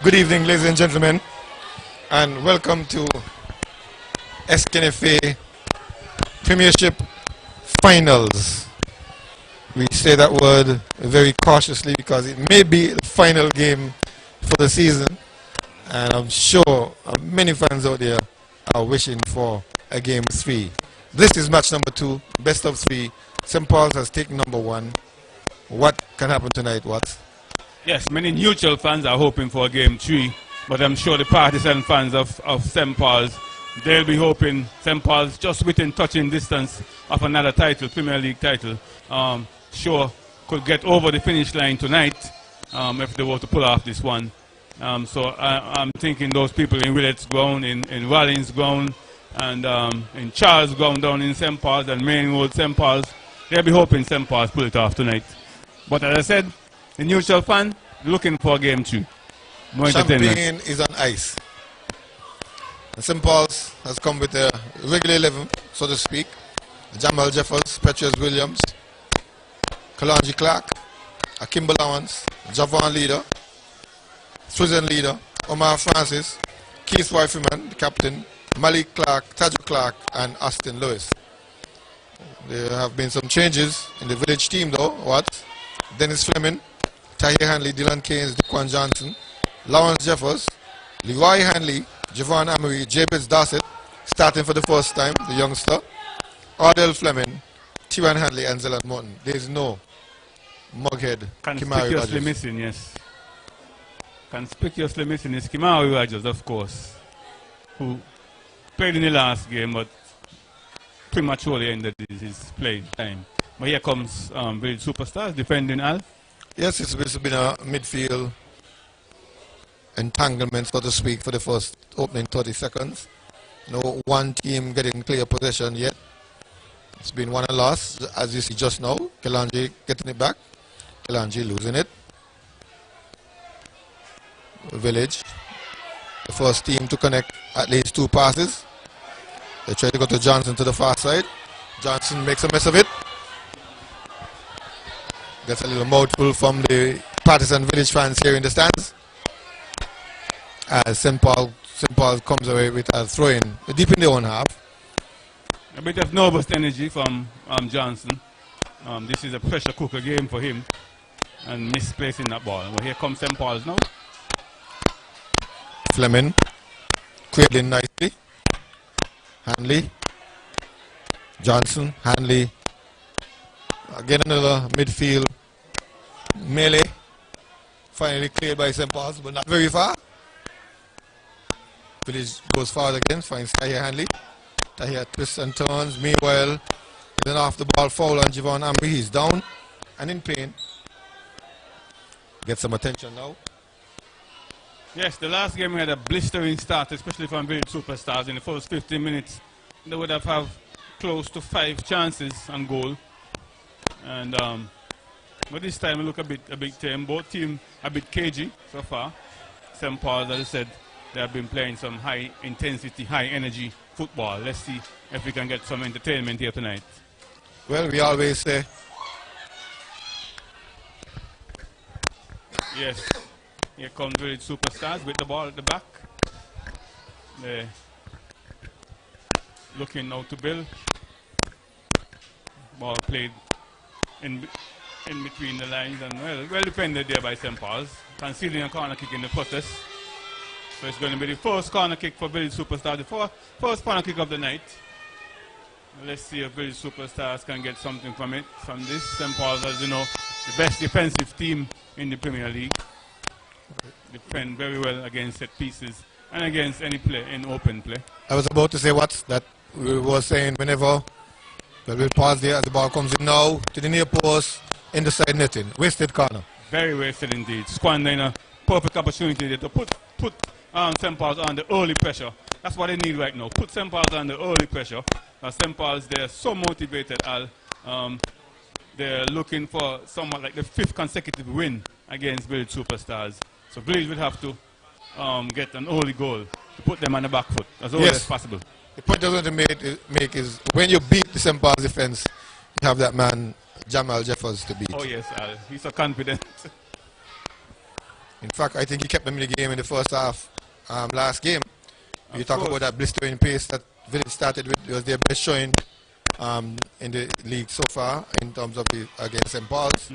Good evening, ladies and gentlemen, and welcome to Sknfa Premiership Finals. We say that word very cautiously because it may be the final game for the season, and I'm sure many fans out there are wishing for a game 3. This is match number 2, best of 3. St. Paul's has taken number 1. What can happen tonight, what? Yes, many neutral fans are hoping for a game 3, but I'm sure the partisan fans of St. Paul's, they'll be hoping St. Paul's just within touching distance of another title, Premier League title. Sure could get over the finish line tonight if they were to pull off this one. So I'm thinking those people in Willet's ground, in Rollins ground, and in Charles ground down in St. Paul's and Main Road St. Paul's, they'll be hoping St. Paul's pull it off tonight. But as I said, the neutral fan looking for a game 2. More Champagne is on ice. And St. Paul's has come with a regular 11, so to speak. Jamal Jeffers, Petrus Williams, Kalanji Clark, Akimbo Lawrence, Javon Leader, Susan Leader, Omar Francis, Keith Freeman, the captain, Malik Clark, Taju Clark, and Austin Lewis. There have been some changes in the village team though. What? Dennis Fleming, Tahir Hanley, Dylan Keynes, Dequan Johnson, Lawrence Jeffers, Leroy Hanley, Javon Amory, Jabez Dossett, starting for the first time, the youngster, Ardell Fleming, Tyran Hanley, and Zelan Morton. There is no mughead. Conspicuously missing, yes. Conspicuously missing is Kimari Rogers, of course, who played in the last game, but prematurely ended his playing time. But here comes Village Superstars defending Al. Yes, it's been a midfield entanglement, so to speak, for the first opening 30 seconds. No one team getting clear possession yet. It's been won and lost, as you see just now. Kelanji getting it back. Kelanji losing it. Village, the first team to connect at least 2 passes. They try to go to Johnson to the far side. Johnson makes a mess of it. Gets a little mouthful from the partisan Village fans here in the stands. As St. Paul comes away with a throw-in deep in their own half. A bit of nervous energy from Johnson. This is a pressure cooker game for him, and misplacing that ball. Well, here comes St. Paul's now. Fleming, cradling nicely. Hanley, Johnson, Hanley. Again another midfield melee. Finally cleared by St. Paul's, but not very far. Village goes forward again, finds Tahir Hanley. Tahir twists and turns. Meanwhile, then off the ball foul on Javon Ambry. He's down and in pain. Get some attention now. Yes, the last game we had a blistering start, especially from Village Superstars. In the first 15 minutes, they would have close to 5 chances on goal. And but this time we look a bit tame. Both teams a bit cagey so far. St. Paul's, as I said, they have been playing some high intensity, high energy football. Let's see if we can get some entertainment here tonight. Well, we always say. Yes. Here comes Village Superstars with the ball at the back. They're looking now to build. Ball played in between the lines and well defended there by St. Paul's. Conceding a corner kick in the process. So it's going to be the first corner kick for Village Superstars, the first corner kick of the night. Let's see if Village Superstars can get something from this. St. Paul's, as you know, the best defensive team in the Premier League. Defend very well against set pieces and against any play in open play. I was about to say that we were saying whenever we'll pause there as the ball comes in now to the near post in the side netting. Wasted corner. Very wasted indeed. Squandering a perfect opportunity there to put St. Paul's under early pressure. That's what they need right now. Put St. Paul's under early pressure. St. Paul's, they're so motivated, Al. They're looking for somewhat like the 5th consecutive win against Village Superstars. So Village would have to get an early goal to put them on the back foot as early as possible. The point I want to make is when you beat the St. Paul's defense, you have that man Jamal Jeffers to beat. Oh yes, Al. He's so confident. In fact, I think he kept them in the game in the first half. Last game, you talk about that blistering pace that Village started with. It was their best showing in the league so far in terms of against St. Paul's.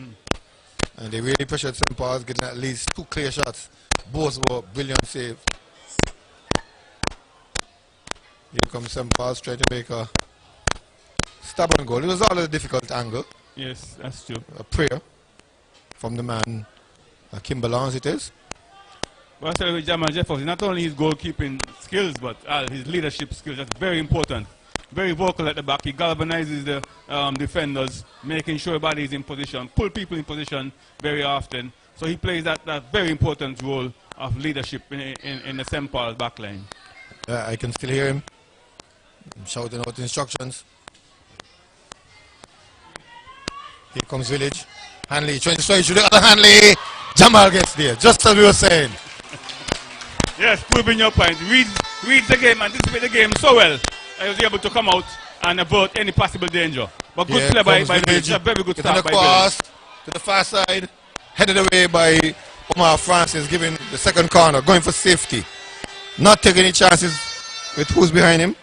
And they really pressured St. Paul's, getting at least 2 clear shots. Both were brilliant saves. Here comes St. Paul's trying to make a stubborn goal. It was all a difficult angle. Yes, that's true. A prayer from the man, Kimberlons it is. Well, I tell you with Jamal Jefferson, not only his goalkeeping skills, but his leadership skills. That's very important. Very vocal at the back. He galvanizes the defenders, making sure everybody is in position, pull people in position very often. So he plays that very important role of leadership in the St. Paul's backline. Yeah, I can still hear him shouting out instructions. Here comes Village. Hanley trying to switch to the other Hanley. Jamal gets there, just as we were saying. Yes, proving your point. Read the game, anticipate the game so well. I was able to come out and avert any possible danger. But good play by Village. A very good start by Village. To the far side, headed away by Omar Francis, giving the second corner, going for safety. Not taking any chances with who's behind him.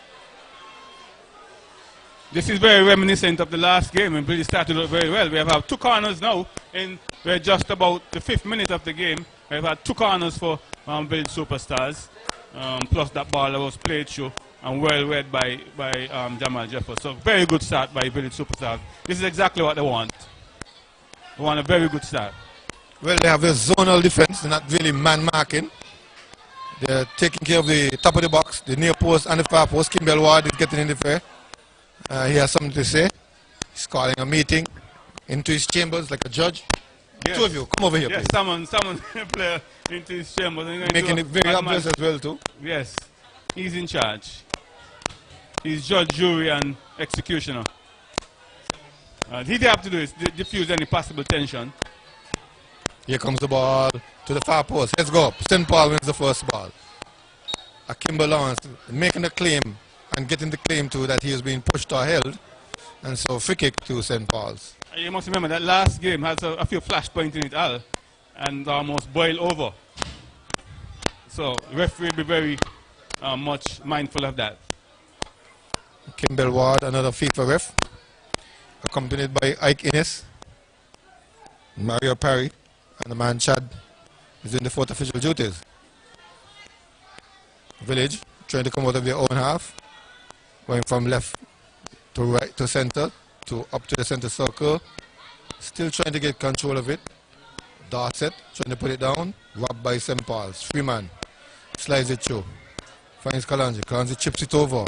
This is very reminiscent of the last game and Village started out very well. We have had 2 corners now, and we're just about the 5th minute of the game. We've had 2 corners for Village Superstars, plus that ball that was played through and well read by Jamal Jefferson. So very good start by Village Superstars. This is exactly what they want. They want a very good start. Well, they have a zonal defense. They're not really man marking. They're taking care of the top of the box, the near post and the far post. Kimball Ward is getting in the fray. He has something to say. He's calling a meeting into his chambers like a judge. Yes. 2 of you, come over here, yes, please. Someone play into his chambers. Making it very obvious as well, too. Yes, he's in charge. He's judge, jury, and executioner. He have to do is diffuse any possible tension. Here comes the ball to the far post. Let's go. St. Paul wins the first ball. Kimber Lawrence making the claim and getting the claim too that he is being pushed or held. And so free kick to St. Paul's. You must remember that last game has a few flashpoints in it all and almost boiled over. So the referee will be very much mindful of that. Kimball Ward, another FIFA ref, accompanied by Ike Innes, Mario Parry, and the man Chad is doing the 4th official duties. Village trying to come out of their own half, going from left to right to center to up to the center circle, still trying to get control of it. Dorset trying to put it down, robbed by St. Paul's. Freeman slides it through, finds Kalonji. Kalonji chips it over,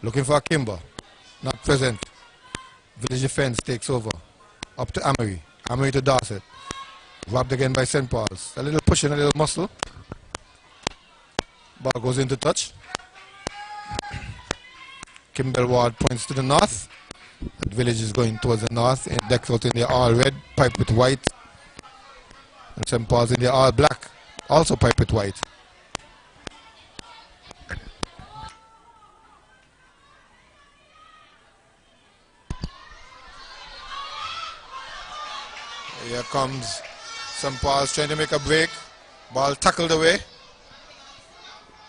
looking for Kimber, not present. Village defense takes over, up to Amory. Amory to Dorset, robbed again by St. Paul's. A little push and a little muscle. Ball goes into touch. Kimball Ward points to the north. The Village is going towards the north, and decked out in the all red, piped with white. And St. Paul's in the all black, also piped with white. Here comes St. Paul's trying to make a break. Ball tackled away.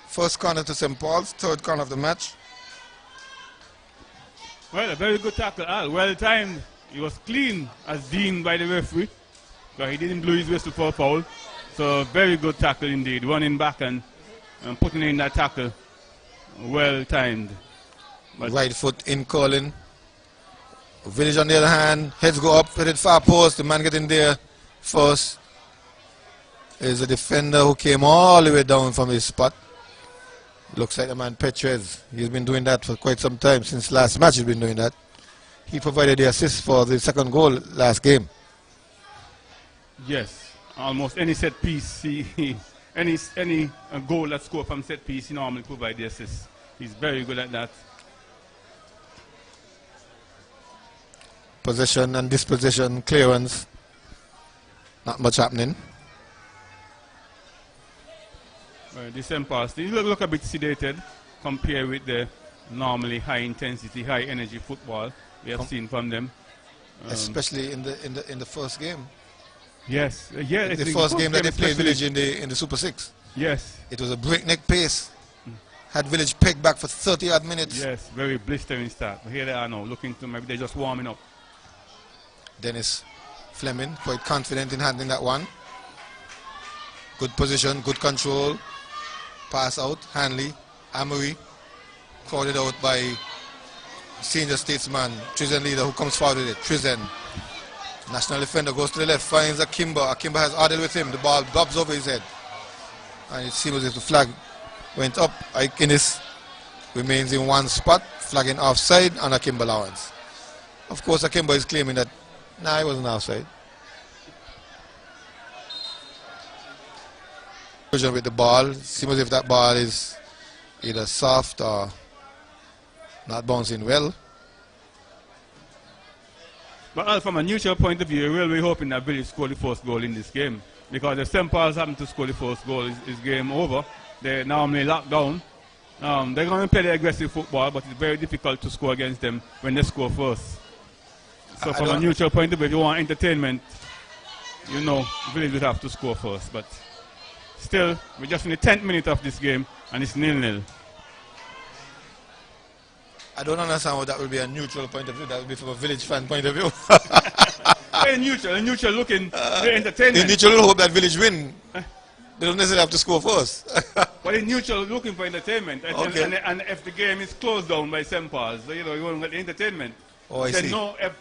First corner to St. Paul's, 3rd corner of the match. Well, a very good tackle, Al. Well timed. He was clean as deemed by the referee. But he didn't blow his whistle for a foul. So very good tackle indeed. Running back and putting in that tackle. Well timed. But right foot in curling. Village on the other hand, heads go up, headed far post. The man getting there first is a defender who came all the way down from his spot. Looks like the man Petrez. He's been doing that for quite some time. Since last match he's been doing that. He provided the assist for the 2nd goal last game. yes, almost any set piece, any goal that's scored from set piece, he normally provides the assist. He's very good at that. Possession and dispossession, clearance. Not much happening. The St. Paul's team look a bit sedated compared with the normally high intensity, high energy football we have seen from them. Especially in the first game. Yes, yeah. The first game that they played Village in the Super 6. Yes. It was a breakneck pace. Had Village pegged back for 30 odd minutes. Yes, very blistering start. But here they are now, looking to maybe they're just warming up. Dennis Fleming, quite confident in handling that one. Good position, good control. Pass out, Hanley, Amory, crowded out by senior statesman, Trizen leader, who comes forward with it. Trizen. National defender goes to the left, finds Akimba. Akimba has Adel with him. The ball bobs over his head. And it seems as if the flag went up. Ike Innes remains in one spot, flagging offside on Akimba Lawrence. Of course, Akimba is claiming that, nah, he wasn't offside. With the ball, seems as if that ball is either soft or not bouncing well. But from a neutral point of view, we're really hoping that Village score the first goal in this game. Because if St. Paul's happen to score the first goal, is game over. They're normally locked down. They're going to play the aggressive football, but it's very difficult to score against them when they score first. So from a neutral point of view, if you want entertainment, you know, Village would have to score first. But still, we're just in the 10th minute of this game, and it's 0-0. I don't understand how that would be a neutral point of view. That would be from a Village fan point of view. Very neutral looking, very entertainment. The neutral hope that Village win. They don't necessarily have to score first. But in neutral looking for entertainment. Okay. And if the game is closed down by St. Paul's, you know, you won't get the entertainment. Oh, I see. No, if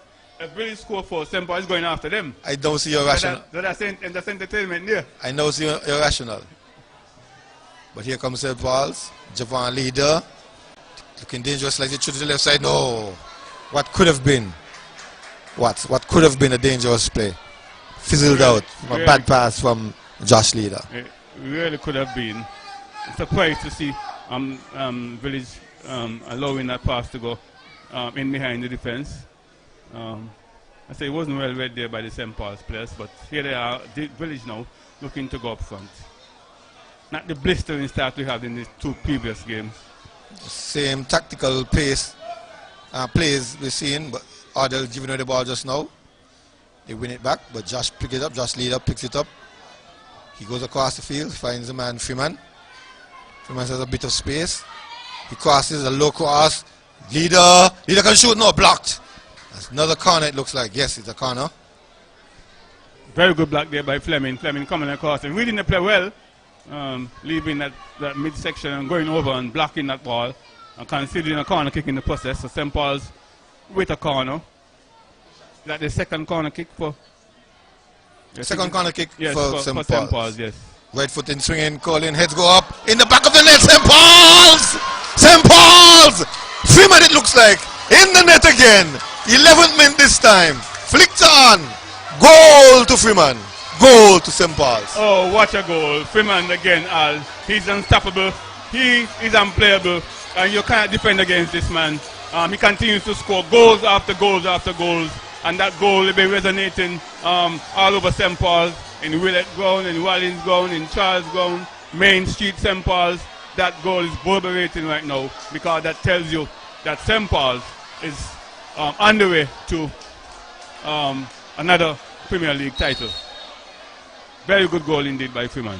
Village score first, St. Paul is going after them. I don't see your rationale. That's entertainment there. I don't see your rationale. But here comes St. Paul's. Javon leader. Looking dangerous like it should to the left side. No. What could have been? What could have been a dangerous play? Fizzled out from a bad pass from Josh Leader. It really could have been. Surprised to see Village allowing that pass to go in behind the defense. I say it wasn't well read there by the St. Paul's players, but here they are, the Village now looking to go up front. Not the blistering start we had in the two previous games. Same tactical pace plays we've seen, but Adel giving away the ball just now. They win it back, but Josh picks it up. Josh Leader picks it up. He goes across the field, finds the man Freeman. Freeman has a bit of space. He crosses a low cross. Leader can shoot, no, blocked. That's another corner, it looks like. Yes, it's a corner. Very good block there by Fleming. Fleming coming across and reading the play well. Leaving that midsection and going over and blocking that ball and considering a corner kick in the process. So St. Paul's with a corner. Is that the second corner kick for? Second corner kick yes, for St. Paul's. Yes. Right foot in swinging, calling, heads go up. In the back of the net, St. Paul's! St. Paul's! Freeman it looks like. In the net again. 11th minute this time. Flicked on. Goal to Freeman. Goal to St. Paul's. Oh, what a goal. Freeman again, Al. He's unstoppable. He is unplayable. And you can't defend against this man. He continues to score goals after goals after goals. And that goal will be resonating all over St. Paul's, in Willett ground, in Wallins ground, in Charles ground, Main Street St. Paul's. That goal is reverberating right now because that tells you that St. Paul's is on the way to another Premier League title. Very good goal indeed by Freeman.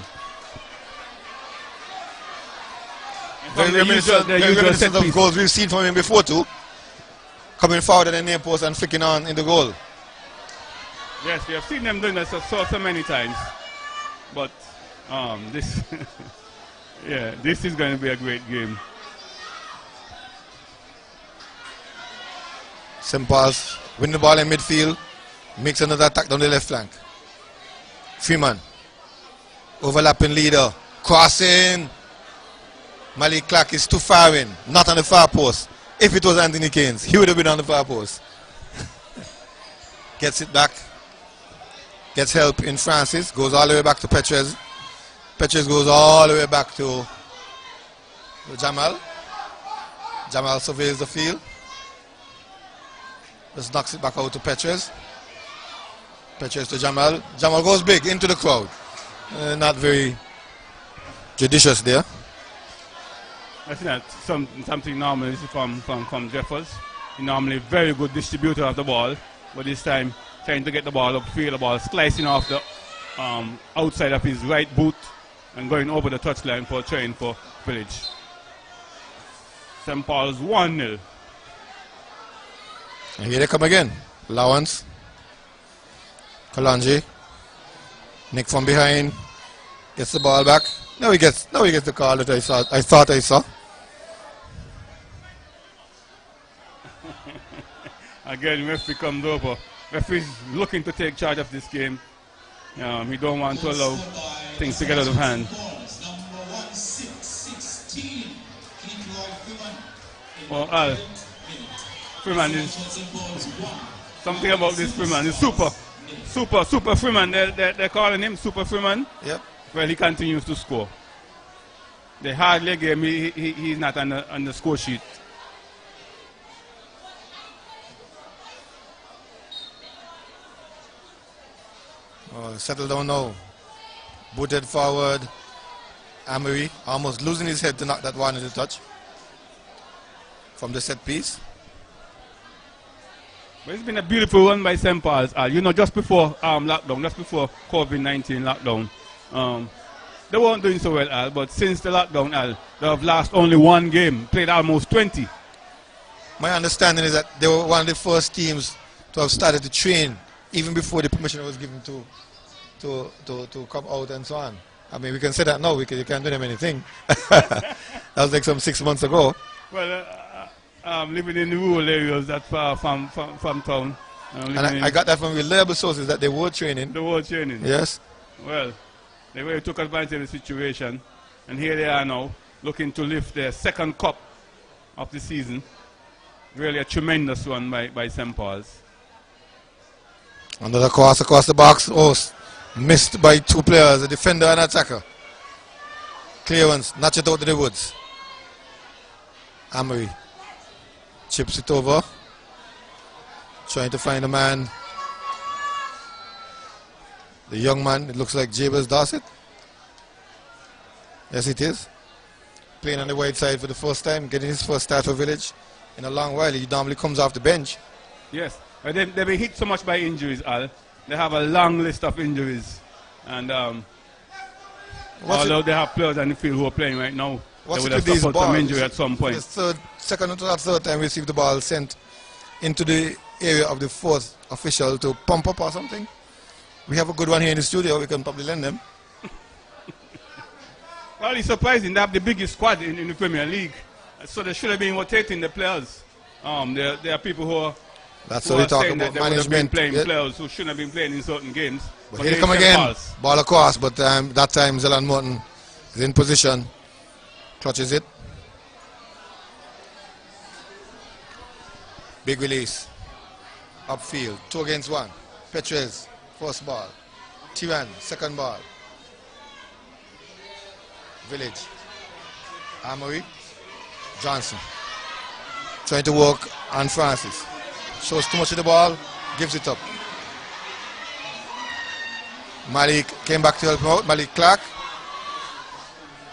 Very reminiscent of goals we've seen from him before too. Coming forward at the near post and flicking on in the goal. Yes, we have seen them doing that so many times. But this, yeah, this is going to be a great game. St. Paul's win the ball in midfield, makes another attack down the left flank. Freeman, overlapping Leader, crossing. Malik Clark is too far in, not on the far post. If it was Anthony Keynes, he would have been on the far post. Gets it back. Gets help in Francis. Goes all the way back to Petres. Petres goes all the way back to Jamal. Jamal surveils the field. Just knocks it back out to Petres. Petres to Jamal. Jamal goes big into the crowd. Not very judicious there. I think that's something normally from Jeffers. He's normally a very good distributor of the ball, but this time trying to get the ball up, feel the ball, slicing off outside of his right boot and going over the touchline for a try for Village. St. Paul's 1-0. And here they come again. Lawrence. Kalonji. Nick from behind. Gets the ball back. Now he gets the call that I thought I saw. Again, referee comes over. Referee's looking to take charge of this game. He don't want to allow things to get out of hand. Well, Freeman is something about this Freeman is super Freeman. They're calling him Super Freeman. Yep. Well, he continues to score. They hardly gave him. He's not on the score sheet. Settle down now. Booted forward. Amory almost losing his head to knock that one in the touch from the set piece. Well, it's been a beautiful run by St. Paul's. Just before lockdown, just before COVID-19 lockdown, they weren't doing so well, Al. But since the lockdown, Al, they have lost only one game, played almost 20. My understanding is that they were one of the first teams to have started to train even before the permission was given to come out and so on. I mean, we can say that now because you can't do them anything. That was like some 6 months ago. Well, living in the rural areas that far from town. And I got that from reliable sources that they were training. They were training? Yes. Well, they really took advantage of the situation. And here they are now, looking to lift their second cup of the season. Really a tremendous one by St. Paul's. Another cross across the box. Oh, missed by two players, a defender and attacker. Clearance, notch it out to the woods. Amory chips it over. Trying to find a man. The young man, it looks like Jabez Dorset. Yes, it is. Playing on the wide side for the first time, getting his first start for Village in a long while. He normally comes off the bench. Yes, they've been hit so much by injuries, Al. They have a long list of injuries. And although they have players on the field who are playing right now, they would have suffered some injury at some point. Second or third time we received the ball sent into the area of the fourth official to pump up or something. We have a good one here in the studio. We can probably lend them. Well, it's surprising. They have the biggest squad in the Premier League. So they should have been rotating the players. There are people who are That's what we talk about, management. Playing players who shouldn't have been playing in certain games. But here they come again. Ball across, but that time Zeland Morton is in position. Clutches it. Big release. Upfield. 2 against 1. Petrez, first ball. Tiran, second ball. Village. Amory. Johnson. Trying to work on Francis. Shows too much of the ball. Gives it up. Malik came back to help him out. Malik Clark.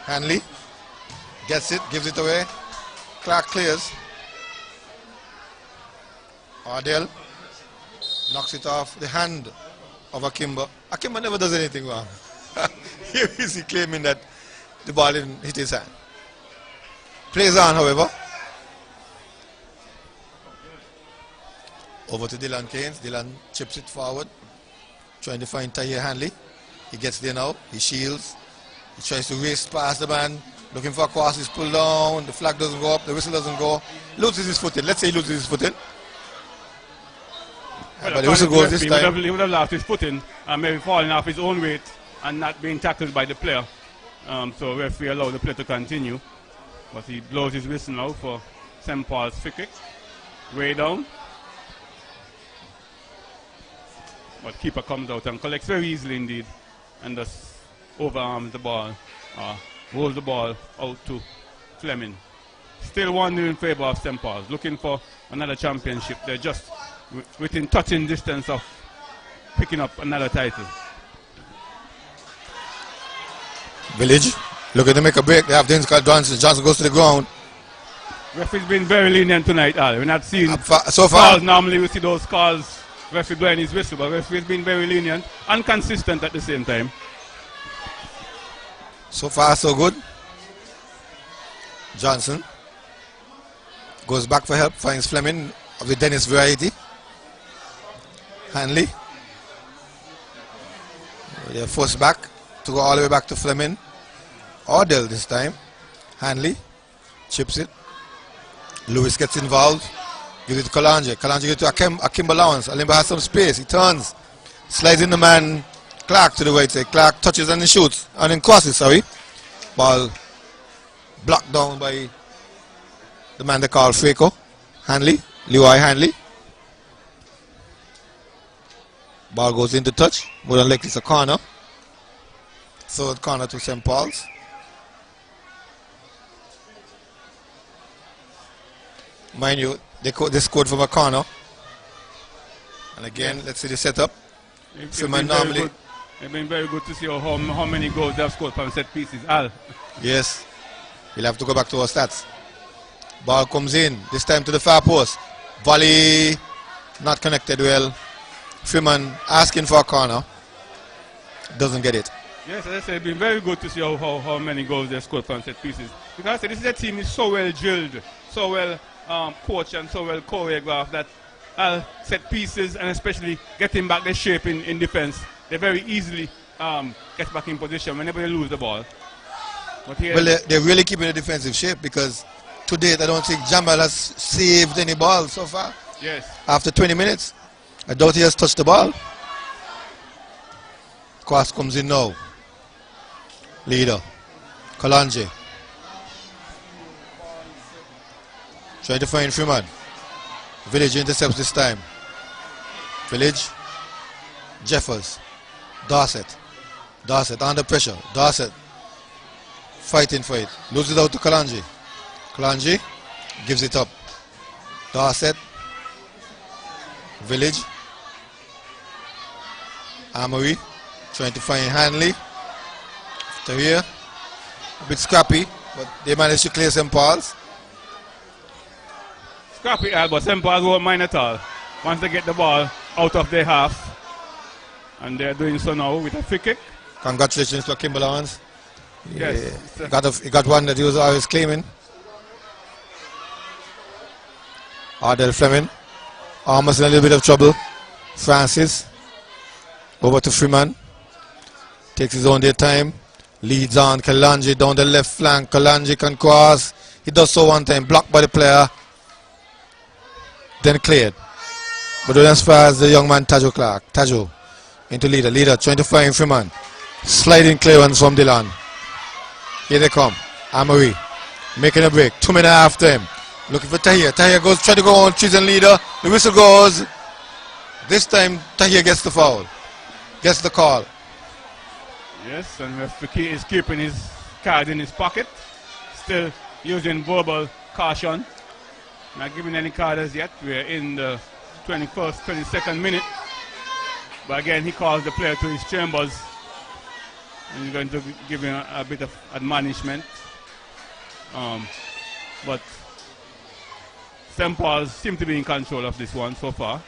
Hanley. Gets it. Gives it away. Clark clears. Ardell knocks it off the hand of Akimba. Akimba never does anything wrong. Here is he claiming that the ball didn't hit his hand. Plays on, however. Over to Dylan Keynes. Dylan chips it forward. Trying to find Tahir Hanley. He gets there now. He shields. He tries to race past the man. Looking for a cross. He's pulled down. The flag doesn't go up. The whistle doesn't go. Loses his footing. Let's say he loses his footing. Well, but the whistle goes this time. He would have lost his footing and maybe falling off his own weight and not being tackled by the player. So referee allowed the play to continue. But he blows his whistle now for St. Paul's free kick. Way down. But keeper comes out and collects very easily indeed. And just overarms the ball. Rolls the ball out to Fleming. Still 1-0 in favor of St. Paul's. Looking for another championship. They're just within touching distance of picking up another title. Village looking to make a break. They have things called Johnson. Johnson goes to the ground. Referee's been very lenient tonight, Al. We're not seeing so far. Normally we see those calls referee blowing his whistle, but referee has been very lenient and consistent at the same time. So far, so good. Johnson goes back for help, finds Fleming of the Dennis variety. Hanley. They're forced back to go all the way back to Fleming. Ordell this time. Hanley chips it. Lewis gets involved. Gives it to Kalanje. Kalanje gives it to Akimba Lawrence. Alimba has some space. He turns. Slides in the man Clark to the right side. Clark touches and then shoots. And then crosses, sorry. Ball blocked down by the man they call Freco. Hanley. Leroy Hanley. Ball goes into touch. More than likely it's a corner. Third corner to St. Paul's. Mind you, they scored from a corner. And again, let's see the setup. Freeman normally. It's been very good to see how many goals they have scored from set pieces. Al. Yes. We'll have to go back to our stats. Ball comes in, this time to the far post. Volley not connected well. Freeman asking for a corner. Doesn't get it. Yes, as I said, it's been very good to see how many goals they scored from set pieces. Because this is a team is so well drilled, so well coached and so well choreographed that set pieces and especially getting back their shape in defense, they very easily get back in position whenever they lose the ball. But here, well, they're really keeping a defensive shape because to date I don't think Jamal has saved any ball so far. Yes. After 20 minutes, I doubt he has touched the ball. Cross comes in now. Leader, Kalanje. Trying to find Freeman. Village intercepts this time. Village. Jeffers. Dorset. Dorset under pressure. Dorset fighting for it. Loses it out to Kalanje. Kalanje gives it up. Dorset. Village. Armory. Trying to find Hanley. To here. A bit scrappy, but they managed to clear St. Paul's. Scrappy, but St. Paul's won't mind at all. Once they get the ball out of their half. And they're doing so now with a free kick. Congratulations to Kimber Lawrence. Yes. He got one that he was always claiming. Ordell Fleming. Almost in a little bit of trouble. Francis. Over to Freeman. Takes his own day time. Leads on. Kalanje down the left flank. Kalanje can cross. He does so one time. Blocked by the player. Then cleared. But as far as the young man Tajo Clark. Tajo into leader. Leader trying to find Freeman. Sliding clearance from Dylan. Here they come. Amory making a break. 2 minutes after him. Looking for Tahir. Tahir goes, try to go on. Treason leader. The whistle goes. This time Tahir gets the foul. Gets the call. Yes, and referee is keeping his card in his pocket. Still using verbal caution. Not giving any card as yet. We're in the 21st, 22nd minute. But again, he calls the player to his chambers. And he's going to give him a bit of admonishment. But St. Paul's seem to be in control of this one so far.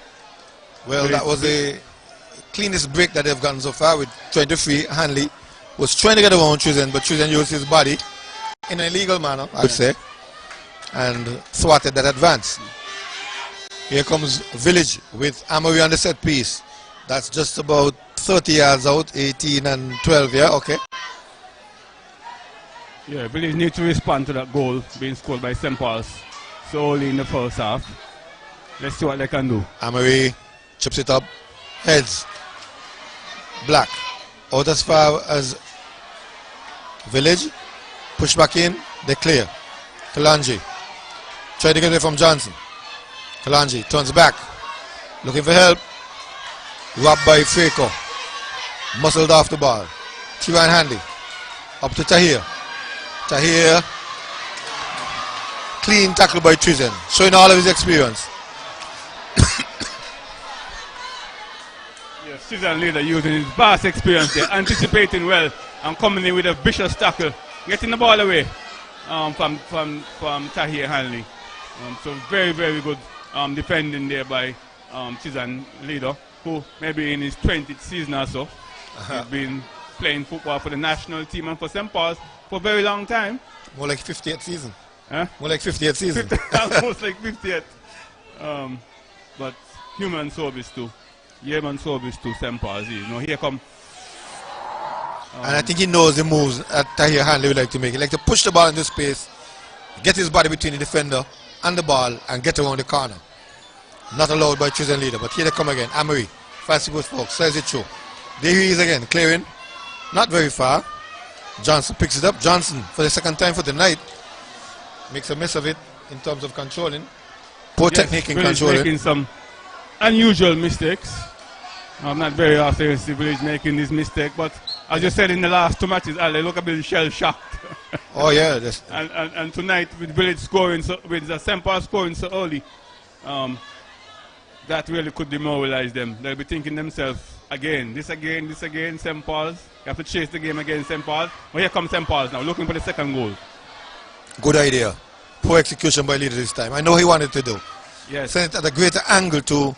Well, that was the cleanest break that they've gotten so far with 23. Hanley was trying to get around Treason, but Treason used his body in an illegal manner, I would say, and thwarted that advance. Here comes Village with Amory on the set piece. That's just about 30 yards out, 18 and 12, yeah, okay. Yeah, Village need to respond to that goal being scored by St. Paul's so early in the first half. Let's see what they can do. Amory chips it up, heads, Black, out as far as Village, push back in, they clear. Kalanje, try to get away from Johnson. Kalanje turns back, looking for help. Robbed by Freco. Muscled off the ball. T-Ryan Hanley. Up to Tahir. Tahir. Clean tackle by Treason. Showing all of his experience. Yes, Treason leader using his vast experience there. Anticipating well and coming in with a vicious tackle. Getting the ball away from Tahir Hanley. So very, very good defending there by Chizan leader, who maybe in his 20th season or so, he's been playing football for the national team and for St. Paul's for a very long time. More like 50th season. Huh? More like 50th season. Almost like 50th. But human service too. Human service to St. Paul's. You know, here come. And I think he knows the moves that Tahir Hanley would like to make. He like to push the ball into space, get his body between the defender and the ball, and get around the corner. Not allowed by choosing leader. But here they come again. Amory, fancy good folks, says it through. There he is again, clearing. Not very far. Johnson picks it up. Johnson, for the second time for the night, makes a mess of it in terms of controlling. Poor technique in controlling. Making some unusual mistakes. Not very often you see Village making this mistake, but as you said in the last two matches, they look a bit shell-shocked. Oh yeah. and tonight with Village scoring, with the St. Paul scoring so early, that really could demoralize them. They'll be thinking themselves, this again, St. Paul's. You have to chase the game against St. Paul's. Well, here comes St. Paul's now, looking for the second goal. Good idea. Poor execution by leader this time. I know he wanted to do. Yes. Send it at a greater angle to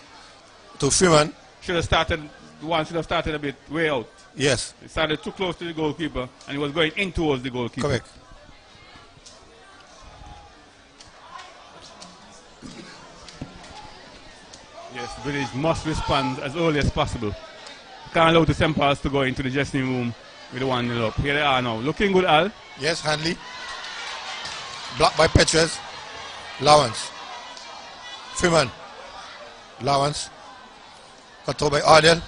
Freeman. Should have started a bit way out. Yes. He started too close to the goalkeeper and he was going in towards the goalkeeper. Correct. Yes, Village must respond as early as possible. Can't allow the St. Paul's to go into the dressing room with the 1-0 up. Here they are now. Looking good, Al. Yes, Hanley. Blocked by Petres. Lawrence. Freeman. Lawrence. Cut by Ardell.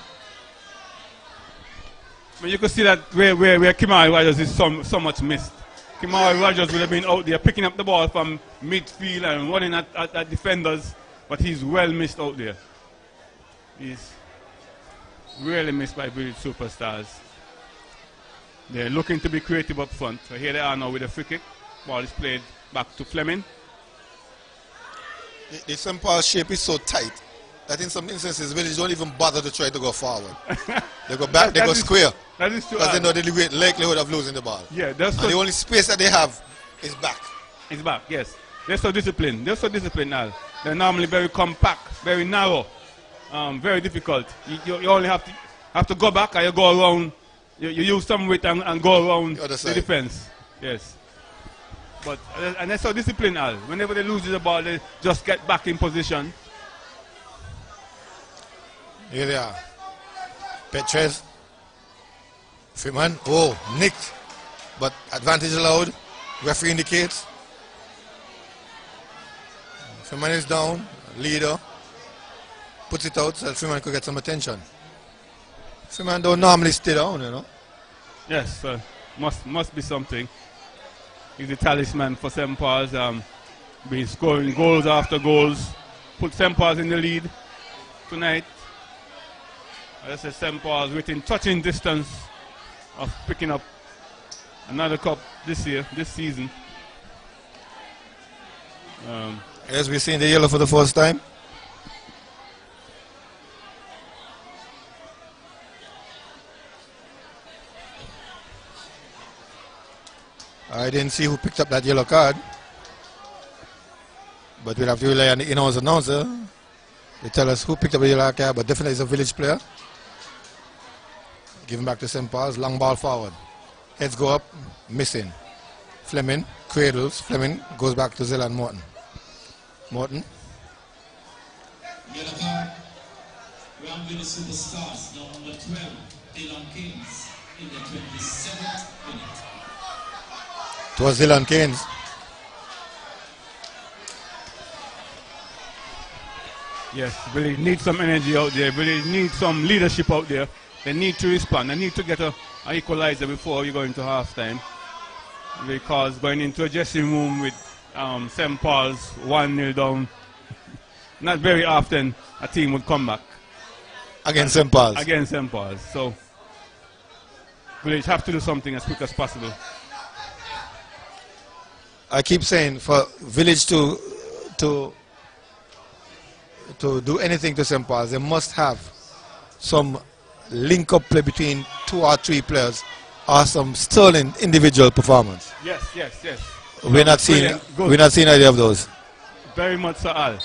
But you could see that where Kimari Rogers is so much missed. Kimari Rogers would have been out there picking up the ball from midfield and running at defenders, but he's well missed out there. He's really missed by Village superstars. They're looking to be creative up front. So here they are now with a free kick. Ball is played back to Fleming. The St. Paul's shape is so tight that in some instances Village don't even bother to try to go forward. They go back, they go square. That is true. Because they know the great likelihood of losing the ball. Yeah, and the only space that they have is back. It's back, yes. They're so disciplined. Now. They're normally very compact, very narrow, very difficult. You only have to go back, and you go around. You use some weight and go around the defense. Yes. But and they're so disciplined, Al. Whenever they lose the ball, they just get back in position. Here they are. Petres. Freeman. Oh, nicked. But advantage allowed. Referee indicates. Freeman is down. Leader. Puts it out so that Freeman could get some attention. Freeman don't normally stay down, you know. Yes, must be something. He's the talisman for St. Paul's. Been scoring goals after goals. Put St. Paul's in the lead tonight. As I said, St. Paul's within touching distance of picking up another cup this season. As we've seen the yellow for the first time. I didn't see who picked up that yellow card. But we'll have to rely on the in-house announcer. They tell us who picked up the yellow card, but definitely it's a Village player. Give him back to St. Paul's. Long ball forward. Heads go up. Missing. Fleming cradles. Fleming goes back to Zelan Morton. Morton. Yellow card. Round Village superstars. Number 12. Dylan Kings in the 27th minute. It was Dylan Keynes. Yes, Village needs some energy out there. Village needs some leadership out there. They need to respond. They need to get an equalizer before you go into halftime. Because going into a dressing room with St. Paul's 1-0 down, not very often a team would come back. Against St. Paul's. Against St. Paul's. So, Village have to do something as quick as possible. I keep saying for Village to do anything to St. Paul's, they must have some link-up play between 2 or 3 players or some sterling individual performance. Yes. We're not seeing any of those. Very much so, Al.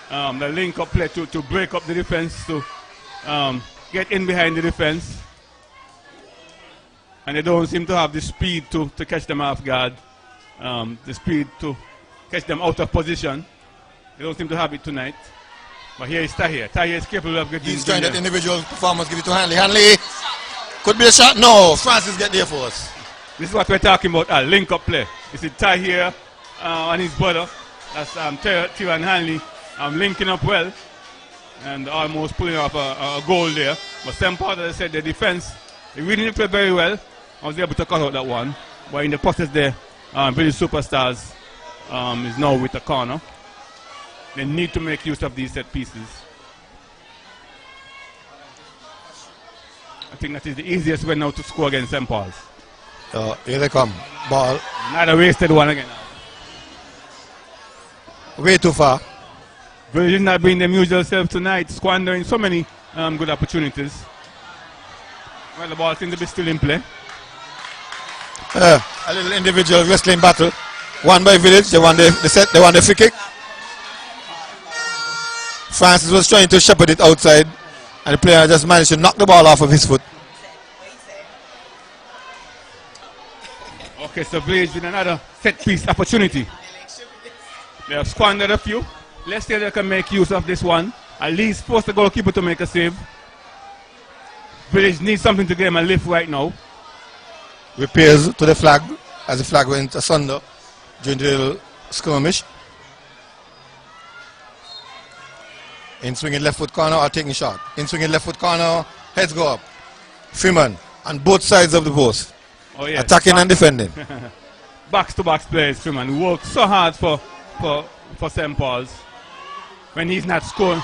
the link-up play to break up the defense, to get in behind the defense. And they don't seem to have the speed to catch them off guard, the speed to catch them out of position. They don't seem to have it tonight. But here is Tahir. Tahir is capable of getting. He's trying that individual performance, give it to Hanley. Hanley, could be a shot. No, Francis get there for us. This is what we're talking about, link-up play. You see Tahir and his brother, that's Tyron Hanley, linking up well and almost pulling off a goal there. But St. Paul, as I said, the defense, they really didn't play very well. I was able to cut out that one. But in the process there, British Superstars is now with the corner. They need to make use of these set pieces. I think that is the easiest way now to score against St. Paul's. Here they come. Ball. Not a wasted one again. Way too far. Village is not being their usual self tonight, squandering so many good opportunities. Well, the ball seems to be still in play. A little individual wrestling battle. Won by Village. They won the set. They won the free kick. Francis was trying to shepherd it outside, and the player just managed to knock the ball off of his foot. Okay, so Village with another set piece opportunity. They have squandered a few. Let's see if they can make use of this one. At least force the goalkeeper to make a save. Village needs something to give them a lift right now. Repairs to the flag as the flag went asunder during the little skirmish. In swinging left foot corner or taking shot. In swinging left foot corner, heads go up. Freeman on both sides of the post. Oh, yes. Attacking and defending. Box to box plays, Freeman works so hard for St. Paul's when he's not scoring.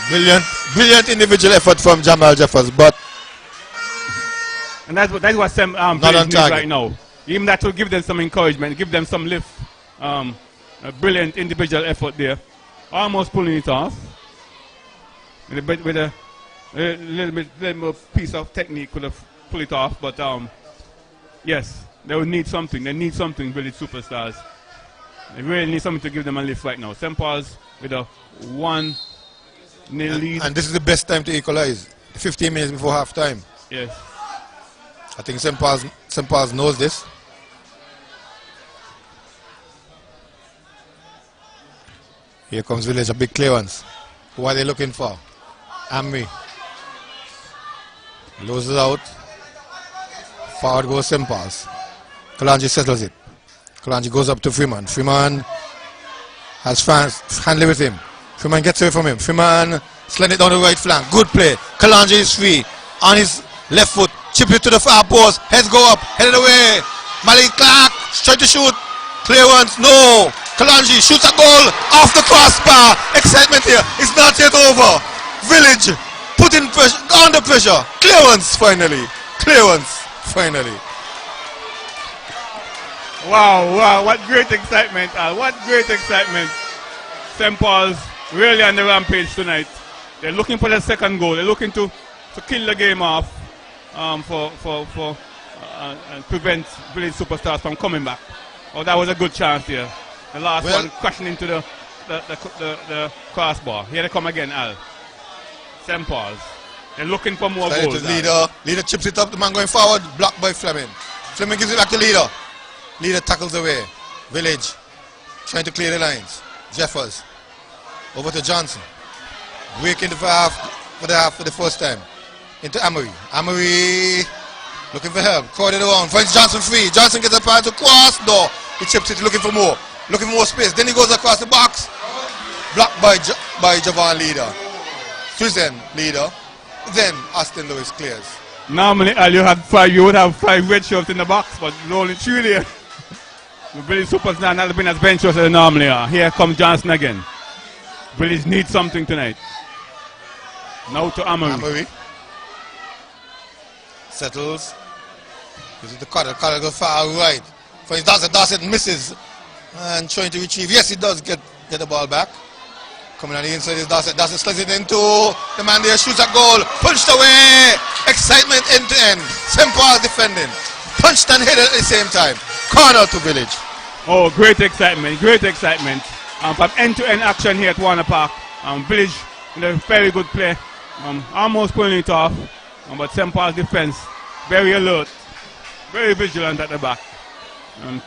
Brilliant individual effort from Jamal Jeffers, but and that's what St. Paul's needs right now. Even that will give them some encouragement, give them some lift. A brilliant individual effort there, almost pulling it off with a little bit more piece of technique could have pulled it off, but yes, they will need something. They need something, Village Superstars. They really need something to give them a lift right now. St. Paul's with a 1-0 lead. And this is the best time to equalize. 15 minutes before half time. Yes. I think St. Paul's knows this. Here comes Village, a big clearance. Who are they looking for? Amri. Loses out. Forward goes St. Paul's. Kalanji settles it. Kalanji goes up to Freeman. Freeman has Hanley with him. Freeman gets away from him. Freeman slid it down the right flank. Good play. Kalanji is free. On his left foot. Chip it to the far post. Heads go up. Headed away. Malik Clark. Trying to shoot. Clearance. No. Kalanji shoots a goal off the crossbar. Excitement here. It's not yet over. Village putting pressure, under pressure. Clearance finally. Clearance finally. Wow, what great excitement. What great excitement. St. Paul's really on the rampage tonight. They're looking for the second goal. They're looking to kill the game off and prevent Village Superstars from coming back. Oh, that was a good chance here. The last one crashing into the crossbar. Here they come again, Al. St. Paul's. They're looking for more goals. Leader chips it up. The man going forward. Blocked by Fleming. Fleming gives it back to Leader. Leader tackles away. Village trying to clear the lines. Jeffers over to Johnson. Breaking the half for the first time. Into Amory. Amory looking for help. Crowded around. Finds Johnson free. Johnson gets a pass to cross. No. He chips it looking for more. Looking for more space. Then he goes across the box. Blocked by Javon Leader. Prison Leader. Then Austin Lewis clears. Normally, Al, you would have 5 red shirts in the box, but only 3 there. The Village Superstars not been as bench as they normally are. Here comes Johnson again. Village needs something tonight. Now to Amory. Settles. Gives it to Carter. Carter goes far right. For his Dorset misses. And trying to retrieve. Yes, he does get the ball back. Coming on the inside is Dorset. Dorset slides it into the man there. Shoots a goal. Punched away. Excitement end to end. St. Paul's defending. Punched and hit at the same time. Corner to Village. Oh, great excitement. Great excitement. from end-to-end action here at Warner Park. Village in a very good play. Almost pulling it off. But St. Paul's defense very alert, very vigilant at the back.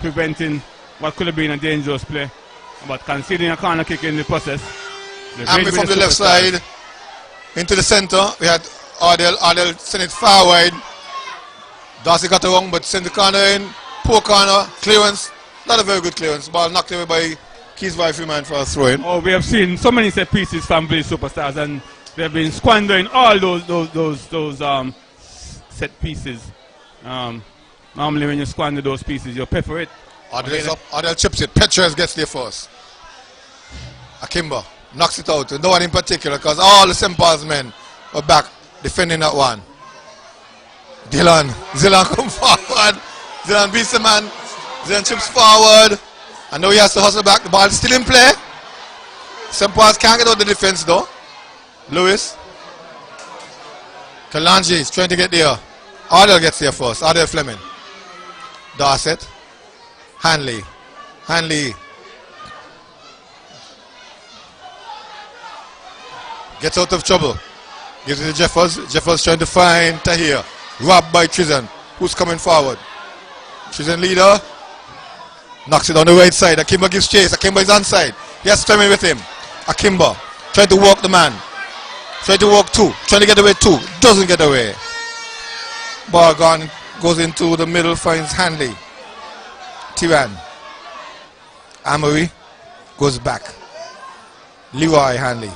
Preventing what could have been a dangerous play. But conceding a corner kick in the process. And from the left side into the center, we had Adel sent it far wide. Darcy got it wrong, but sent the corner in. Poor corner, clearance. Not a very good clearance. Ball knocked away by Freeman for a throw in. Oh, we have seen so many set pieces from Village Superstars, and they've been squandering all those set pieces. Normally when you squander those pieces, you pay for it. Adel chips it. Petrez gets there first. Akimba knocks it out. No one in particular, because all the St. Paul's men are back defending that one. Zilan come forward. Zilan beats the man. Zilan chips forward. And now he has to hustle back. The ball is still in play. St. Paul's can't get out the defense though. Lewis. Kalanji is trying to get there. Adel gets there first. Adel Fleming. Dorset. Hanley. Gets out of trouble. Gives it to Jeffers. Jeffers trying to find Tahir. Robbed by Trizan, who's coming forward. Trizan leader. Knocks it on the right side. Akimba gives chase. Akimba is onside. He has Fleming with him. Akimba trying to walk the man. Trying to walk two. Trying to get away two. Doesn't get away. Ball gone. Goes into the middle. Finds Hanley. Tiran. Amory goes back. Leroy Hanley.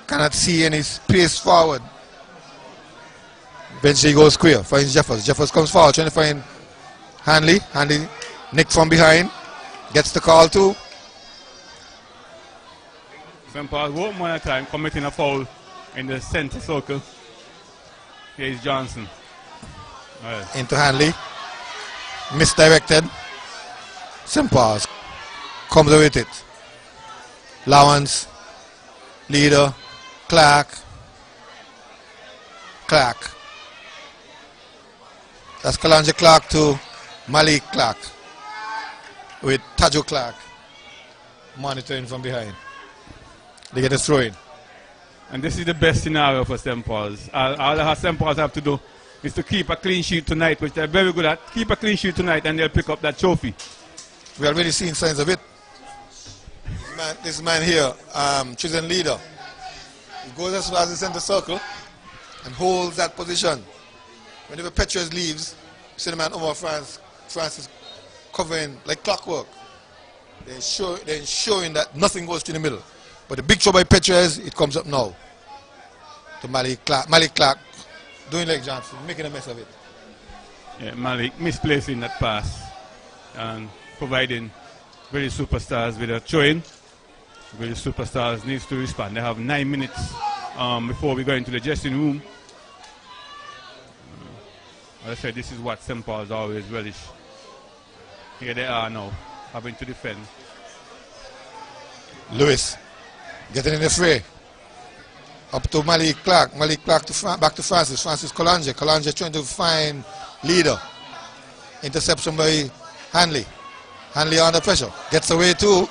Cannot see any space forward. Eventually goes square. Finds Jeffers. Jeffers comes forward trying to find Hanley. Hanley nicked from behind. Gets the call too. St. Paul one more time committing a foul in the center circle. Here is Johnson. Into Hanley. Misdirected. St. Paul's comes away with it. Lawrence. Leader. Clark. That's Kalanja Clark to Malik Clark. With Tajo Clark monitoring from behind. They get a throw in. And this is the best scenario for St. Paul's. All that St. Paul's have to do is to keep a clean sheet tonight, which they're very good at. Keep a clean sheet tonight and they'll pick up that trophy. We're already seeing signs of it. This man here, Trizan leader, he goes as far as the center circle and holds that position. Whenever Petrez leaves, you see the man over Francis covering like clockwork. They're ensuring that nothing goes to the middle. But the big throw by Petrez, it comes up now to Malik Clark. Malik Clark doing like Johnson, making a mess of it. Yeah, Malik misplacing that pass and providing Village Superstars with a throw-in. Village Superstars needs to respond. They have 9 minutes before we go into the dressing room. As I said, this is what St. Paul's always relish. Here they are now, having to defend. Lewis getting in the fray. Up to Malik Clark. Malik Clark back to Francis. Francis Kalanja. Kalanja trying to find leader. Interception by Hanley. Hanley under pressure. Gets away too.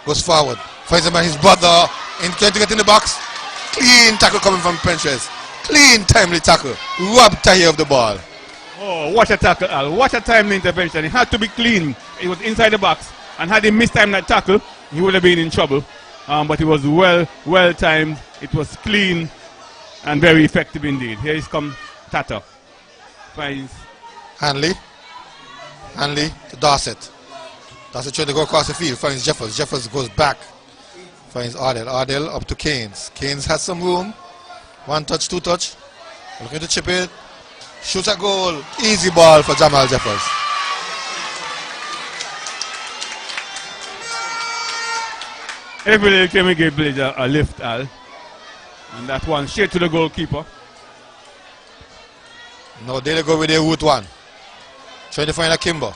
Goes forward. Finds him and his brother. Trying to get in the box. Clean tackle coming from Petrez. Clean, timely tackle. Robbed Tahir of the ball. Oh, what a tackle, Al. What a timely intervention. It had to be clean. It was inside the box. And had he missed time that tackle, he would have been in trouble. But it was well timed. It was clean and very effective indeed. Here is come Tata. Finds Hanley to Dorset. Dorset trying to go across the field. Finds Jeffers. Jeffers goes back. Finds Ardell. Ardell up to Keynes. Keynes has some room. 1 touch, 2 touch. Looking to chip it. Shoots a goal. Easy ball for Jamal Jeffers. Every little time we give Village a lift, Al. And that one straight to the goalkeeper. No, they go with their route one. Trying to find a Kimber.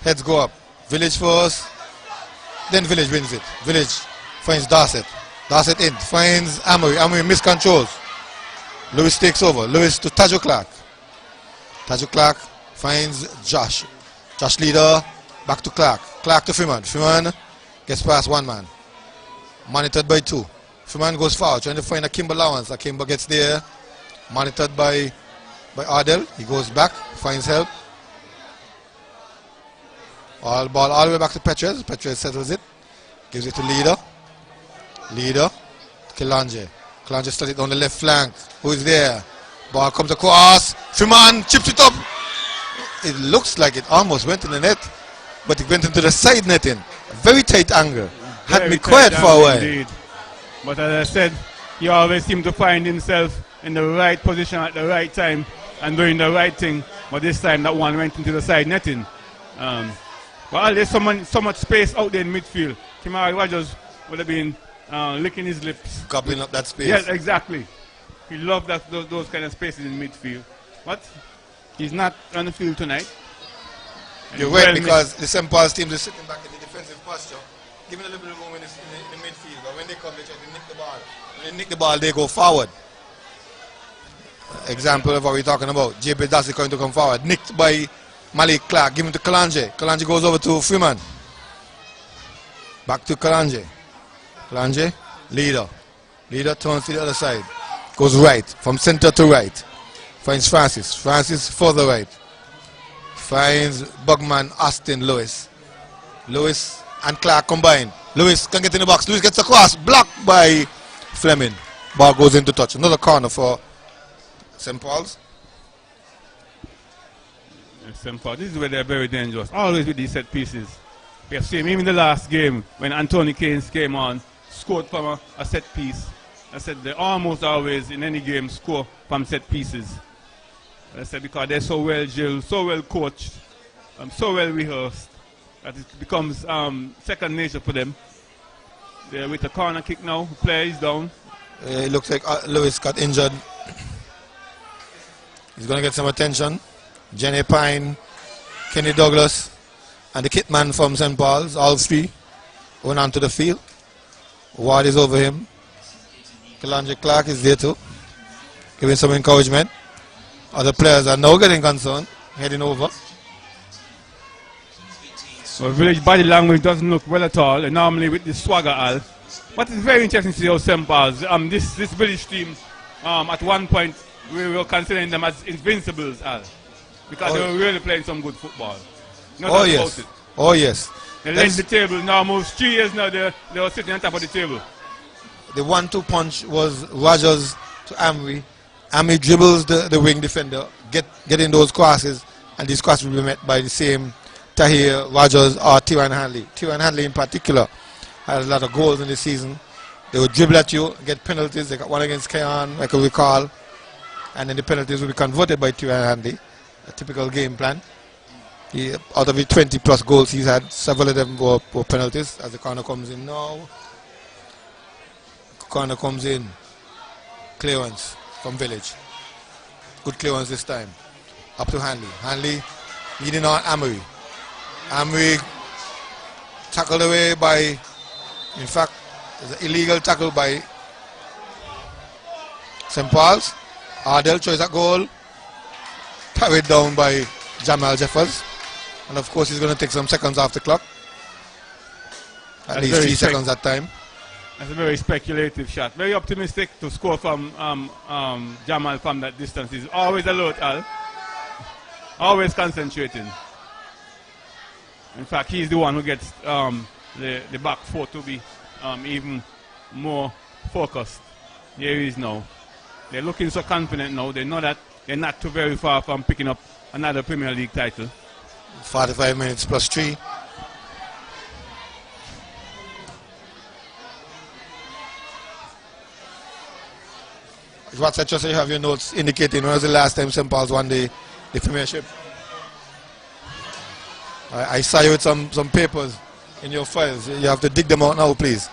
Heads go up. Village first. Then Village wins it. Village finds Dorset. Dorset in. Finds Amory. Amory miscontrols. Lewis takes over. Lewis to Tajo Clark. Tajo Clark finds Josh. Josh leader. Back to Clark. Clark to Freeman. Freeman gets past one man. Monitored by two. Freeman goes forward, trying to find a Kimber allowance. Kimber gets there. Monitored by Ardell. He goes back, finds help. Ball all the way back to Petres. Petres settles it. Gives it to Leader. Leader. Kalanje. Kalanje studied on the left flank. Who is there? Ball comes across. Freeman chips it up. It looks like it almost went in the net, but it went into the side netting. A very tight angle. Had me quiet for a while. Indeed. But as I said, he always seemed to find himself in the right position at the right time and doing the right thing. But this time that one went into the side netting. Well, there's so much space out there in midfield. Kimari Rogers would have been licking his lips. Gobbling up that space. Yes, exactly. He loved those kind of spaces in midfield. But he's not on the field tonight. You're right, because the St. Paul's team is sitting back in the defensive posture, giving a little bit of room in the midfield. But when they come, they try to nick the ball. When they nick the ball, they go forward. Example of what we're talking about. JP Dassey going to come forward. Nicked by Malik Clark. Give him to Kalanje. Kalanje goes over to Freeman. Back to Kalanje. Kalanje. Leader. Leader turns to the other side. Goes right. From center to right. Finds Francis. Francis further right. Finds Bugman, Austin, Lewis. Lewis and Clark combine. Lewis can get in the box. Lewis gets across. Blocked by Fleming. Ball goes into touch. Another corner for St. Paul's. St. Paul. This is where they're very dangerous. Always with these set pieces. We have seen even in the last game when Anthony Keynes came on, scored from a set piece. I said they almost always in any game score from set pieces. I said because they're so well drilled, so well coached, so well rehearsed that it becomes second nature for them. They're with a corner kick now. The player is down. It looks like Lewis got injured. He's going to get some attention. Jenny Pine, Kenny Douglas, and the kit man from St. Paul's, all three, went onto the field. Ward is over him. Kalanje Clark is there too, giving some encouragement. Other players are now getting concerned, heading over. Well, Village body language doesn't look well at all, and normally with the swagger, Al. But it's very interesting to see how St. Paul's, this Village team, at one point, we were considering them as invincibles, Al. Because they were really playing some good football. Oh yes. Oh yes. They led the table now almost 3 years now. They were sitting on top of the table. The 1-2 punch was Rogers to Amri. Amri dribbles the wing defender, getting those crosses, and these crosses will be met by the same Tahir, Rogers, or Tiwan Hanley. Tiwan Hanley in particular had a lot of goals in this season. They would dribble at you, get penalties. They got one against Kayan, I can recall, and then the penalties will be converted by Tiwan Hanley. A typical game plan. Out of the 20 plus goals he's had, several of them were penalties. As the corner comes in now, corner comes in, clearance from Village. Good clearance this time. Up to Hanley. Hanley leading on Amory. Amory tackled away by, in fact, there's an illegal tackle by St. Paul's. Ardell tries that goal. Carried down by Jamal Jeffers. And of course he's going to take some seconds off the clock. At least 3 seconds that time. That's a very speculative shot. Very optimistic to score from Jamal from that distance. He's always alert, Al. Always concentrating. In fact, he's the one who gets the back four to be even more focused. Here he is now. They're looking so confident now. They know that they're not too very far from picking up another Premier League title. 45 minutes plus 3. What's that? Just so you have your notes indicating when was the last time St. Paul's won the Premiership. I saw you with some papers in your files. You have to dig them out now, please.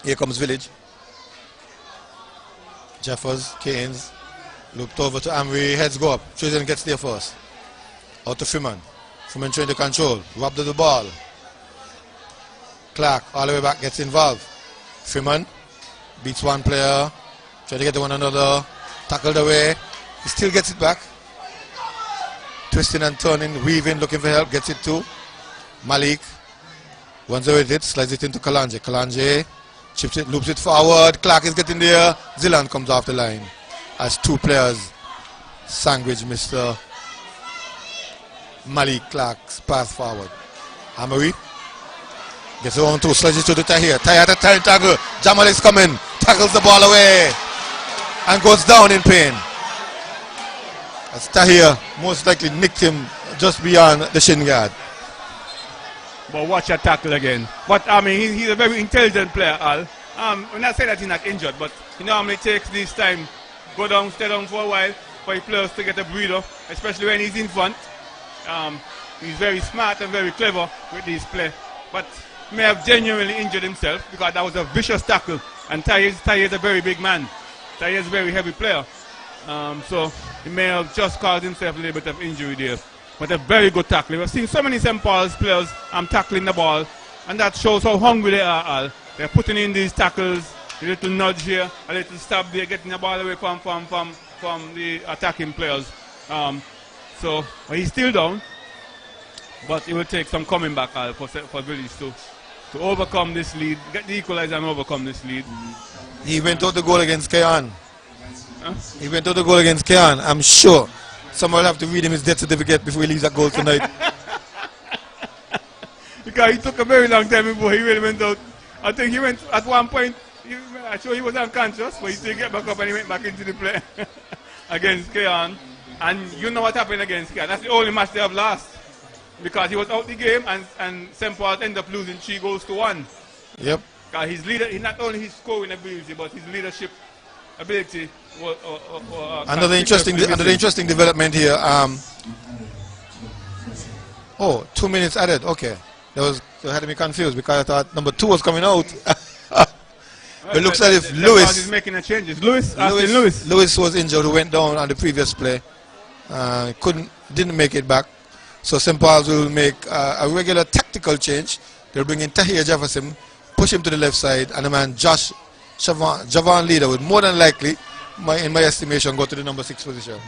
Here comes Village. Jeffers, Keynes, looped over to Amri, heads go up. Tristan gets there first. Out to Freeman. Freeman trying to control. Robbed of the ball. Clark all the way back gets involved. Freeman beats one player. Trying to get to one another. Tackled away. He still gets it back. Twisting and turning, weaving, looking for help, gets it to Malik. Once with it, slides it into Kalanje. Kalanje chips it, loops it forward. Clark is getting there. Zillan comes off the line as two players sandwich Mr. Malik Clark's pass forward. Amory gets it on to, slides it to the Tahir. Tahir at a time tackle. Jamal is coming, tackles the ball away and goes down in pain. As Tahir most likely nicked him just beyond the shin guard. But watch a tackle again. But I mean, he's a very intelligent player, Al. When I say that he's not injured, but he normally takes this time, go down, stay down for a while, for his players to get a breather, especially when he's in front. He's very smart and very clever with his play. But he may have genuinely injured himself because that was a vicious tackle. And Tahir is a very big man. Tahir is a very heavy player. So he may have just caused himself a little bit of injury there. But a very good tackle. We've seen so many St. Paul's players tackling the ball, and that shows how hungry they are, Al. They're putting in these tackles, a little nudge here, a little stab there, getting the ball away from the attacking players. So he's still down, but it will take some coming back, Al, for Village to overcome this lead, get the equalizer and overcome this lead. He went out the goal against Kayan. He went out the goal against Kayan, I'm sure. Someone will have to read him his death certificate before he leaves that goal tonight. Because he took a very long time before he really went out. I think he went at one point, I'm sure he was unconscious, but he still get back up and he went back into the play against Kayan. And you know what happened against Kayan. That's the only match they have lost. Because he was out the game and St. Paul ended up losing 3-1. Yep. Because his leader, not only his scoring ability, but his leadership ability. Another interesting development here. 2 minutes added. Okay, that had me confused because I thought number 2 was coming out. It looks as if Lewis is making a change. Lewis was injured, who went down on the previous play. Didn't make it back. So St. Paul's will make a regular tactical change. They'll bring in Tahir Jefferson, push him to the left side, and the man Javon Leader would more than likely, in my estimation, go to the number 6 position.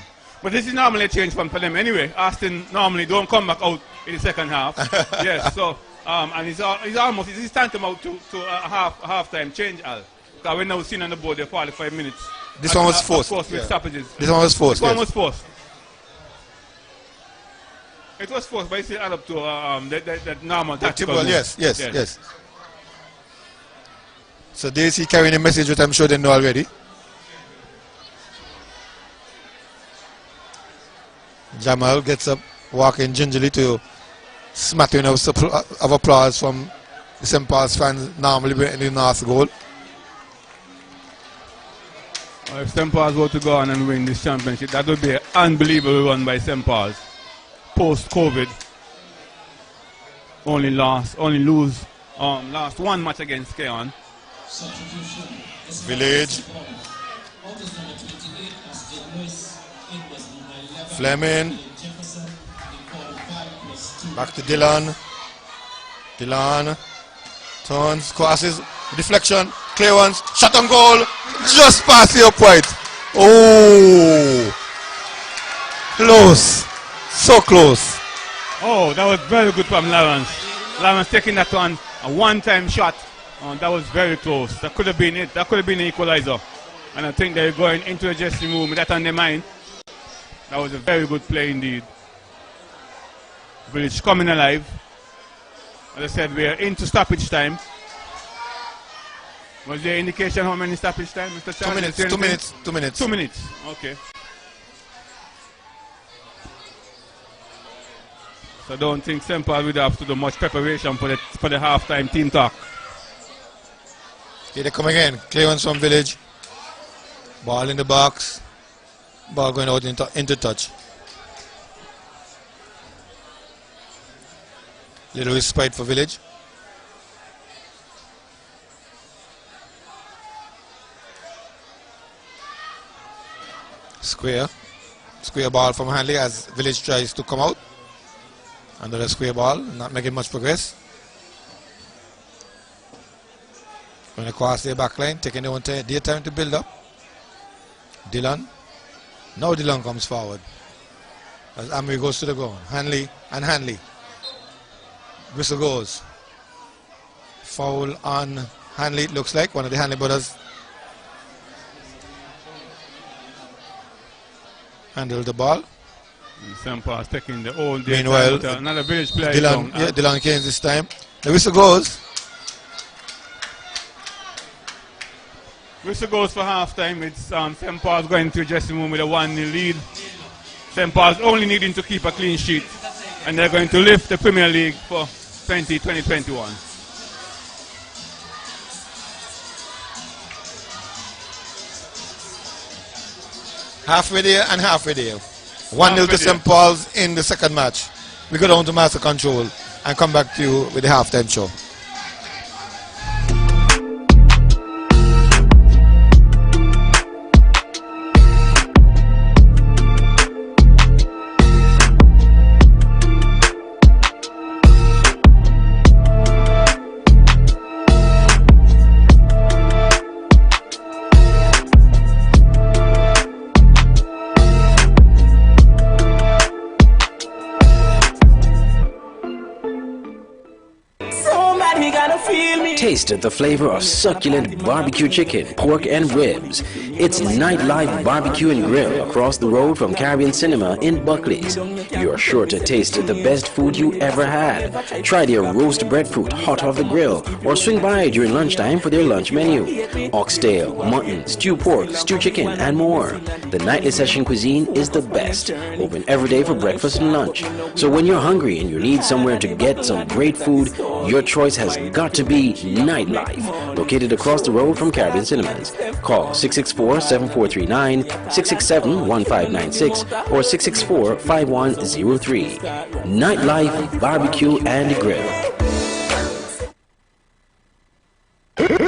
But this is normally a change for them anyway. Austin normally don't come back out in the second half. Yes, so and he's tantamount to a half-time change, Al. Because we're now seeing on the board there 45 minutes. This one was forced. Of course, with stoppages. This one was forced. This one was forced. It was forced, but it still add up to that normal tactical move. Yes. So they see carrying a message which I'm sure they know already. Jamal gets up, walking gingerly to smattering of applause from the St. Paul's fans normally in the North goal. If St. Paul's were to go on and win this championship, that would be an unbelievable run by St. Paul's. Post-COVID, only lost one match against Kayan. Village. Fleming. Back to Dylan. Dylan turns, crosses, deflection, clear ones, shot on goal, just past the upright. Oh, close. So close. Oh, that was very good from Lawrence. Lawrence taking that on a one-time shot. That was very close. That could have been it. That could have been the equalizer. And I think they're going into the dressing room with that on their mind. That was a very good play indeed. Village coming alive. As I said, we are into stoppage time. Was there indication how many stoppage time, Mr. Chan? 2 minutes. 2 minutes. 2 minutes. Okay. So I don't think St. Paul would have to do much preparation for the half-time team talk. Here they come again. Clearance from Village. Ball in the box. Ball going out into touch. Little respite for Village. Square ball from Hanley as Village tries to come out. Under the square ball, not making much progress. Going across their back line, taking their time to build up. Dylan. Now Dylan comes forward. as Amri goes to the ground. Hanley. Whistle goes. Foul on Hanley, it looks like. One of the Hanley brothers handled the ball. St. Paul's taking the own. Meanwhile, another village player. Dylan Keynes this time. The whistle goes. Whistle goes for halftime. It's St. Paul's going to dressing room with a 1-0 lead. St. Paul's only needing to keep a clean sheet, and they're going to lift the Premier League for 2020-21. Halfway there and halfway there. 1-0 to St. Paul's in the second match. We go down to Master Control and come back to you with the halftime show. Taste the flavor of succulent barbecue chicken, pork and ribs. It's Nightlife Barbecue and Grill across the road from Caribbean Cinema in Buckley's. You're sure to taste the best food you ever had. Try their roast breadfruit hot off the grill or swing by during lunchtime for their lunch menu. Oxtail, mutton, stew pork, stew chicken and more. The nightly session cuisine is the best. Open every day for breakfast and lunch. So when you're hungry and you need somewhere to get some great food, your choice has got to be Nightlife, located across the road from Caribbean Cinemas. Call 664-7439, 667-1596, or 664-5103. Nightlife Barbecue and Grill.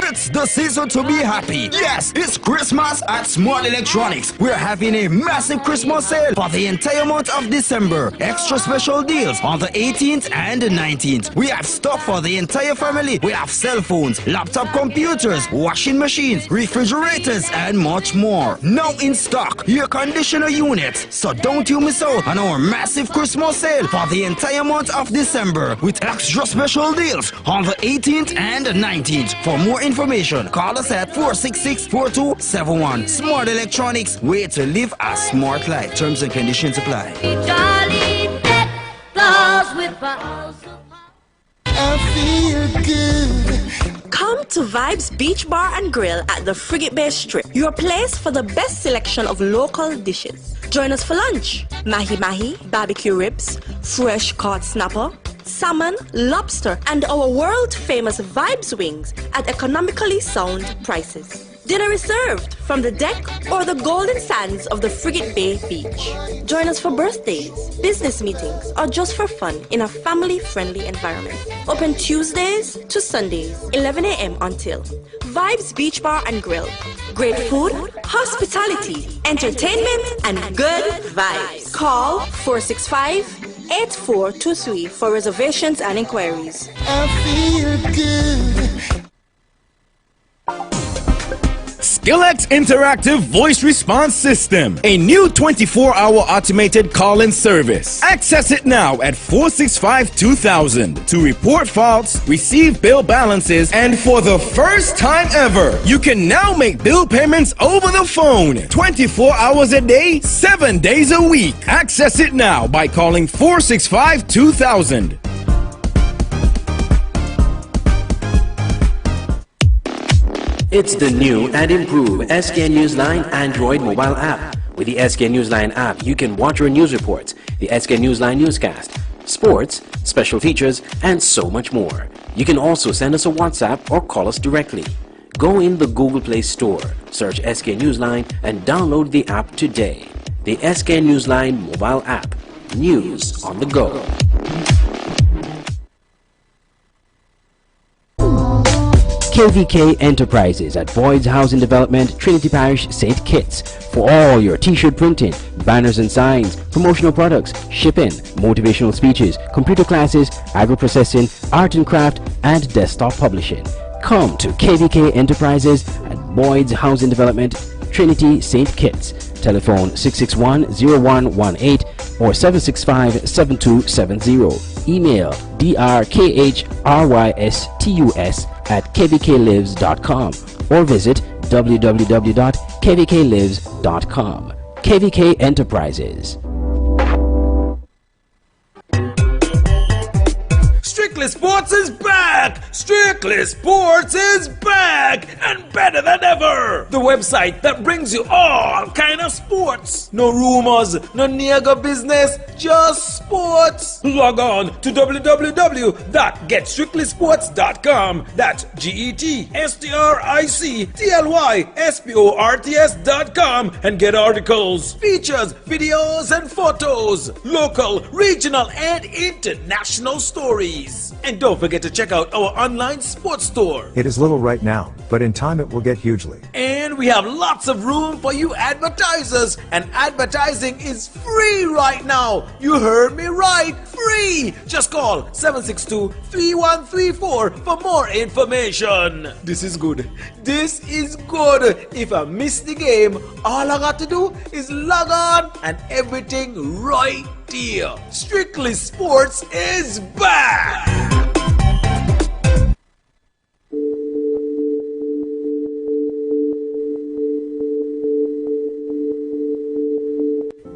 It's the season to be happy. Yes, it's Christmas at Smart Electronics. We're having a massive Christmas sale for the entire month of December. Extra special deals on the 18th and the 19th. We have stuff for the entire family. We have cell phones, laptop computers, washing machines, refrigerators, and much more. Now in stock, air conditioner units. So don't you miss out on our massive Christmas sale for the entire month of December with extra special deals on the 18th and the 19th. For more information, call us at 466-4271. Smart Electronics, way to live a smart life. Terms and conditions apply. I feel good. Come to Vibes Beach Bar and Grill at the Frigate Bay Strip, your place for the best selection of local dishes. Join us for lunch. Mahi-mahi, barbecue ribs, fresh caught snapper, salmon, lobster, and our world-famous Vibes wings at economically sound prices. Dinner is served from the deck or the golden sands of the Frigate Bay Beach. Join us for birthdays, business meetings, or just for fun in a family-friendly environment. Open Tuesdays to Sundays, 11 a.m. until. Vibes Beach Bar and Grill. Great food, hospitality, entertainment, and good vibes. Call 465-8423 for reservations and inquiries. I feel good. Skillex Interactive Voice Response System, a new 24-hour automated call-in service. Access it now at 465-2000 to report faults, receive bill balances, and for the first time ever, you can now make bill payments over the phone 24 hours a day, 7 days a week. Access it now by calling 465-2000. It's the new and improved SK Newsline Android mobile app. With the SK Newsline app, you can watch your news reports, the SK Newsline newscast, sports, special features, and so much more. You can also send us a WhatsApp or call us directly. Go in the Google Play Store, search SK Newsline, and download the app today. The SK Newsline mobile app. News on the go. KVK Enterprises at Boyd's Housing Development, Trinity Parish, St. Kitts. For all your t-shirt printing, banners and signs, promotional products, shipping, motivational speeches, computer classes, agro-processing, art and craft, and desktop publishing. Come to KVK Enterprises at Boyd's Housing Development, Trinity, St. Kitts. Telephone 661-0118 or 765-7270. Email drkhrystus@kvklives.com or visit www.kvklives.com. KVK Enterprises. Strictly Sports is back! Strictly Sports is back! And better than ever! The website that brings you all kind of sports. No rumors, no nigger business, just sports. Log on to www.getstrictlysports.com. That's GETSTRICTLYSPORTS.com and get articles, features, videos, and photos. Local, regional, and international stories. And don't forget to check out our online sports store. It is little right now, but in time it will get hugely. And we have lots of room for you advertisers. And advertising is free right now. You heard me right. Free. Just call 762-3134 for more information. This is good. This is good. If I miss the game, all I got to do is log on and everything right there. Strictly Sports is back.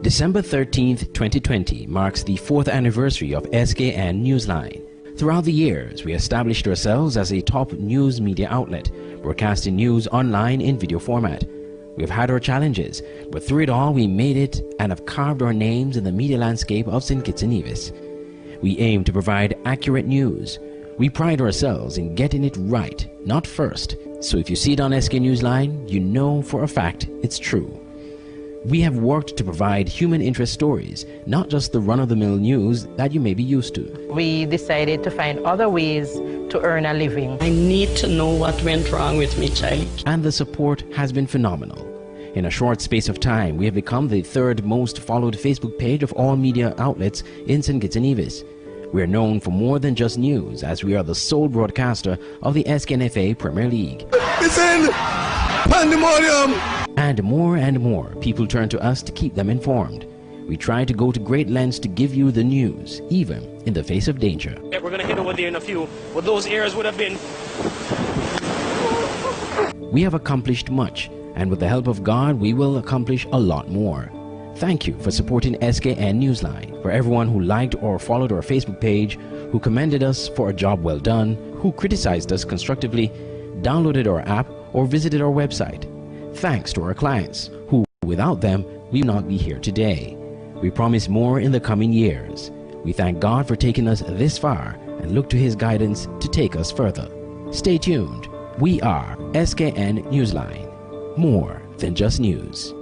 December 13th, 2020 marks the 4th anniversary of SKN Newsline. Throughout the years, we established ourselves as a top news media outlet, broadcasting news online in video format. We've had our challenges, but through it all, we made it and have carved our names in the media landscape of St. Kitts and Nevis. We aim to provide accurate news. We pride ourselves in getting it right, not first. So if you see it on SK Newsline, you know for a fact it's true. We have worked to provide human interest stories, not just the run-of-the-mill news that you may be used to. We decided to find other ways to earn a living. I need to know what went wrong with me, child. And the support has been phenomenal. In a short space of time, we have become the 3rd most followed Facebook page of all media outlets in St. Kitts and Nevis. We are known for more than just news, as we are the sole broadcaster of the Sknfa Premier League. Listen! Pandemonium! And more people turn to us to keep them informed. We try to go to great lengths to give you the news, even in the face of danger. Yeah, we're going to hit over there in a few. What those areas would have been. We have accomplished much, and with the help of God, we will accomplish a lot more. Thank you for supporting SKN Newsline. For everyone who liked or followed our Facebook page, who commended us for a job well done, who criticized us constructively, downloaded our app, or visited our website. Thanks to our clients, who, without them, we would not be here today. We promise more in the coming years. We thank God for taking us this far and look to His guidance to take us further. Stay tuned. We are SKN Newsline. More than just news.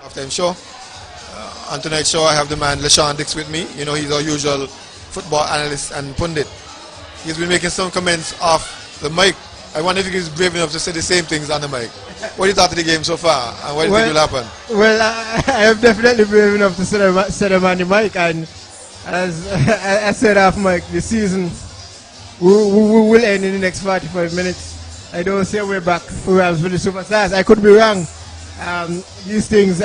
Halftime show. On tonight's show, I have the man LeSean Dix with me. You know, he's our usual football analyst and pundit. He's been making some comments off the mic. I wonder if he's brave enough to say the same things on the mic. What do you thought of the game so far, and what do you think will happen? Well, I am definitely brave enough to say them on the mic, and as I said off mic, the season will end in the next 45 minutes. I don't see a way back for the Superstars. I could be wrong. These things,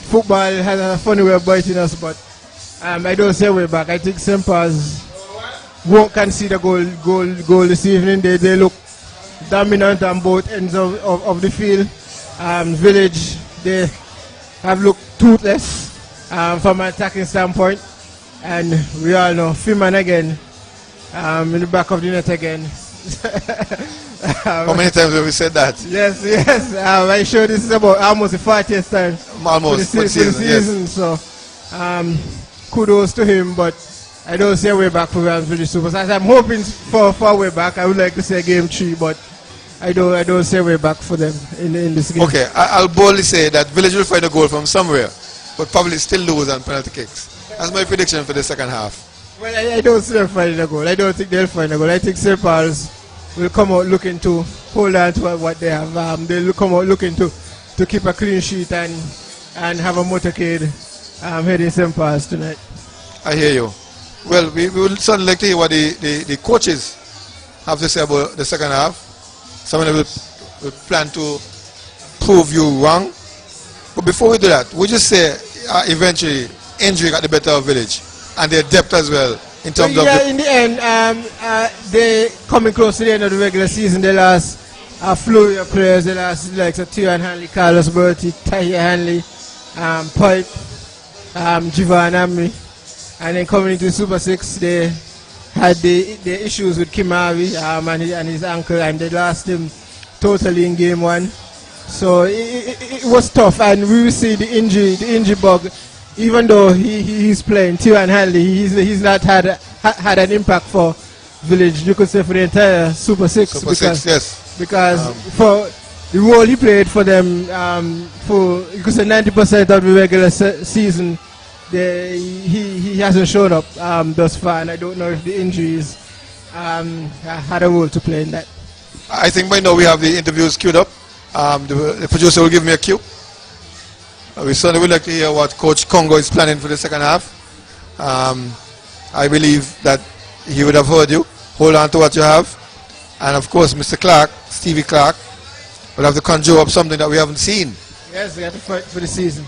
football has a funny way of biting us, but I don't see a way back. I think St. Paul's won't concede a goal this evening. They look dominant on both ends of the field. Village, they have looked toothless from an attacking standpoint. And we all know Freeman again, in the back of the net again. How many times have we said that? Yes. I'm sure this is about almost the 40th time almost for the season. Yes. So kudos to him, but I don't see a way back for Village Superstars. I'm hoping for a way back. I would like to say game 3, but I don't see a way back for them in this game. Okay, I'll boldly say that Village will find a goal from somewhere, but probably still lose on penalty kicks. That's my prediction for the second half. Well, I don't see them finding a goal. I don't think they'll find a goal. I think St. Paul's will come out looking to hold on to what they have. They'll come out looking to keep a clean sheet and have a motorcade heading St. Paul's tonight. I hear you. Well, we will certainly like to hear what the coaches have to say about the second half. Some of them will plan to prove you wrong. But before we do that, would you say eventually injury got the better of Village and their depth as well in terms of... Yeah, in the end, they coming close to the end of the regular season. They lost a flurry of players. They lost like Tio Hanley, Carlos Bertie, Tahir Hanley, Pipe, Jivan Amri. And then coming into the Super 6, they had the issues with Kimari and his ankle, and they lost him totally in game 1. So it was tough, and we will see the injury bug. Even though he's playing, Tio and Hanley, he's not had an impact for Village. You could say for the entire Super 6. Super 6, yes. Because for the role he played for them, for you could say 90% of the regular season, he hasn't shown up thus far, and I don't know if the injuries had a role to play in that. I think by now we have the interviews queued up. The producer will give me a cue. We certainly would like to hear what Coach Congo is planning for the second half. I believe that he would have heard you. Hold on to what you have. And of course, Mr. Clark, Stevie Clark, will have to conjure up something that we haven't seen. Yes, we have to fight for the season.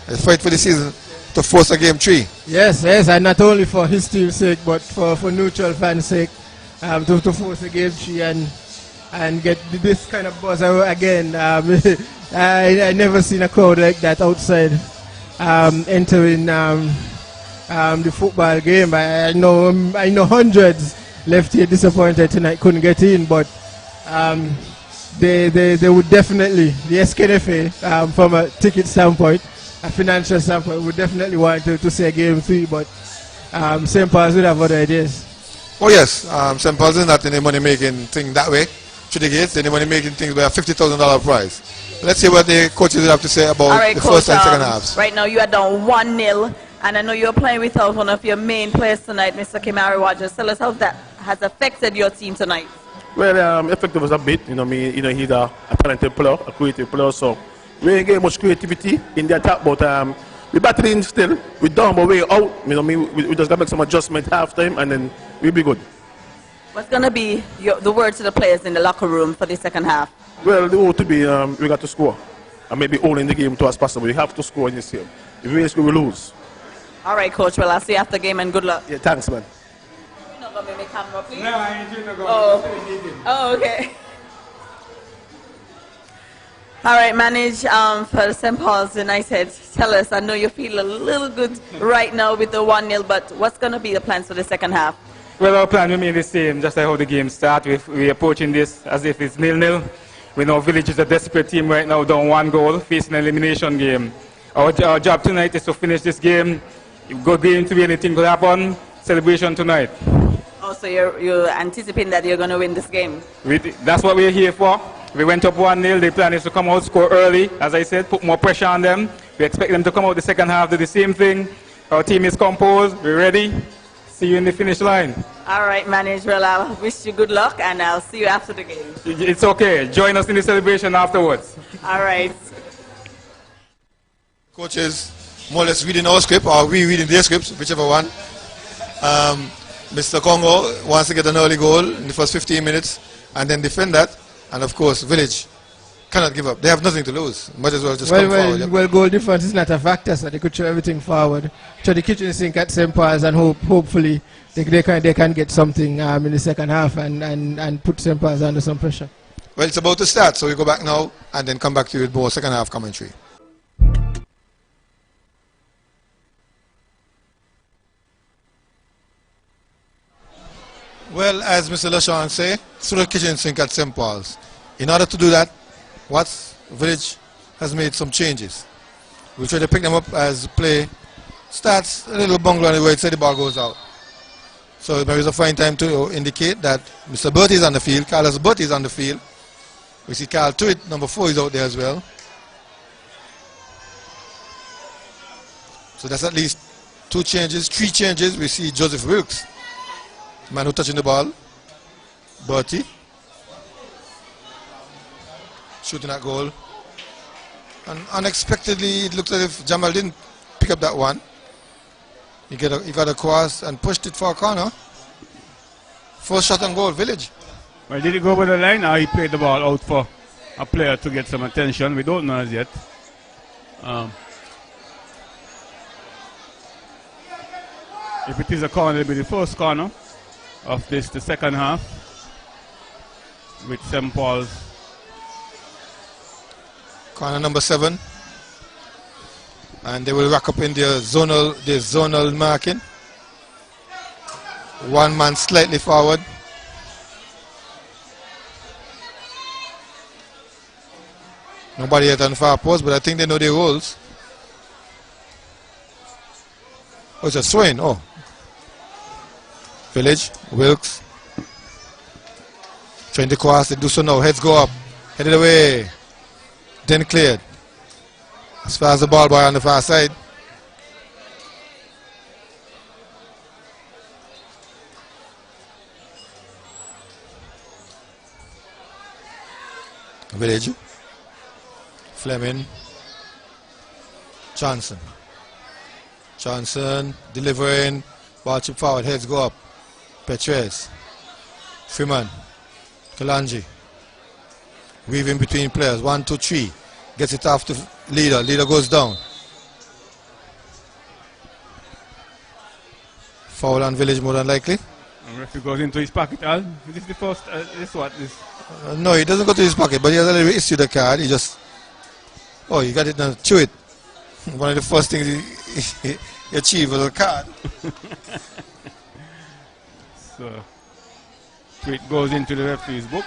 Let's fight for the season to force a game 3. Yes, and not only for his team's sake, but for neutral fans' sake, to force a game 3 and get this kind of buzz again. I never seen a crowd like that outside entering the football game. I know hundreds left here disappointed tonight, couldn't get in, but they would definitely, the Sknfa from a ticket standpoint, a financial standpoint, would definitely want to see a game 3, but St. Paul's would have other ideas. Oh yes, St. Paul's is not in a money-making thing that way. To the gates, they're money-making things by a $50,000 prize. Let's see what the coaches will have to say about the first and second halves. Right now you are down 1-0, and I know you're playing without one of your main players tonight, Mr. Kimari Rogers. Tell us how that has affected your team tonight. Well, effective was a bit. He's a talented player, a creative player, so we ain't getting much creativity in the attack, but we battling still. We're down our way out. We just got to make some adjustment half time, and then we'll be good. What's going to be the word to the players in the locker room for the second half? Well, the word to be we got to score, and maybe holding the game to as possible. We have to score in this game. If we score, we lose. All right, Coach. Well, I'll see you after the game, and good luck. Yeah, thanks, man. You're not going to make camera, please? No, I ain't doing no go. Oh, okay. All right, manage for St. Paul's United. Tell us, I know you feel a little good right now with the 1-0, but what's going to be the plans for the second half? Well, our plan remains the same, just like how the game started. We're approaching this as if it's 0-0. We know Village is a desperate team right now, down 1 goal, facing an elimination game. Our job tonight is to finish this game. Good game to be, anything could happen. Celebration tonight. Oh, so you're anticipating that you're going to win this game? That's what we're here for. We went up 1-0. The plan is to come out, score early. As I said, put more pressure on them. We expect them to come out the second half, do the same thing. Our team is composed. We're ready. See you in the finish line. All right, Manage. Well, I wish you good luck, and I'll see you after the game. It's okay. Join us in the celebration afterwards. All right. Coaches more or less reading our script, or we reading their scripts, whichever one. Mr. Congo wants to get an early goal in the first 15 minutes and then defend that. And of course, Village cannot give up. They have nothing to lose. Might as well just come forward. Well, goal difference is not a factor, so they could throw everything forward. Throw the kitchen sink at St. Paul's, and hopefully they can get something in the second half and put St. Paul's under some pressure. Well, it's about to start, so we go back now and then come back to you with more second half commentary. Well, as Mr. LaShawn say, throw the kitchen sink at St. Paul's. In order to do that, Village has made some changes. We try to pick them up as play starts a little bungalow on the right side, the ball goes out. So there is a fine time to indicate that Mr. Bertie is on the field, Carlos Bertie is on the field. We see Carl Tuit, number 4, is out there as well. So that's at least 2 changes, 3 changes. We see Joseph Wilkes, the man who touching the ball. Bertie shooting that goal. And unexpectedly, it looks as if Jamal didn't pick up that one. He got across and pushed it for a corner. First shot on goal, Village. Well, did he go over the line or he played the ball out for a player to get some attention? We don't know as yet. If it is a corner, it will be the first corner of the second half with St. Paul's. Corner number 7. And they will rack up in their zonal marking. One man slightly forward. Nobody yet on far post, but I think they know their roles. Oh, it's a Swain. Oh. Village, Wilkes. Trying to cross, they do so now. Heads go up. Headed away. Then cleared. As far as the ball boy on the far side. Village. Fleming. Johnson. Johnson delivering. Ball chip forward. Heads go up. Petres. Freeman. Kalanji. Weaving between players. 1, 2, 3. Gets it off to leader. Leader goes down. Foul on Village more than likely. And referee goes into his pocket. Al, this is the first. This what this. No, he doesn't go to his pocket, but he has already issued the card. He just. Oh, he got it now. Chew it. One of the first things he achieved was a card. So, it goes into the referee's book.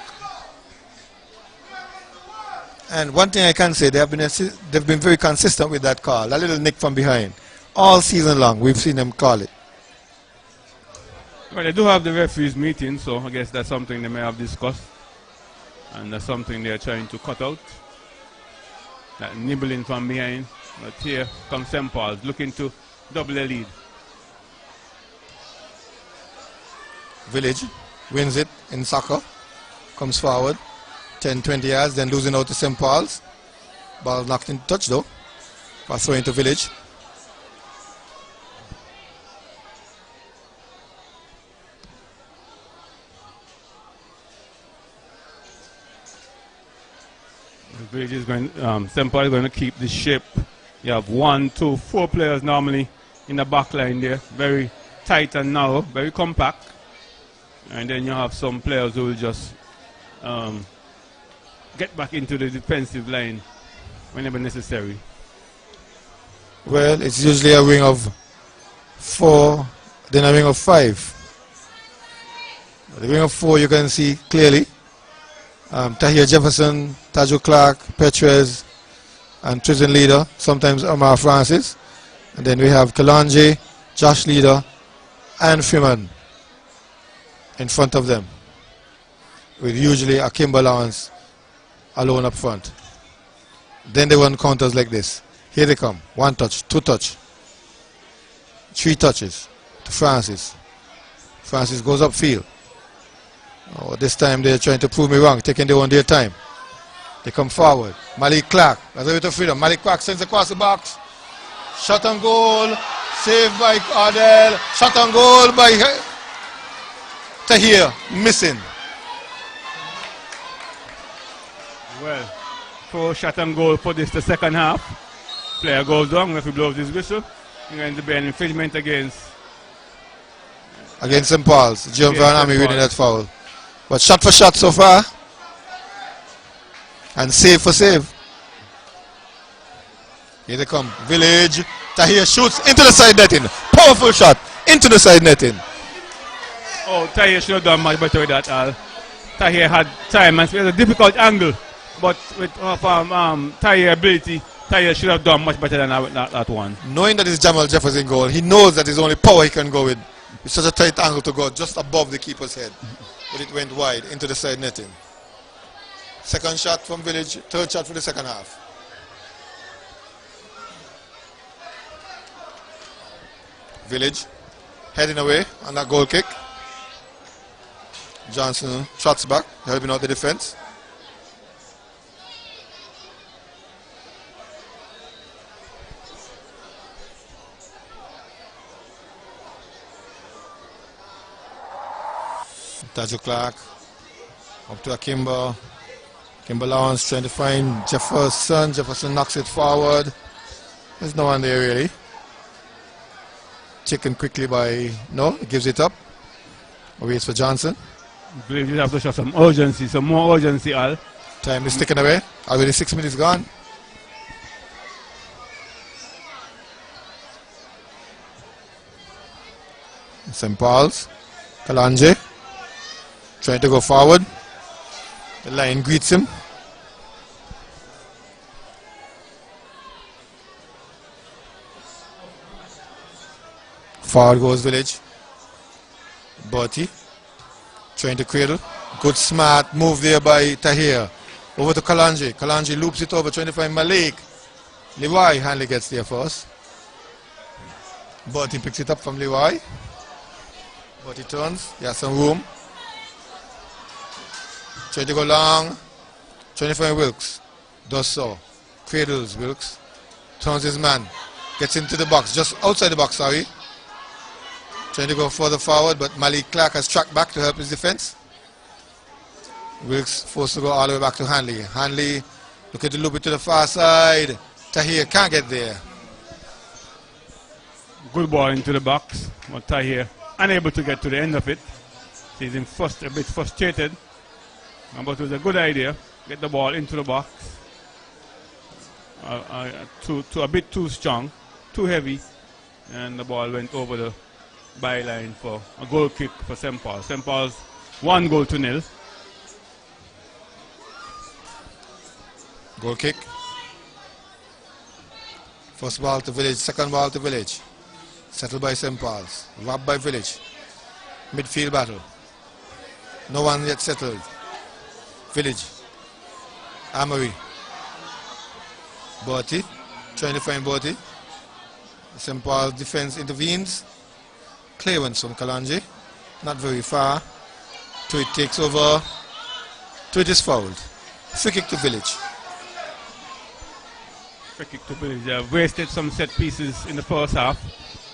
And one thing I can say, they've been very consistent with that call. That little nick from behind. All season long, we've seen them call it. Well, they do have the referees meeting, so I guess that's something they may have discussed. And that's something they're trying to cut out. That nibbling from behind. But here comes St. Paul's looking to double the lead. Village wins it in soccer. Comes forward. 10, 20 yards, then losing out to St. Paul's. Ball knocked in touch though. Pass throw into Village. Village is going, St. Paul is going to keep the shape. You have 1, 2, 4 players normally in the back line there. Very tight and narrow, very compact. And then you have some players who will just get back into the defensive line whenever necessary. Well, it's usually a wing of 4, then a wing of 5. The wing of 4 you can see clearly. Tahir Jefferson, Taju Clark, Petres, and Tristan Leader, sometimes Omar Francis. And then we have Kalanji, Josh Leader, and Freeman in front of them, with usually a Kimber Lawrence alone up front. Then they run counters like this. Here they come. 1 touch, 2 touch, 3 touches to Francis. Francis goes upfield. Oh, this time they're trying to prove me wrong, taking their time. They come forward. Malik Clark, that's a bit of freedom. Malik Clark sends across the box. Shot on goal. Saved by Ardell. Shot on goal by Tahir. Missing. Well, 4 shot and goal for this, the second half. Player goes down, if he blows his whistle. You're going to be an infringement against St. Paul's. Jim Van Army winning that foul. But shot for shot so far. And save for save. Here they come. Village. Tahir shoots into the side netting. Powerful shot into the side netting. Oh, Tahir should have done much better with that. Tahir had time and it was a difficult angle. But with Tahir's ability, Tahir should have done much better than that one. Knowing that it's Jamal Jefferson goal, he knows that his only power he can go with It's such a tight angle to go just above the keeper's head. But it went wide into the side netting. Second shot from Village, third shot for the second half. Village heading away on that goal kick. Johnson shots back, helping out the defense. Taju Clark up to Akimbo. Kimber Lawrence trying to find Jefferson. Jefferson knocks it forward. There's no one there really. Taken quickly by, no, he gives it up. Waits for Johnson. I believe you have to show some urgency, some more urgency, Al. Time is ticking away. Already 6 minutes gone. St. Paul's. Kalanje trying to go forward. The line greets him. Forward goes Village. Bertie trying to cradle. Good smart move there by Tahir. Over to Kalanje. Kalanje loops it over, trying to find Malik. Levi Hanley gets there first. Bertie picks it up from Levi. Bertie turns. He has some room. Trying to go long. Trying to find Wilkes. Does so. Cradles Wilkes. Turns his man. Gets into the box. Just outside the box, sorry. Trying to go further forward, but Malik Clark has tracked back to help his defense. Wilkes forced to go all the way back to Hanley. Hanley looking to loop it to the far side. Tahir can't get there. Good ball into the box, but Tahir unable to get to the end of it. He's a bit frustrated, but it was a good idea. Get the ball into the box. A bit too strong, too heavy, and the ball went over the byline for a goal kick for St. Paul. St. Paul's 1-0. Goal kick. First ball to Village, second ball to Village. Settled by St. Paul's. Robbed by Village. Midfield battle. No one yet settled. Village. Amory. Bertie. Trying to find Bertie. St. Paul's defense intervenes. Clearance from Kalanje. Not very far. Tweet takes over. Tweet is fouled. Free kick to Village. Free kick to Village. They have wasted some set pieces in the first half.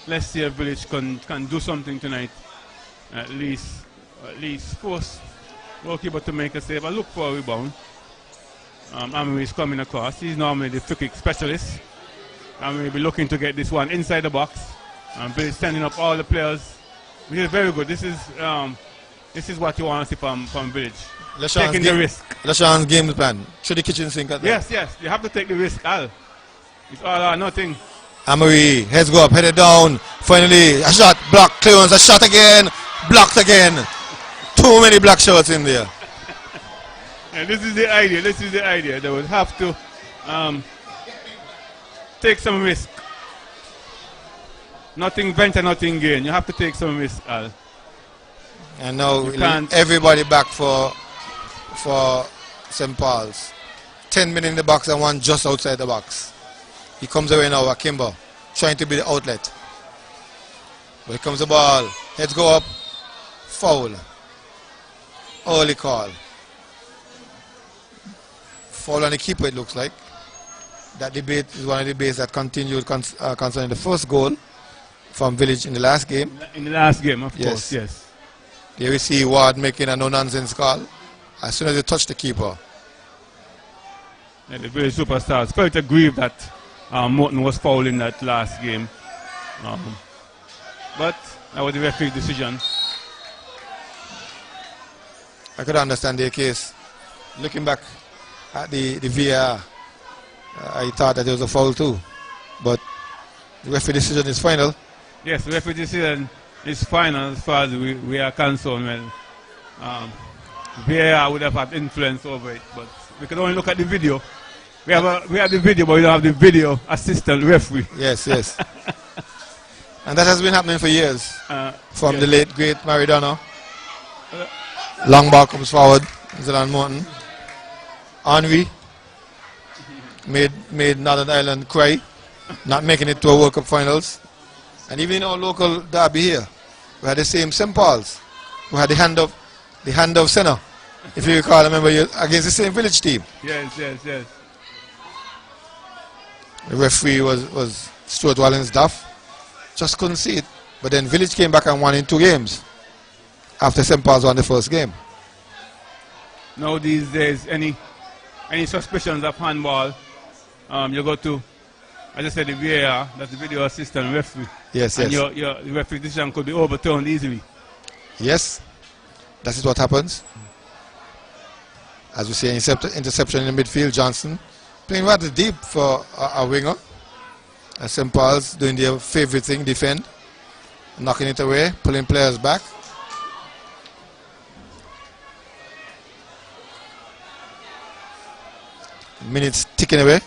Let's see if Village can do something tonight. At least force goalkeeper to make a save. I look for a rebound. Amory is coming across. He's normally the free kick specialist. Amory will be looking to get this one inside the box. Village standing up all the players, which is very good. This is what you want to see from Village. Taking the risk. LaShawn's game plan. Should the kitchen sink at that? Yes. You have to take the risk, Al. It's all or nothing. Amory, heads go up, headed down. Finally, a shot, blocked, clearance, a shot again, blocked again. Too many black shots in there. And this is the idea. They would have to take some risk. Nothing venture, nothing gain. You have to take some risk, Al. And now everybody back for St. Paul's. 10 men in the box and one just outside the box. He comes away now, Akimbo, trying to be the outlet. But here comes the ball. Heads go up. Foul. Early call. Foul on the keeper, it looks like. That debate is one of the debates that continued concerning the first goal from Village in the last game. In the last game, of course, yes. There we see Ward making a no-nonsense call as soon as he touched the keeper. And the Village superstars felt aggrieved that Morton was fouled in that last game. But that was the referee's decision. I could understand their case. Looking back at the VAR, I thought that it was a foul too. But the referee decision is final. Yes, the referee decision is final as far as we are concerned. Well, VAR would have had influence over it, but we can only look at the video. We have the video, but we don't have the video assistant referee. Yes. And that has been happening for years. From yes. the late, great Maradona. Long ball comes forward. Zealand Morton. Henry made Northern Ireland cry, not making it to a World Cup finals. And even in our local derby here, we had the same St. Paul's, who had the hand of Senna, if you recall, remember, against the same Village team. Yes. The referee was Stuart Wallens Duff, just couldn't see it. But then Village came back and won in 2 games after St. Paul's won the first game. Now these days, any suspicions of handball, you go to, as I said, the VAR, that's the video assistant referee. Yes. And your referee decision could be overturned easily. Yes, that is what happens. As we see, interception in the midfield, Johnson playing rather deep for a winger. And St. Paul's doing their favorite thing, defend, knocking it away, pulling players back. Minutes ticking away.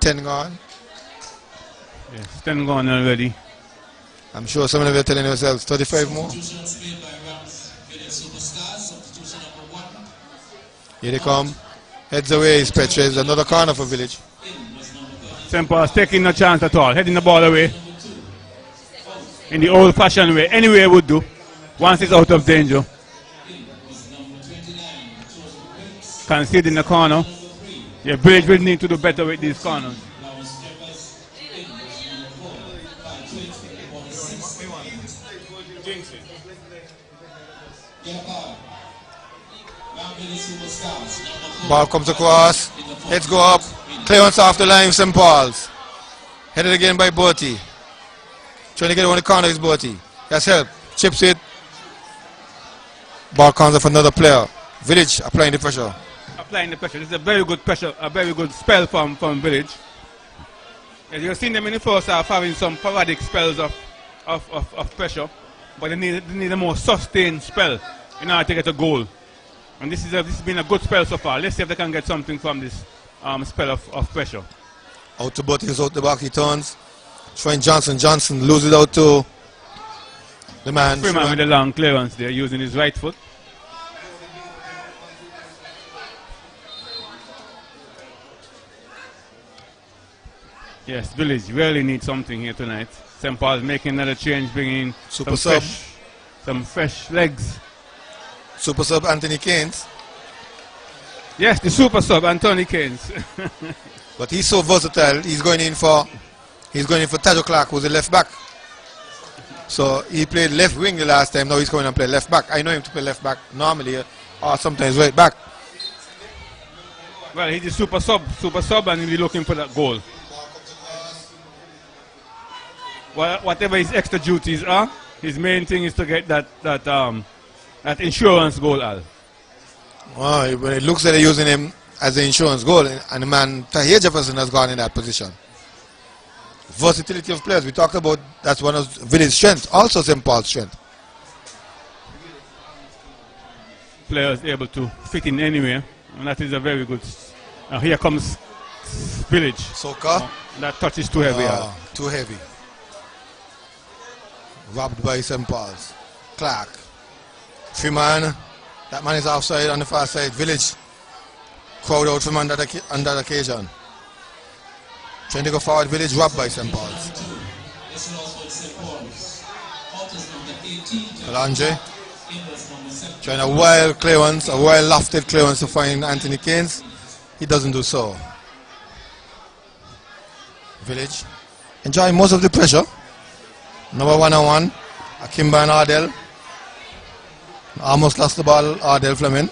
10 gone. Yes, 10 gone already. I'm sure some of you are telling yourselves 35 more. Here they come. Heads away is Petres. Another corner for Village. St. Paul's taking no chance at all. Heading the ball away. In the old-fashioned way. Any way would do. Once it's out of danger. Conceding the corner. Yeah, Village will need to do better with these corners. Ball comes across. Heads go up. Clearance off the line, St. Paul's. Headed again by Bertie. Trying to get on the corner is Bertie. That's help. Chips it. Ball comes off another player. Village applying the pressure. Applying the pressure. This is a very good pressure, a very good spell from Village. As you've seen them in the first half having some sporadic spells of pressure, but they need a more sustained spell in order to get a goal. And this has been a good spell so far. Let's see if they can get something from this spell of pressure. Out to Bertie, he's out the back, he turns. Trying Johnson. Johnson loses it out to the man. Freeman with the long clearance there, using his right foot. Yes, Village really needs something here tonight. St. Paul's making another change, bringing some fresh legs. Super sub Anthony Keynes. Yes, the super sub Anthony Keynes. But he's so versatile. He's going in for Tajo Clark, who's the left back. So he played left wing the last time. Now he's coming and play left back. I know him to play left back normally, or sometimes right back. Well, he's a super sub, and he'll be looking for that goal. Well, whatever his extra duties are, his main thing is to get that insurance goal, Al. Well, when it looks like they're using him as an insurance goal, and the man Tahir Jefferson has gone in that position. Versatility of players, we talked about, that's one of Village's strengths, also St. Paul's strength. Players able to fit in anywhere, and that is a very good. Here comes Village. Soka. That touch is too heavy. Too heavy. Robbed by St. Paul's. Clark. Freeman. That man is offside on the far side. Village. Crowd out from under the occasion. Trying to go forward. Village robbed by St. Paul's. Kalanje. Trying a wild clearance, a wild lofted clearance to find Anthony Keynes. He doesn't do so. Village. Enjoying most of the pressure. Number 1-on-1, Akimba and Ardell. Almost lost the ball, Ardell Fleming,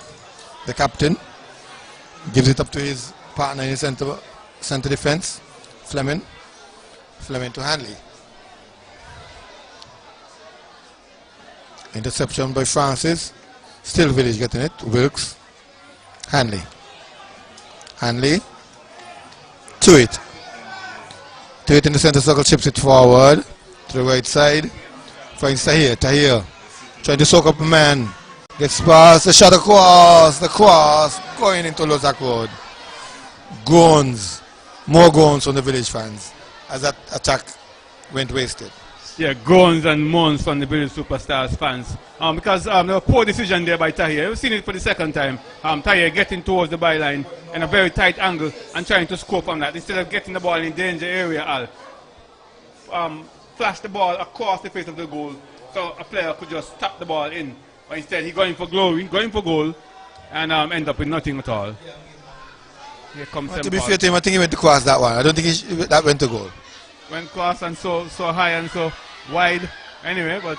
the captain. Gives it up to his partner in the center defense, Fleming. Fleming to Hanley. Interception by Francis. Still Village getting it. Wilkes. Hanley. Hanley. To it. To it in the center circle, chips it forward. To the right side, finds Tahir. Tahir trying to soak up a man. Gets past the shot across. The cross going into Lozak Road. Groans. More groans from the Village fans as that attack went wasted. groans and moans from the Billy Superstars fans. Because there was a poor decision there by Tahir. We've seen it for the second time. Tahir getting towards the byline in a very tight angle and trying to score from that. Instead of getting the ball in danger area, flash the ball across the face of the goal so a player could just tap the ball in. But instead, he going for glory, going for goal, and end up with nothing at all. Here comes to be fair to him, I think he went to cross that one. I don't think that went to goal. Went cross and so high and so wide. Anyway, but...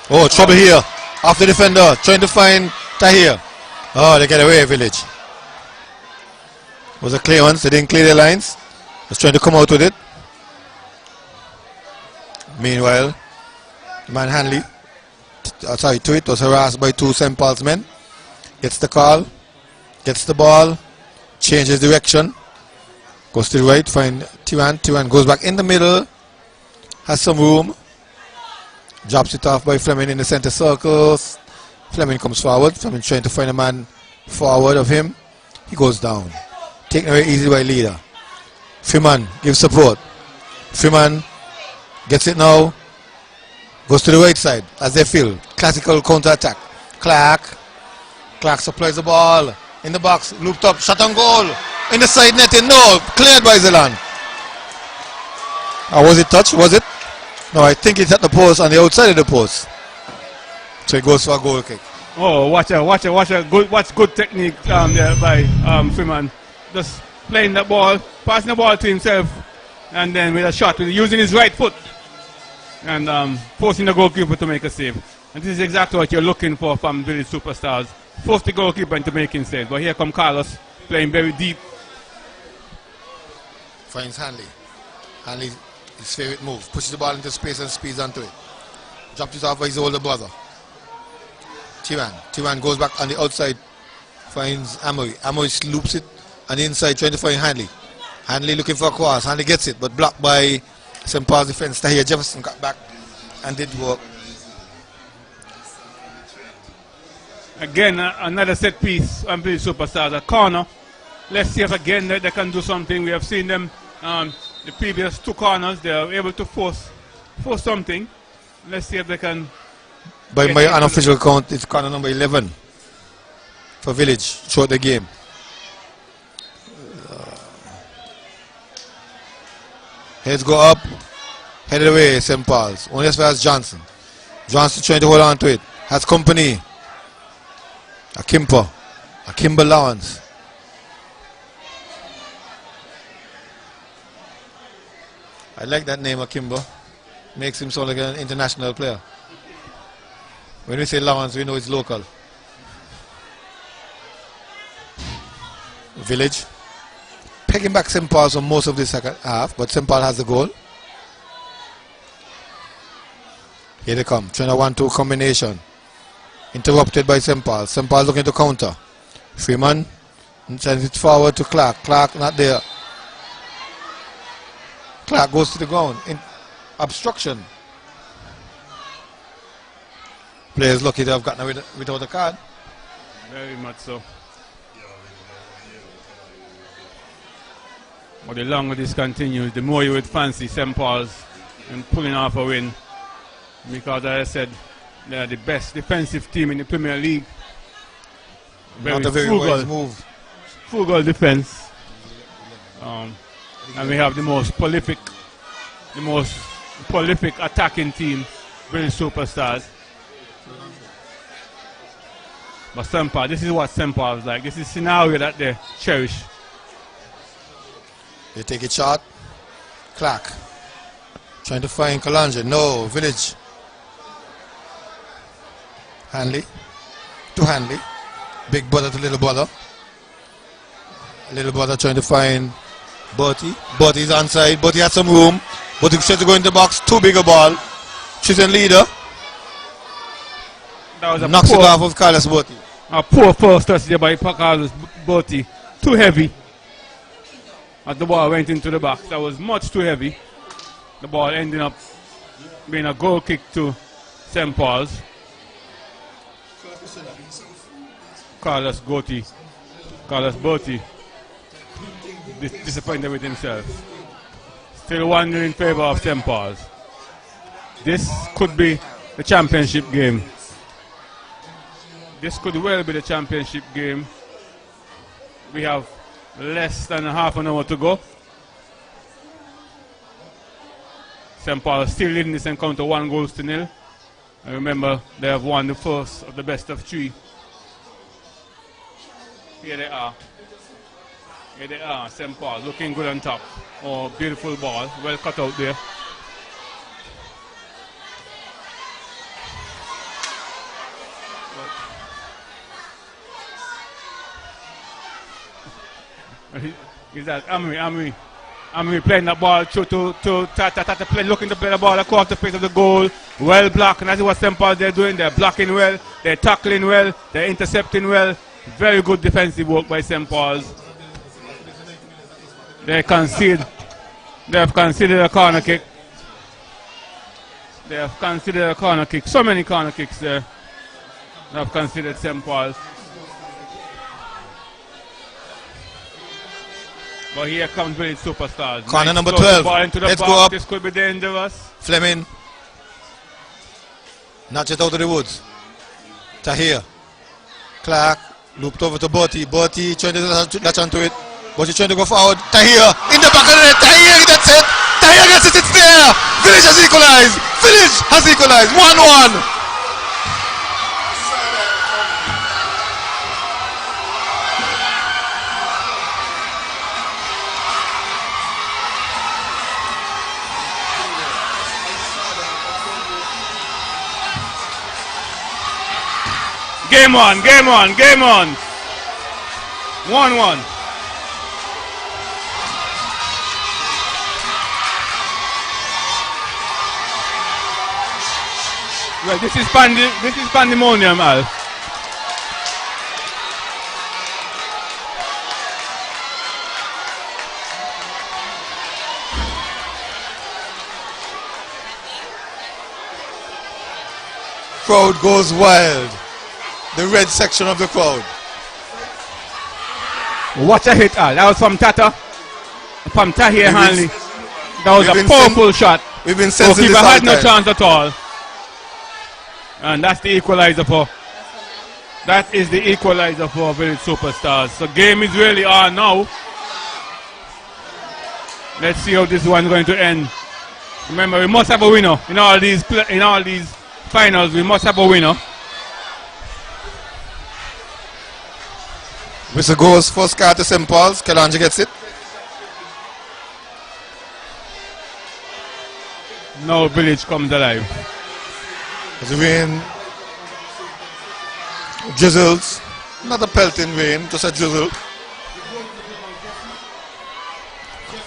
oh, trouble here. Off the defender, trying to find Tahir. Oh, they get away, Village. Was a clearance, they didn't clear their lines. Was trying to come out with it. Meanwhile, man Hanley, Tweet was harassed by two St. Paul's men. Gets the call, gets the ball, changes direction, goes to the right, find Tiwan. Tiwan goes back in the middle, has some room, drops it off by Fleming in the center circles. Fleming comes forward. Fleming trying to find a man forward of him. He goes down. Taken away easy by leader. Freeman gives support. Freeman gets it now. Goes to the right side as they feel. Classical counter attack. Clark supplies the ball in the box. Looped up. Shot on goal. In the side netting. No. Cleared by Zelan. Was it touch? Was it? No, I think it's at the post on the outside of the post. So it goes for a goal kick. Oh, watch good technique there by Freeman. Just playing the ball, passing the ball to himself, and then with a shot, using his right foot, and forcing the goalkeeper to make a save. And this is exactly what you're looking for from Village Superstars. Force the goalkeeper into making saves. But here comes Carlos, playing very deep. Finds Hanley. Hanley, his favorite move. Pushes the ball into space and speeds onto it. Drops it off by his older brother. Tiwan goes back on the outside. Finds Amoy. Amoy loops it on the inside, trying to find Hanley. Hanley looking for a cross. Hanley gets it, but blocked by St. Paul's defense. Tahir Jefferson got back and did work. Again, another set piece on Village Superstars. A corner. Let's see if again they can do something. We have seen them the previous two corners. They are able to force something. Let's see if they can. By my unofficial count, it's corner number 11 for Village throughout the game. Heads go up, headed away, St. Paul's. Only as far as Johnson. Johnson trying to hold on to it. Has company. Akimba Lawrence. I like that name, Akimba. Makes him sound like an international player. When we say Lawrence, we know it's local. Village. Pegging back St. Paul's for most of the second half, but St. Paul has the goal. Here they come, trying a 1-2 combination. Interrupted by St. Paul. St. Paul looking to counter. Freeman sends it forward to Clark. Clark not there. Clark goes to the ground. In obstruction. Players lucky to have gotten away without a card. Very much so. But the longer this continues, the more you would fancy St. Paul's and pulling off a win. Because as I said, they are the best defensive team in the Premier League. Not a very wise move. Frugal defense. And we have the most prolific attacking team, Village Superstars. But St. Paul, this is what St. Paul's like. This is the scenario that they cherish. They take a shot. Clark. Trying to find Kalanja. No, Village. Hanley. To Hanley. Big brother to little brother. Little brother trying to find Bertie. Bertie's onside. Bertie has some room. Bertie tries to go in the box. Too big a ball. She's in leader. That was a knocks it off of Carlos Bertie. A poor first touch there by Carlos Bertie. Too heavy. As the ball went into the box. That was much too heavy. The ball ending up being a goal kick to St. Paul's. Carlos Bertie disappointed with himself. Still 1-0 in favor of St. Paul's. This could be the championship game. This could well be the championship game. We have less than half an hour to go. St. Paul still leading this encounter 1-0. And remember, they have won the first of the best of 3. Here they are. Here they are, St. Paul, looking good on top. Oh, beautiful ball, well cut out there. Is that Amri playing that ball through to Tata play, looking to play the ball across the face of the goal. Well blocked, and that's what St. Paul they're doing. They're blocking well, they're tackling well, they're intercepting well. Very good defensive work by St. Paul's. They have considered a corner kick. They have considered a corner kick. So many corner kicks there. They have considered St. Paul's. But here comes Village Superstars. Corner nice number close 12. Ball into the Let's box. go up. This could be dangerous. Fleming. Notch it out of the woods. Tahir. Clark. Looped over to Bertie. Bertie trying to latch onto it. Bertie trying to go forward. Tahir. In the back of the net. Tahir, that's it. Tahir gets it. It's there. Village has equalized. Village has equalized. 1-1. Game on, game on, game on. 1-1. Well, this is pandemonium, Al. Crowd goes wild. The red section of the crowd. What a hit, Al. That was from Tata. From Tahir Hanley. That was a powerful shot. We've been sensing Keeper this all had no time. chance at all. And that's the equalizer for. That is the equalizer for Village Superstars. So game is really on now. Let's see how this one's going to end. Remember, we must have a winner in all these finals. We must have a winner. Whistle goes, first card to St. Paul's. Kalanja gets it. Now Village comes alive. As the rain drizzles. Not a pelting rain, just a drizzle.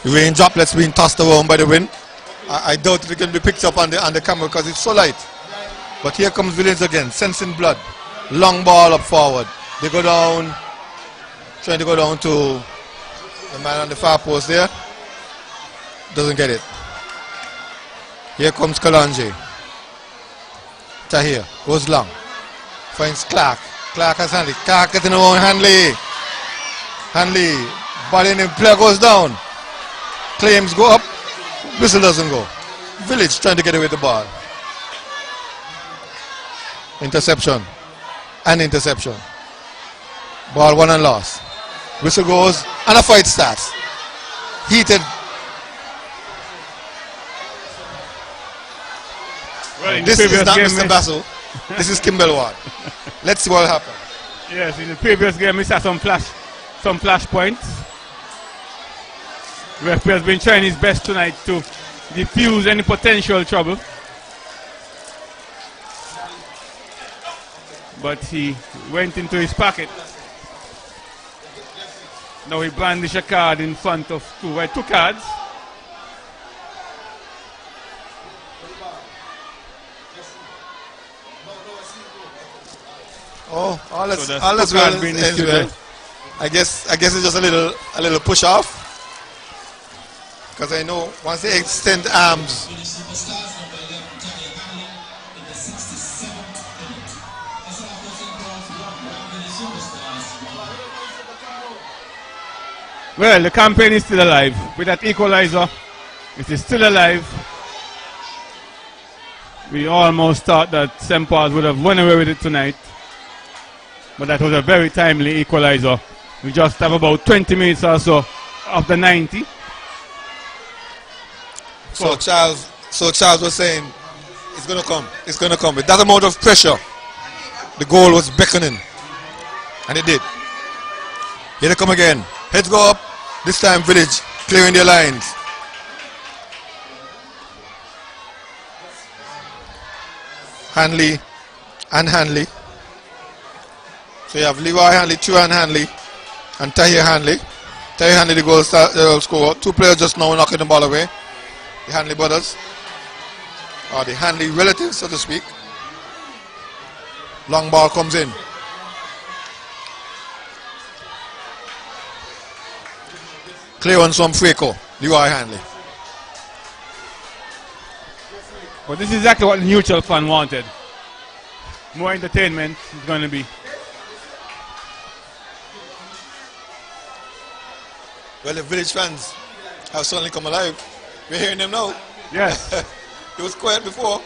The rain droplets being tossed around by the wind. I doubt if it can be picked up on the camera because it's so light. But here comes Village again, sensing blood. Long ball up forward. They go down. Trying to go down to the man on the far post there. Doesn't get it. Here comes Kalanje. Tahir goes long. Finds Clark. Clark has Hanley. Clark getting around Hanley. Hanley. Ball in, player goes down. Claims go up. Whistle doesn't go. Village trying to get away with the ball. Interception. And interception. Ball won and lost. Whistle goes and a fight starts. Heated. Well, This is not Mr. Basso. This is Kimball Ward. Let's see what happens. Yes, in the previous game we saw some flash points. Referee has been trying his best tonight to diffuse any potential trouble. But he went into his pocket. Now he brandished a card in front of two cards. Oh, all that's So well. that's two cards being disputed. I guess it's just a little push off. Because I know once they extend arms. Well, the campaign is still alive. With that equalizer, it is still alive. We almost thought that St. Paul's would have run away with it tonight. But that was a very timely equalizer. We just have about 20 minutes or so of the 90. So Charles was saying, it's going to come. It's going to come. With that amount of pressure, the goal was beckoning. And it did. Here they come again. Heads go up. This time Village clearing their lines. Hanley and Hanley. So you have Leroy Hanley, Tuan Hanley, and Tahir Hanley. Tahir Hanley, the goal scorer. Two players just now knocking the ball away. The Hanley brothers, or the Hanley relatives, so to speak. Long ball comes in. Clearance from Freco, Leroy Hanley. But this is exactly what the neutral fan wanted. More entertainment is going to be. Well, the Village fans have suddenly come alive. We're hearing them now. Yes. It was quiet before.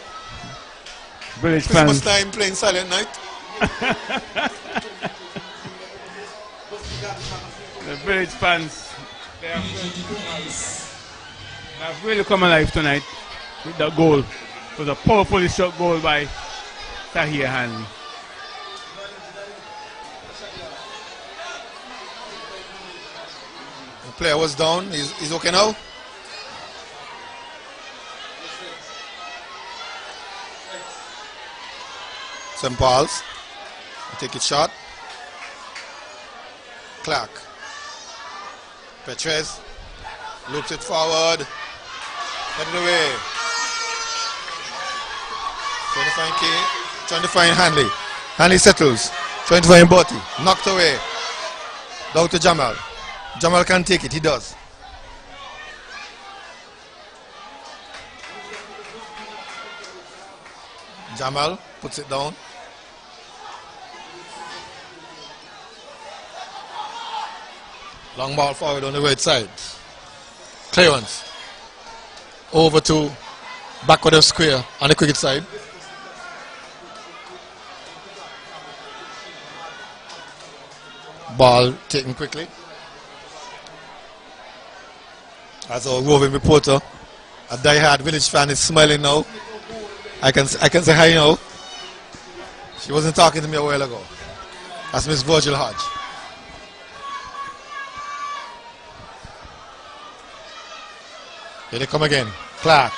Village Christmas fans. time playing Silent Night. The Village fans, they have really come alive tonight with that goal. It was a powerfully shot goal by Tahir Hanley. The player was down. He's okay now. St. Paul's. Take it shot. Clark. Petres loops it forward. Get it away. Trying to find K. Trying to find Hanley. Hanley settles. Trying to find Botti. Knocked away. Down to Jamal. Jamal can take it. He does. Jamal puts it down. Long ball forward on the right side. Clearance. Over to backward of square on the cricket side. Ball taken quickly. As our roving reporter, a die-hard Village fan, is smiling now. I can say hi now. She wasn't talking to me a while ago. That's Miss Virgil Hodge. Here they come again. Clark.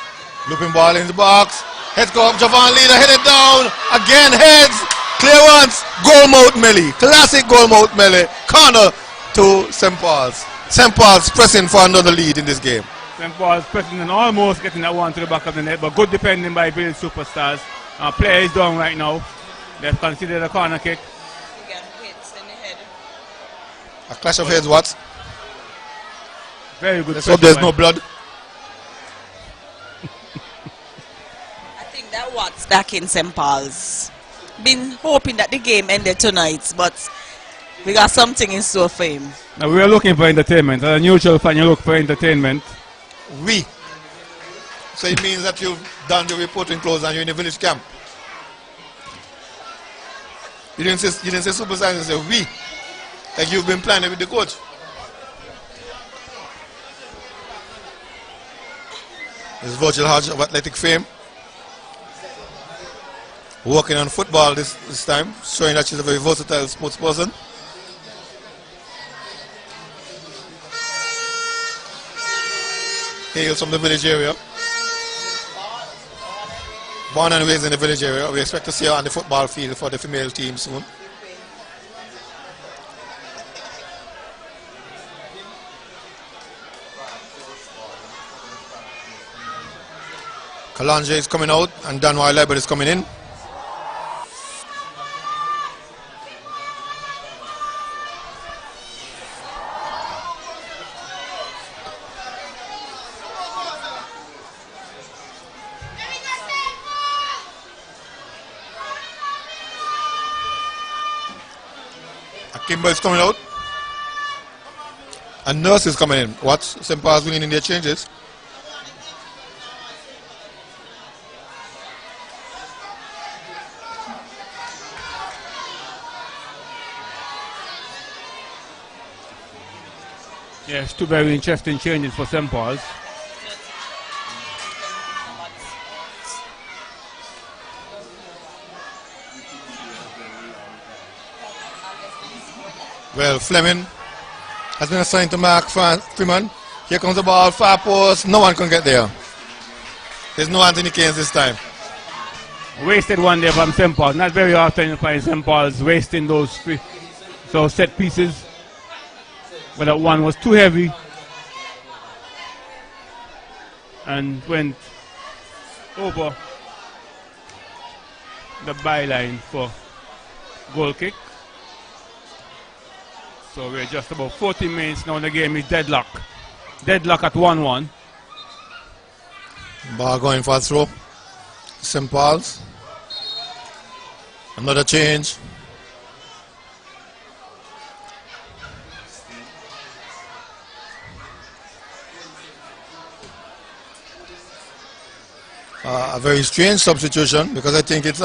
Looping ball in the box. Heads go up. Javon Leader headed down. Again heads. Clearance. Goal mouth melee. Classic goal mouth melee. Corner to St. Paul's. St. Paul's pressing for another lead in this game. St. Paul's pressing and almost getting that one to the back of the net, but good defending by Village Superstars. Player is down right now. They've considered a corner kick. A clash of heads, what? Very good. Let's hope there's no blood. I think that Watts back in St. Paul's. Been hoping that the game ended tonight, but we got something in store for him. Now we are looking for entertainment. As a neutral fan, you look for entertainment. We. So it means that you've done the reporting clothes and you're in the Village camp. You didn't say Super Science, you said we. Like you've been planning with the coach. This is Virgil Hodge of Athletic fame. Working on football this time, showing that she's a very versatile sports person. Hails from the Village area. Born and raised in the Village area. We expect to see her on the football field for the female team soon. Kalanje is coming out and Danwai Lebert is coming in. Kimber is coming out. And Nurse is coming in. Watch St. Paul's winning in their changes. Yes, two very interesting changes for St. Paul's. Well, Fleming has been assigned to mark Freeman. Here comes the ball, far post, no one can get there. There's no Anthony Keynes this time. Wasted one there from St. Paul's. Not very often you find St. Paul's wasting those set pieces. But that one was too heavy and went over the byline for goal kick. So we're just about 14 minutes now. The game is deadlock. Deadlock at 1-1. Ball going for a throw. St. Paul's. Another change. A very strange substitution because I think it's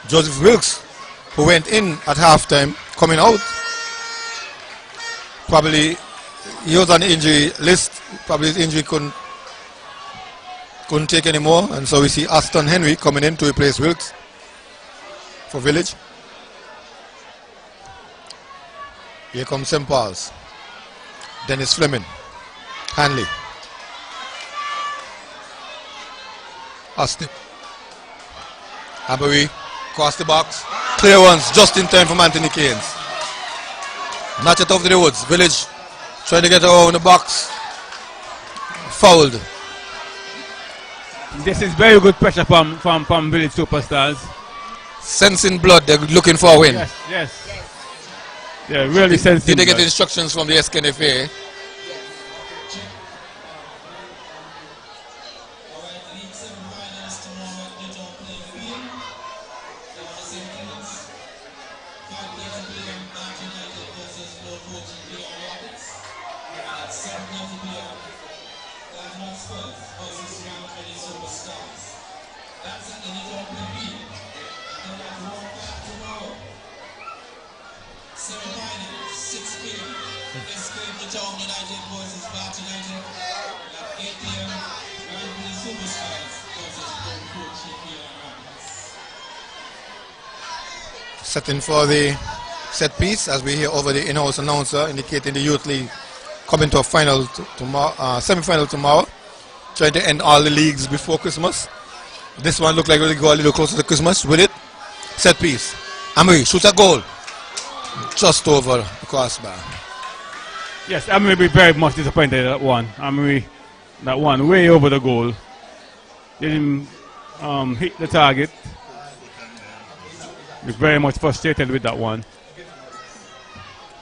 Joseph Wilkes who went in at halftime, coming out. Probably he was on the injury list. Probably his injury couldn't take anymore, and so we see Aston Henry coming in to replace Wilkes for Village. Here comes St. Paul's. Dennis Fleming, Hanley. Austin. Abery, cross the box. Clear ones, just in time from Anthony Keynes. Notch it off to the woods. Village trying to get around the box. Fouled. This is very good pressure from Village Superstars. Sensing blood, they're looking for a win. Yes, yes. Yeah, really sensing. Did they get blood. instructions from the Sknfa? Setting for the set piece as we hear over the in-house announcer indicating the Youth League coming to a final tomorrow, semi-final tomorrow, trying to end all the leagues before Christmas. This one looked like we'll go a little closer to Christmas with it. Set piece. Amory shoots a goal just over the crossbar. Yes, Amory will be very much disappointed at that one. Amory, that one way over the goal. Didn't hit the target. He's very much frustrated with that one.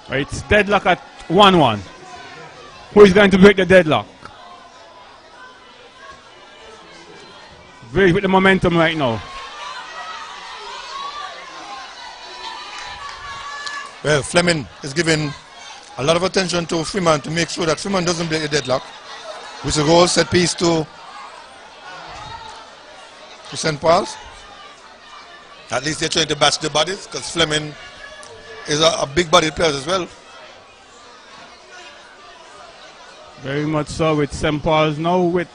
Right, it's deadlock at 1-1. Who is going to break the deadlock? Very with the momentum right now. Well, Fleming is giving a lot of attention to Freeman to make sure that Freeman doesn't break the deadlock. With a goal set piece to St. Paul's. At least they're trying to batch the bodies because Fleming is a big bodied player as well. Very much so with St. Paul's now with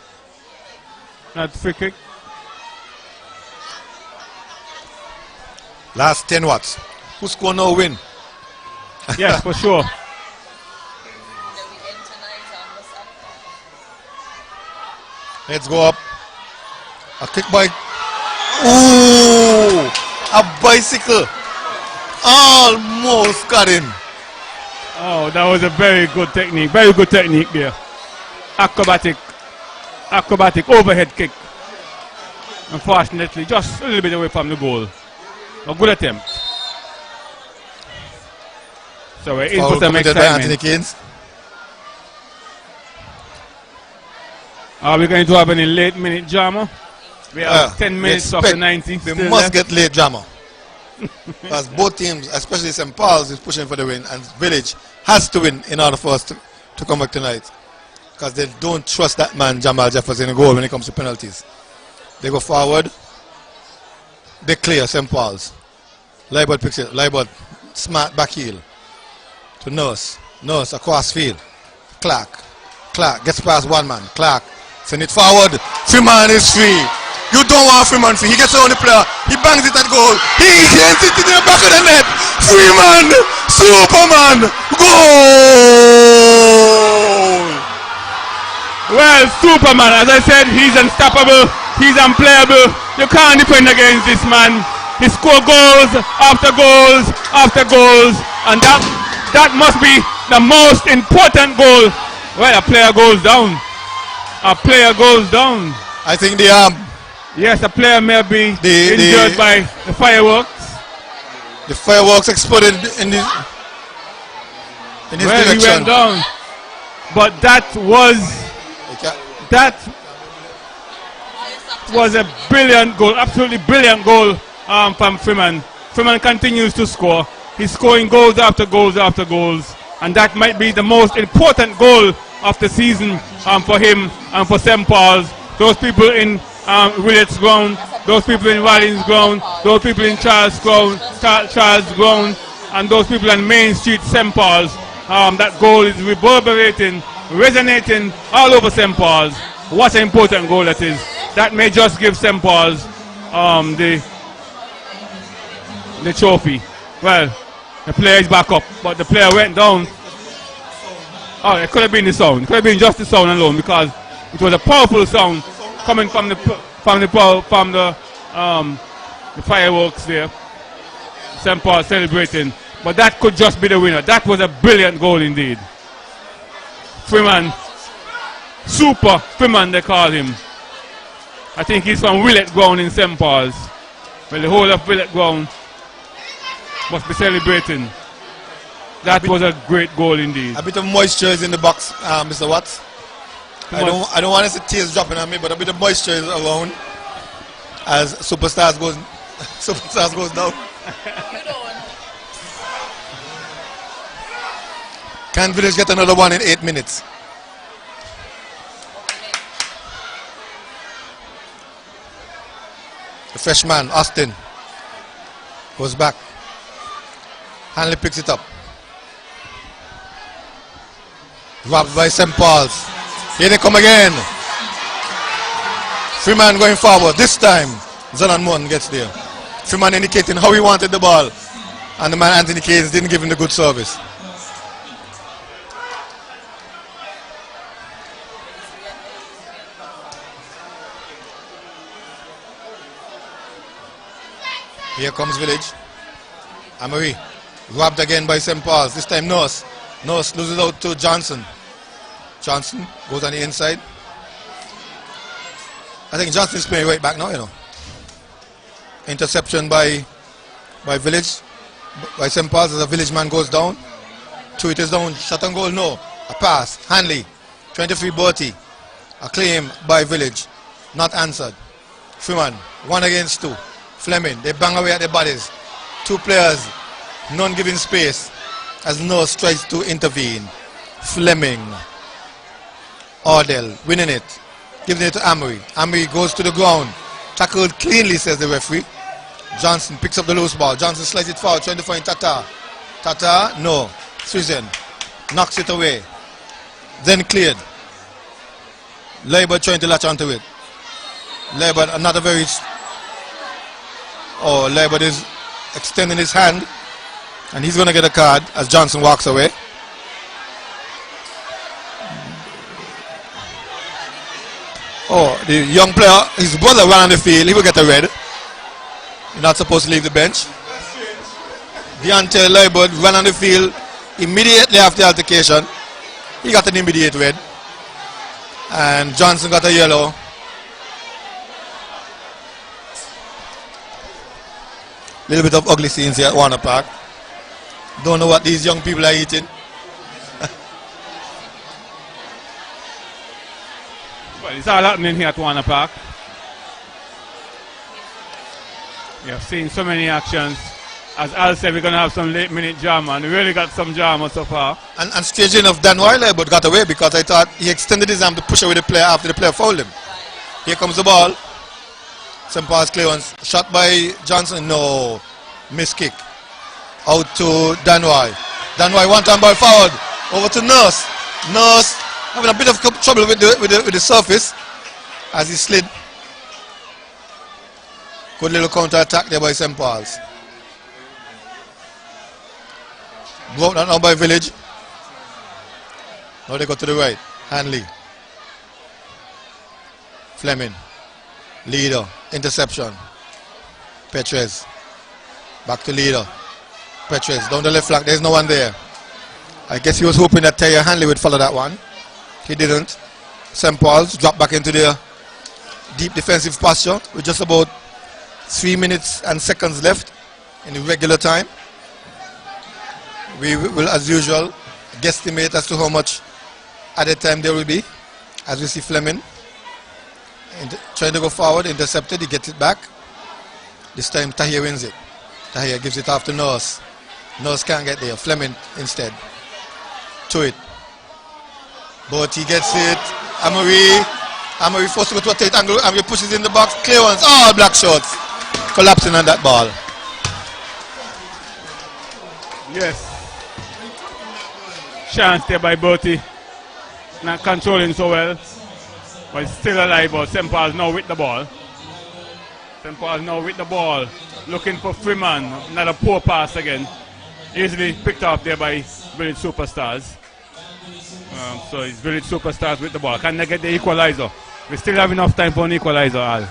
that free kick. Last 10 watts. Who score no win? Yes, for sure. Let's go up. A kick by. Ooh! A bicycle. Almost got him. Oh, that was a very good technique. Very good technique there. Acrobatic overhead kick. Unfortunately, just a little bit away from the goal. A good attempt. So we're in for some excitement. Are we going to have any late minute drama? We have 10 minutes of the 90. We must get late drama. Because both teams, especially St. Paul's, is pushing for the win, and Village has to win in order for us to come back tonight. Because they don't trust that man, Jamal Jefferson, in goal when it comes to penalties. They go forward. They clear St. Paul's. Libert picks it. Libert, smart back heel to Nurse. No, it's across field. Clark gets past one man. Clark send it forward. Freeman is free. You don't want Freeman free. He gets on the player. He bangs it at goal. He hits it in the back of the net. Freeman, Superman, goal! Well, Superman, as I said, he's unstoppable. He's unplayable. You can't defend against this man. He scores goals after goals after goals, and that must be the most important goal. Well, a player goes down. A player goes down. I think the yes, a player may be injured by the fireworks. The fireworks exploded in his direction. He went down. But that was a brilliant goal, absolutely brilliant goal from Freeman. Freeman continues to score. He's scoring goals after goals after goals, and that might be the most important goal of the season for him and for St. Paul's. Those people in Willett's ground, those people in Rollins ground, those people in Charles ground, and those people on Main Street, St. Paul's. That goal is reverberating, resonating all over St. Paul's. What an important goal that is. That may just give St. Paul's the trophy. Well, the player is back up, but the player went down. Oh, it could have been the sound. It could have been just the sound alone, because it was a powerful sound coming from the fireworks there. St. Paul celebrating, but that could just be the winner. That was a brilliant goal indeed. Freeman, Super Freeman they call him. I think he's from Willett ground in St. Paul's. Well, the whole of Willett ground must be celebrating. That was a great goal indeed. A bit of moisture is in the box, Mr. Watts. I don't want to see tears dropping on me, but a bit of moisture is around as Superstars goes down. Can Village get another one in 8 minutes? The freshman, Austin, goes back. Hanley picks it up. Robbed by St. Paul's. Here they come again. Freeman going forward. This time, Zolan Mon gets there. Freeman indicating how he wanted the ball. And the man Anthony Keynes didn't give him the good service. Here comes Village. Amory. Robbed again by St. Paul's. This time Norse. Norse loses out to Johnson. Johnson goes on the inside. I think Johnson is playing right back now, you know. Interception by Village. By St. Paul's as a Village man goes down. 2 it is down. Shot on goal, no. A pass. Hanley. 23 Bertie. A claim by Village. Not answered. Freeman. 1 against 2. Fleming. They bang away at their bodies. 2 players. None giving space as Norse tries to intervene. Fleming. Ordell winning it. Giving it to Amory. Amory goes to the ground. Tackled cleanly, says the referee. Johnson picks up the loose ball. Johnson slides it forward, trying to find Tata. Tata, no. Susan knocks it away. Then cleared. Leiber trying to latch onto it. Leiber, another very... Oh, Leiber is extending his hand. And he's going to get a card as Johnson walks away. Oh, the young player, his brother ran on the field. He will get a red. You're not supposed to leave the bench. Deontay Leiber ran on the field immediately after the altercation. He got an immediate red. And Johnson got a yellow. Little bit of ugly scenes here at Warner Park. Don't know what these young people are eating. Well, it's all happening here at Warner Park. We have seen so many actions. As Al said, we're going to have some late minute drama, and we really got some drama so far. And strangely enough, Dan Wiley but got away because I thought he extended his arm to push away the player after the player fouled him. Here comes the ball. St. Paul's clearance. Shot by Johnson. No. Miss kick. Out to Danwai. Danwai one time ball forward. Over to Nurse. Nurse having a bit of trouble with the surface as he slid. Good little counter attack there by St. Paul's. Brought that now by Village. Now they go to the right. Hanley. Fleming. Leader. Interception. Petres. Back to Leader. Petres down the left flank. There's no one there. I guess he was hoping that Taya Hanley would follow that one. He didn't. St. Paul's dropped back into their deep defensive posture with just about 3 minutes and seconds left in the regular time. We will, as usual, guesstimate as to how much added time there will be. As we see Fleming trying to go forward, intercepted, he gets it back. This time Tahir wins it. Tahir gives it off to Nurse. Nurse can't get there. Fleming instead. To it. But he gets it. Amory forced to go to a tight angle. Amory pushes in the box. Clear ones. All black shots. Collapsing on that ball. Yes. Chance there by Bertie. Not controlling so well. But still alive. But St. Paul's now with the ball. St. Paul's now with the ball. Looking for Freeman. Another poor pass again. Easily picked up there by Village Superstars. So it's Village Superstars with the ball. Can they get the equalizer? We still have enough time for an equalizer, Al.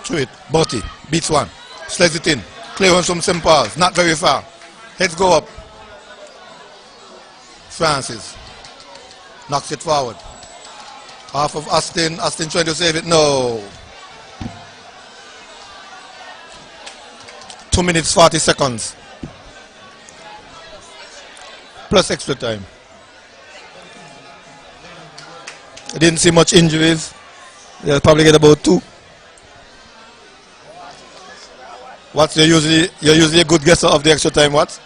Through it. Bertie beats one. Slides it in. Clearance from St. Paul's. Not very far. Heads go up. Francis. Knocks it forward. Half of Austin. Austin trying to save it. No. 2 minutes 40 seconds. Plus extra time. I didn't see much injuries. They'll probably get about 2. What's you're usually a good guesser of the extra time, what?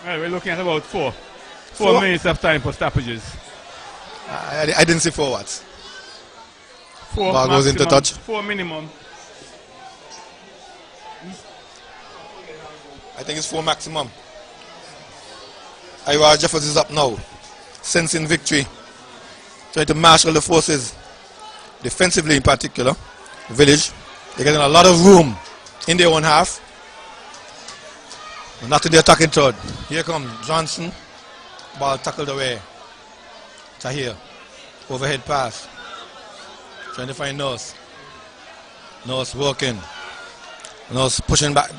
Well, we're looking at about 4. 4 minutes of time for stoppages. I didn't see 4 what? 4 ball goes into touch. 4 minimum. I think it's 4 maximum. Ira Jeffers is up now. Sensing victory. Trying to marshal the forces. Defensively in particular. Village. They're getting a lot of room in their own half. Not in the attacking third. Here comes Johnson. Ball tackled away. Tahir. Overhead pass. Trying to find Nurse. Nurse working. Nurse pushing back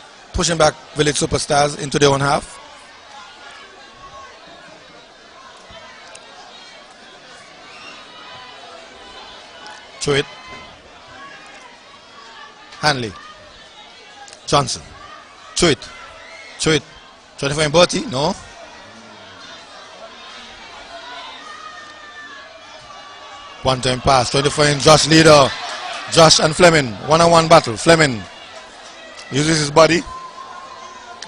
Village Superstars into their own half. Through it. Hanley. Johnson. Through it. Through it. Trying to find Bertie. No. One time pass. Trying to find Josh Leader. Josh and Fleming. One-on-one battle. Fleming uses his body.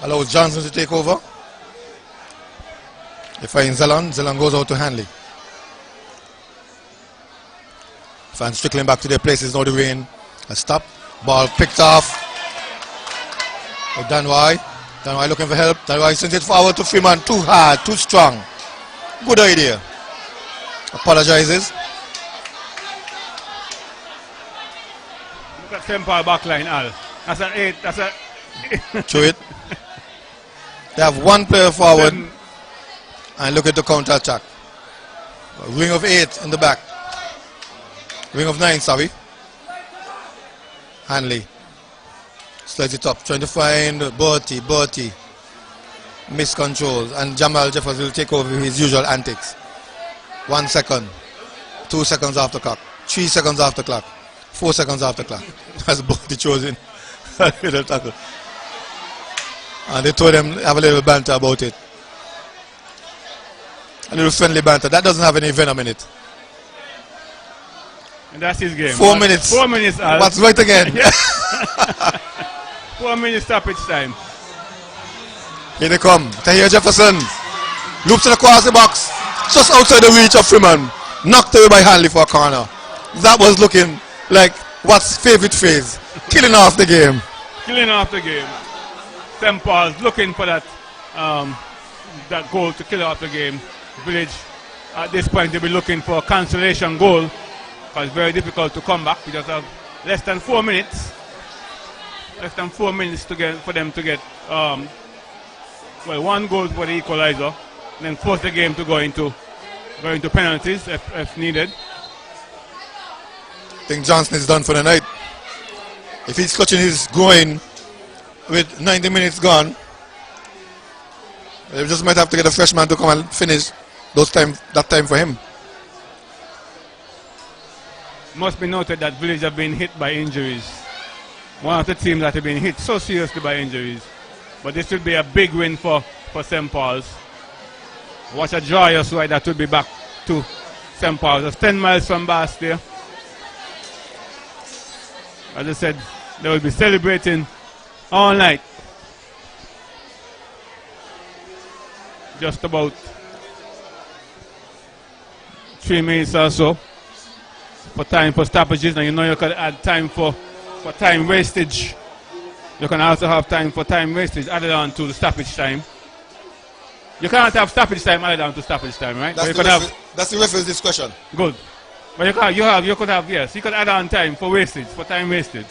Allows Johnson to take over. They find Zelon. Zelon goes out to Hanley. Fans trickling back to their places. Now the rain has stopped. Ball picked off. Danwai. Danwai looking for help. Danwai sends it forward to Freeman. Too hard, too strong. Good idea. Apologizes. Look at St. Paul backline, Al. That's an 8. That's a. Through it. They have one player forward. And look at the counter attack. Ring of 8 in the back. Ring of 9, sorry. Hanley. Slides it up. Trying to find Bertie. Miscontrols. And Jamal Jeffers will take over his usual antics. 1 second. 2 seconds off the clock. 3 seconds off the clock. 4 seconds off the clock. That's Bertie chosen. Little tackle. And they told them have a little banter about it. A little friendly banter. That doesn't have any venom in it. And that's his game. 4 minutes. 4 minutes, Al. What's right again? 4 minutes stoppage time. Here they come. Tahir Jefferson. Loops it across the box. Just outside the reach of Freeman. Knocked away by Hanley for a corner. That was looking like what's favorite phrase? Killing off the game. Killing off the game. St. Paul's looking for that that goal to kill off the game. Village, at this point, they'll be looking for a consolation goal, because it's very difficult to come back. We just have less than 4 minutes. Less than 4 minutes for them to get, 1 goal for the equalizer, and then force the game to go into penalties if needed. I think Johnson is done for the night. If he's clutching his groin with 90 minutes gone, they just might have to get a freshman to come and finish that time for him. Must be noted that Village have been hit by injuries. One of the teams that have been hit so seriously by injuries. But this would be a big win for St. Paul's. Watch a draw just right, that would be back to St. Paul's. It's 10 miles from Bass there. As I said, they will be celebrating all night. Just about 3 minutes or so for time for stoppages. Now you know you can add time for time wastage. You can also have time for time wastage added on to the stoppage time. You cannot have stoppage time added on to stoppage time, right? That's the referee's discretion. Good. But you could have yes. You could add on time for wastage, for time wastage.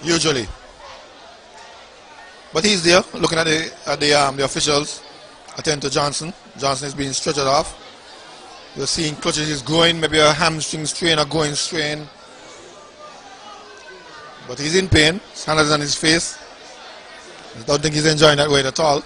Usually. But he's there looking at the officials. Attend to Johnson. Johnson is being stretched off. You're seeing clutches his groin, maybe a hamstring strain or groin strain. But he's in pain. His hand is on his face. I don't think he's enjoying that weight at all.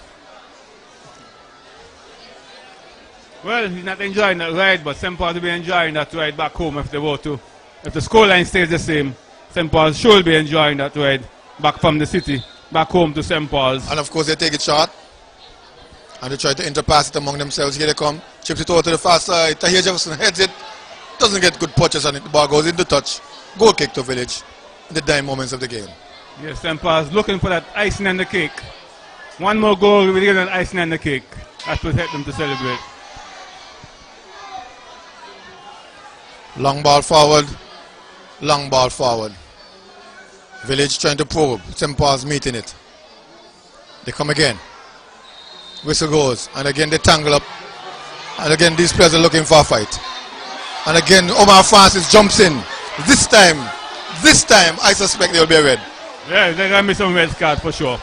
Well, he's not enjoying that ride, but St. Paul's will be enjoying that ride back home if they were to. If the scoreline stays the same, St. Paul's should be enjoying that ride back from the city, back home to St. Paul's. And of course they take it short. And they try to interpass it among themselves. Here they come. Chips it over to the far side. Tahir Jefferson heads it. Doesn't get good punches on it. The ball goes into touch. Goal kick to Village in the dying moments of the game. Yes, St. Paul's looking for that icing on the cake. One more goal will give them icing on the cake. That will help them to celebrate. Long ball forward. Long ball forward. Village trying to probe. St. Paul's meeting it. They come again. Whistle goes. And again they tangle up. And again these players are looking for a fight. And again Omar Francis jumps in. This time I suspect there will be a red. Yeah, there can be some red card for sure.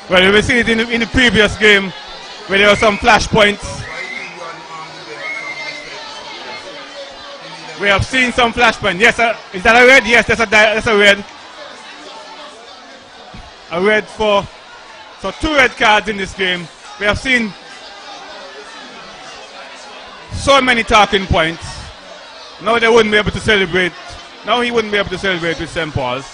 Well, we've seen it in the previous game where there were some flash points. We have seen some flash points. Yes, is that a red? Yes, that's a red. A red for... So 2 red cards in this game. We have seen so many talking points. Now they wouldn't be able to celebrate. Now he wouldn't be able to celebrate with St. Paul's.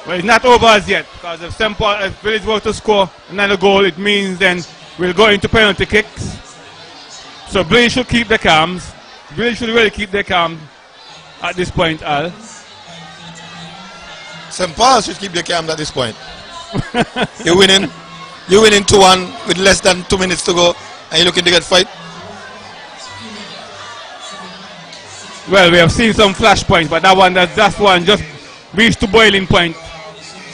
Well, it's not over as yet, because if Village were to score another goal, it means then we'll go into penalty kicks. So Village should keep their calms. Village should really keep their calm at this point, Al. St. Paul's should keep their calm at this point. You're winning 2-1 with less than 2 minutes to go, and you're looking to get fight. Well, we have seen some flash points, but that one just reached to boiling point.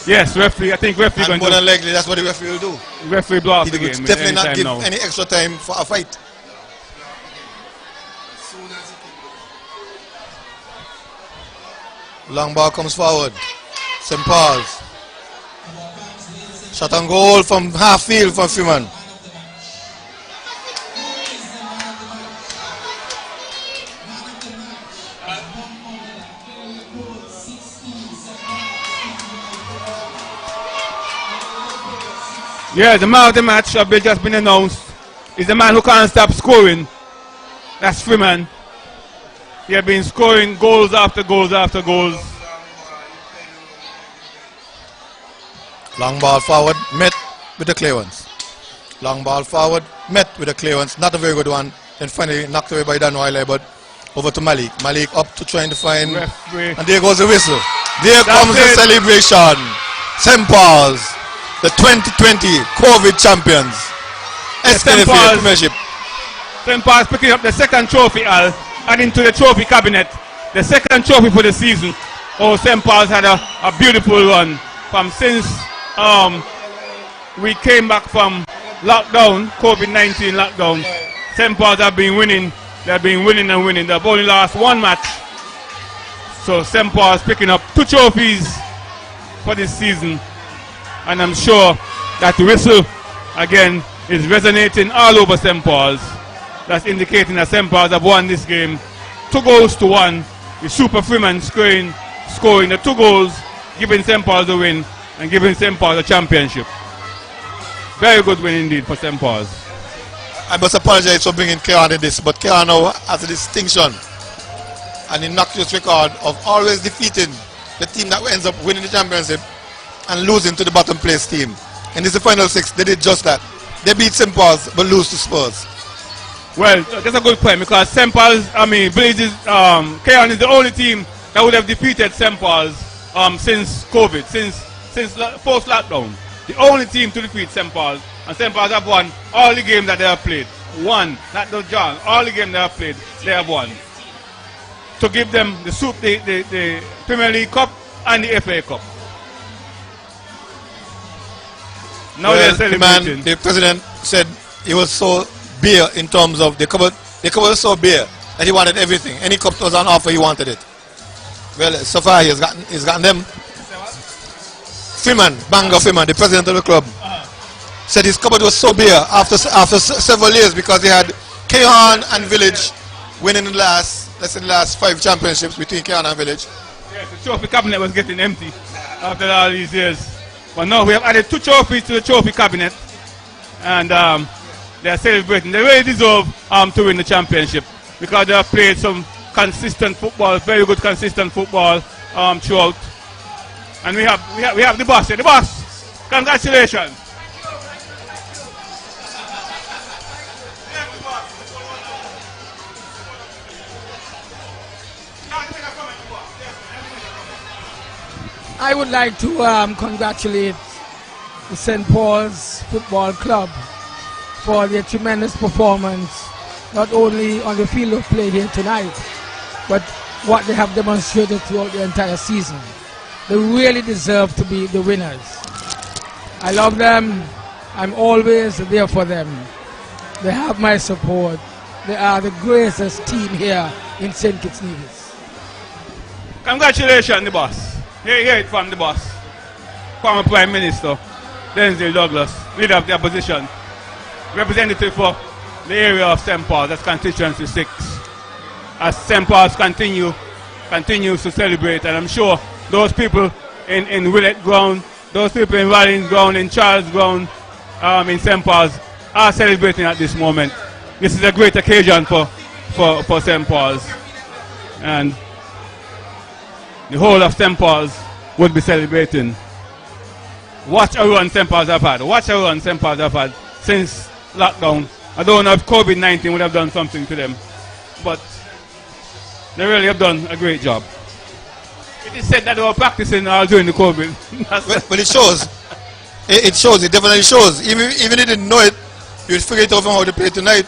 Yes, referee. I think referee going to. More than likely, that's what the referee will do. Referee blow off the game. He would definitely not give now any extra time for a fight. Long ball comes forward. St. Paul's. Shot on goal from half field for Freeman. Yeah, the man of the match has just been announced. Is the man who can't stop scoring. That's Freeman. He has been scoring goals after goals after goals. Long ball forward, met with the clearance. Long ball forward, met with the clearance. Not a very good one. Then finally knocked away by Dan Wiley, but over to Malik. Malik up to trying to find. Referee. And there goes the whistle. There comes the celebration. St. Paul's, the 2020 COVID champions. Sknfa Premiership. St. Paul's picking up the second trophy, Al, adding to the trophy cabinet. The second trophy for the season. Oh, St. Paul's had a beautiful run from since we came back from lockdown, COVID-19 lockdown, St. Paul's have been winning. They have been winning and winning. They've only lost one match. So St. Paul's picking up 2 trophies for this season. And I'm sure that the whistle, again, is resonating all over St. Paul's. That's indicating that St. Paul's have won this game 2-1. With Super Freeman scoring the 2 goals, giving St. Paul's the win and giving St. Paul's the championship. Very good win indeed for St. Paul's. I must apologize for bringing Keon in this, but Keon now has a distinction and a noxious record of always defeating the team that ends up winning the championship and losing to the bottom place team. And this is the final 6. They did just that. They beat St. Paul's but lose to Spurs. Well, that's a good point because St. Paul's, Blazes, Keon is the only team that would have defeated St. Paul's since COVID, since post-lockdown. The only team to defeat St. Paul's, and St. Paul's have won all the games that they have played. Won, not the John, all the games they have played, they have won. To give them the Premier League Cup and the FA Cup. Now they're celebrating. The president said he was so bare in terms of the cupboard was so bare that he wanted everything. Any cup that was on offer, he wanted it. Well, so far he's gotten them. Freeman, the president of the club, said his cupboard was so bare after several years because he had Keon and Village winning the last 5 championships between Keon and Village. Yes, the trophy cabinet was getting empty after all these years. But now we have added 2 trophies to the trophy cabinet, and they are celebrating. They really deserve to win the championship because they have played some consistent football, very good consistent football throughout. And we have the boss here. The boss, congratulations. I would like to congratulate the St. Paul's Football Club for their tremendous performance, not only on the field of play here tonight, but what they have demonstrated throughout the entire season. They really deserve to be the winners. I love them. I'm always there for them. They have my support. They are the greatest team here in St. Kitts Nevis. Congratulations, the boss. Hear it from the boss. Former Prime Minister, Denzel Douglas, leader of the opposition, representative for the area of St. Paul, that's constituency 6. As St. Paul's continues to celebrate, and I'm sure those people in Willett Ground, those people in Rollins Ground, in Charles Ground, in St. Paul's, are celebrating at this moment. This is a great occasion for St. Paul's. And the whole of St. Paul's would be celebrating. Watch a run St. Paul's have had. Watch a run St. Paul's have had since lockdown. I don't know if COVID-19 would have done something to them, but they really have done a great job. It is said that they were practicing during the COVID. But it shows. It shows. It definitely shows. Even if you didn't know it, you would figure it out from how they play tonight.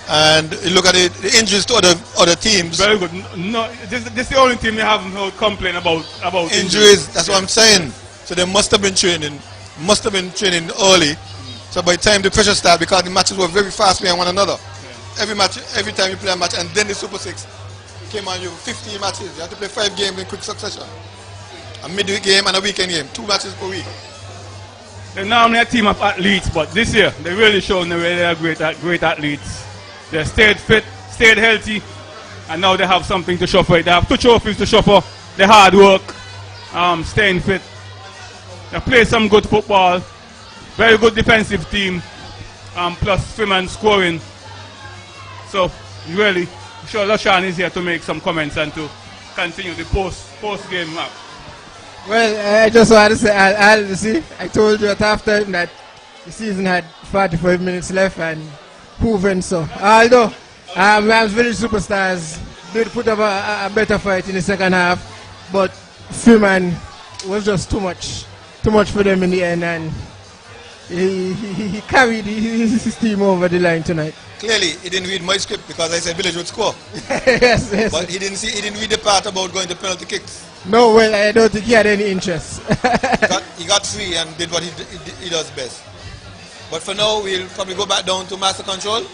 And you look at it, the injuries to other teams. Very good. No, this is the only team they haven't heard complain about injuries. That's what I'm saying. So they must have been training. Early. So by the time the pressure started, because the matches were very fast playing one another. Yeah. Every time you play a match, and then the Super 6 came on you 15 matches. You have to play 5 games in quick succession. A midweek game and a weekend game. 2 matches per week. They're normally a team of athletes, but this year they really shown that they are great athletes. They stayed fit, stayed healthy, and now they have something to show for it. They have 2 trophies to show for their hard work, staying fit. They played some good football, very good defensive team, plus Freeman scoring. So really, I'm sure Lashan is here to make some comments and to continue the post-game map. Well, I just wanted to say, I told you at halftime that the season had 45 minutes left and proven so. Although Rams Village Superstars did put up a better fight in the second half, but Freeman was just too much for them in the end, and he carried his team over the line tonight. Clearly, he didn't read my script because I said Village would score. yes. But he didn't read the part about going to penalty kicks. No, well, I don't think he had any interest. he got free and did what he does best. But for now, we'll probably go back down to master control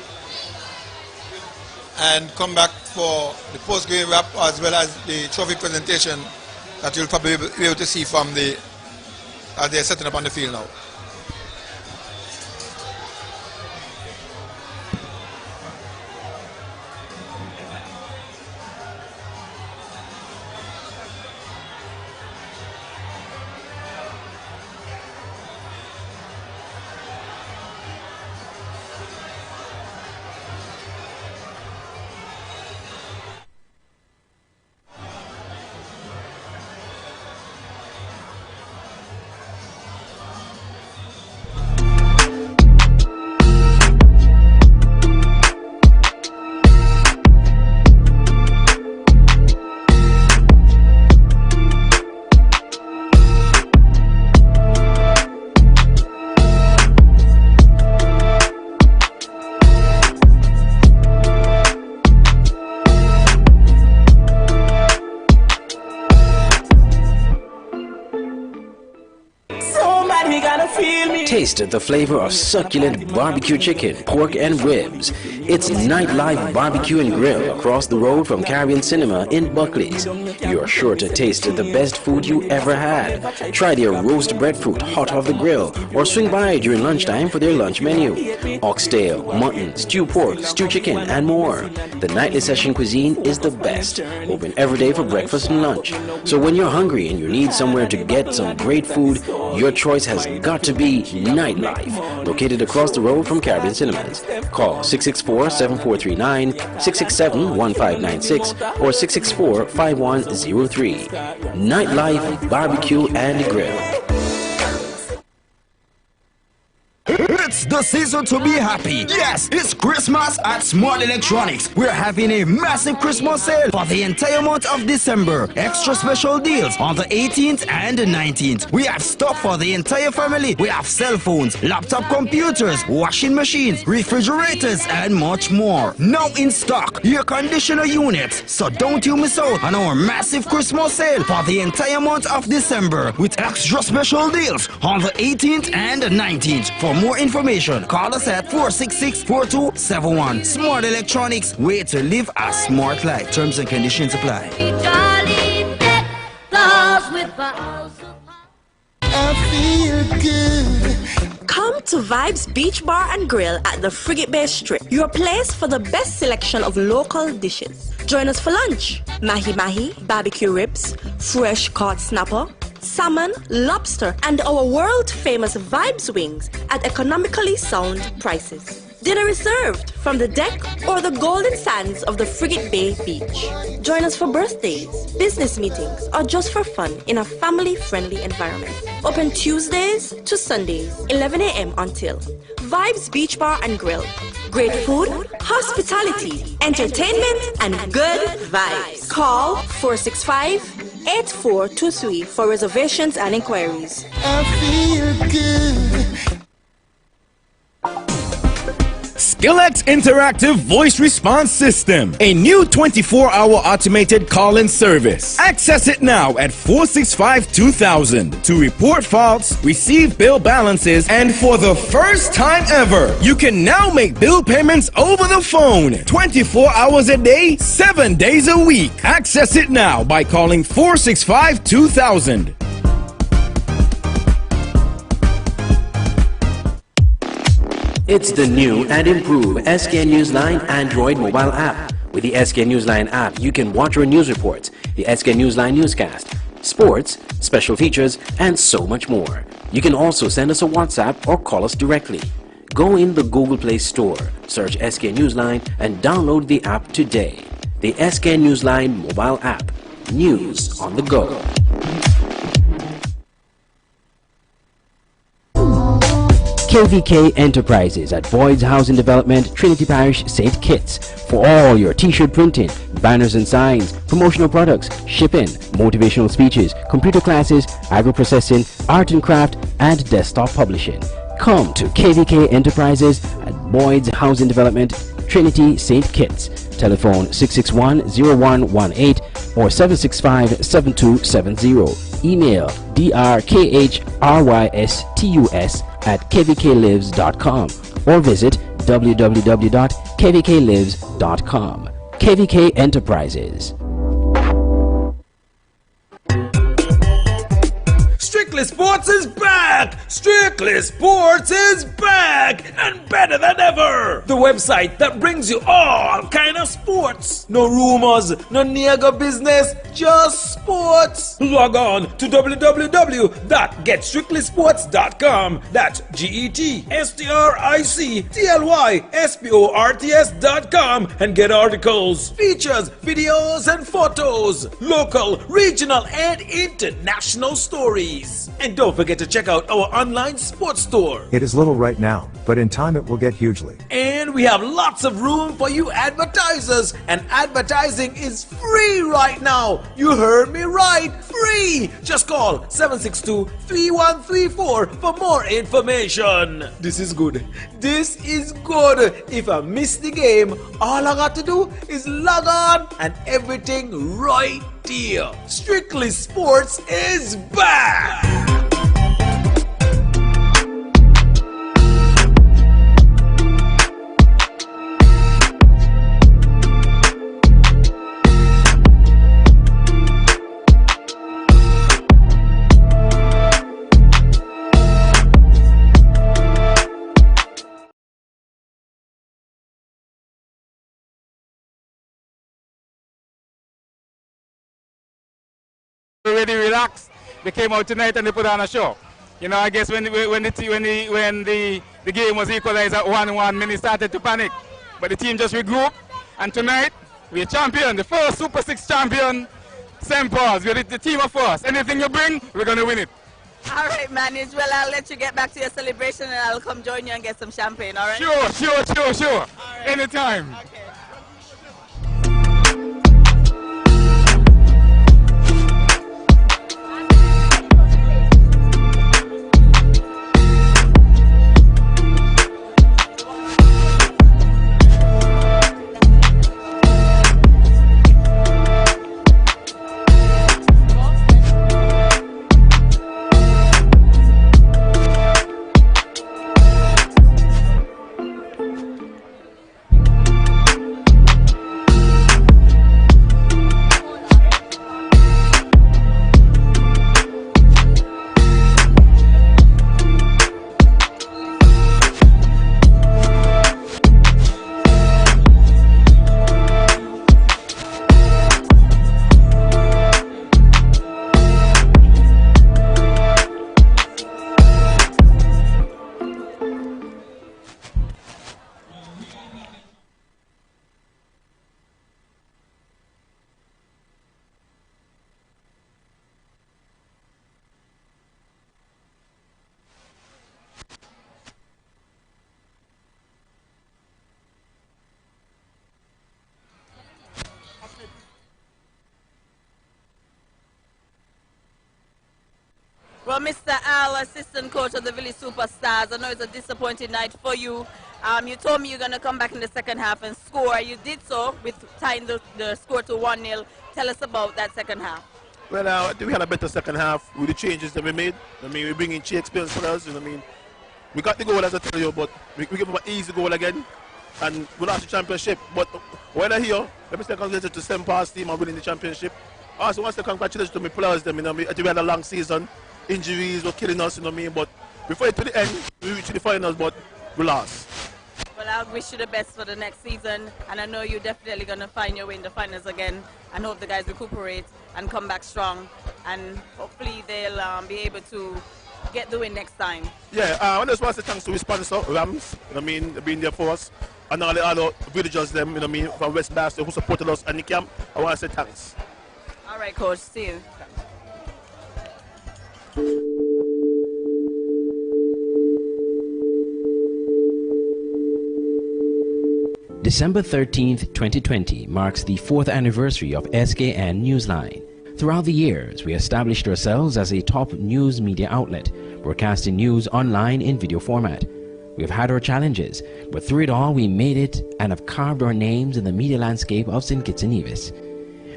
and come back for the post-game wrap as well as the trophy presentation that you'll probably be able to see from as they're setting up on the field now. Taste the flavor of succulent barbecue chicken, pork and ribs. It's Nightlife Barbecue and Grill across the road from Caribbean Cinema in Buckley's. You're sure to taste the best food you ever had. Try their roast breadfruit hot off the grill or swing by during lunchtime for their lunch menu. Oxtail, mutton, stew pork, stew chicken and more. The nightly session cuisine is the best. Open every day for breakfast and lunch. So when you're hungry and you need somewhere to get some great food, your choice has got to be Nightlife, located across the road from Caribbean Cinemas. Call 664-7439, 667-1596, or 664-5103. Nightlife Barbecue and Grill. It's the season to be happy. Yes, it's Christmas at Smart Electronics. We're having a massive Christmas sale for the entire month of December. Extra special deals on the 18th and the 19th. We have stuff for the entire family. We have cell phones, laptop computers, washing machines, refrigerators, and much more. Now in stock, air conditioner units. So don't you miss out on our massive Christmas sale for the entire month of December with extra special deals on the 18th and the 19th. For more information, call us at 466-4271. Smart Electronics, way to live a smart life. Terms and conditions apply. I feel good. Come to Vibes Beach Bar and Grill at the Frigate Bay Strip, your place for the best selection of local dishes. Join us for lunch. Mahi-mahi, barbecue ribs, fresh caught snapper, salmon, lobster, and our world-famous Vibes wings at economically sound prices. Dinner is served from the deck or the golden sands of the Frigate Bay Beach. Join us for birthdays, business meetings, or just for fun in a family-friendly environment. Open Tuesdays to Sundays, 11 a.m. until. Vibes Beach Bar and Grill. Great food, hospitality, entertainment, and good vibes. Call 465-8423 for reservations and inquiries. I feel good. Skillex Interactive Voice Response System, a new 24-hour automated call-in service. Access it now at 465-2000 to report faults, receive bill balances, and for the first time ever, you can now make bill payments over the phone 24 hours a day, 7 days a week. Access it now by calling 465-2000. It's the new and improved SK Newsline Android mobile app. With the SK Newsline app, you can watch our news reports, the SK Newsline newscast, sports, special features, and so much more. You can also send us a WhatsApp or call us directly. Go in the Google Play Store, search SK Newsline, and download the app today. The SK Newsline mobile app. News on the go. KVK Enterprises at Boyd's Housing Development, Trinity Parish, St. Kitts. For all your t-shirt printing, banners and signs, promotional products, shipping, motivational speeches, computer classes, agro-processing, art and craft, and desktop publishing. Come to KVK Enterprises at Boyd's Housing Development, Trinity, St. Kitts. Telephone 661-0118 or 765-7270. Email drkhrystus@kvklives.com or visit www.kvklives.com. KVK Enterprises. Strictly Sports is back! Strictly Sports is back! And better than ever! The website that brings you all kind of sports. No rumors, no nigger business, just sports. Log on to www.getstrictlysports.com. That's GETSTRICTLYSPORTS.com and get articles, features, videos, and photos. Local, regional, and international stories. And don't forget to check out our online sports store. It is little right now, but in time it will get hugely. And we have lots of room for you advertisers. And advertising is free right now. You heard me right. Free. Just call 762-3134 for more information. This is good. This is good. If I miss the game, all I got to do is log on and everything right there. Strictly Sports is back. Already relaxed. They came out tonight and they put on a show. You know, I guess when the game was equalized at 1-1, many started to panic. But the team just regrouped. And tonight, we're champion, the first Super 6 champion, St. Paul's. We're the team of force. Anything you bring, we're going to win it. All right, Manage. Well, I'll let you get back to your celebration and I'll come join you and get some champagne, all right? Sure. Right. Anytime. Okay. Well, Mr. Al, assistant coach of the Village Superstars, I know it's a disappointing night for you. You told me you're going to come back in the second half and score. You did so with tying the score to 1-0. Tell us about that second half. Well, I think we had a better second half with the changes that we made. I mean, we bring in key experience for us. You know what I mean? We got the goal, as I tell you, but we give them an easy goal again. And we lost the championship. But when I hear, let me say congratulations to St. Paul's team on winning the championship. I also want to say congratulations to my players. You know, I think we had a long season. Injuries were killing us, you know what I mean? But before it to the end, we reached the finals, but we lost. Well, I wish you the best for the next season, and I know you're definitely going to find your way in the finals again, and hope the guys recuperate and come back strong, and hopefully they'll be able to get the win next time. Yeah, I just want to say thanks to our sponsor, Rams, you know what I mean, being there for us, and all the other villagers, them, you know what I mean, from West Boston who supported us in the camp. I want to say thanks. All right, Coach, see you. December 13th, 2020 marks the 4th anniversary of SKN Newsline. Throughout the years, we established ourselves as a top news media outlet, broadcasting news online in video format. We've had our challenges, but through it all we made it and have carved our names in the media landscape of St. Kitts and Nevis.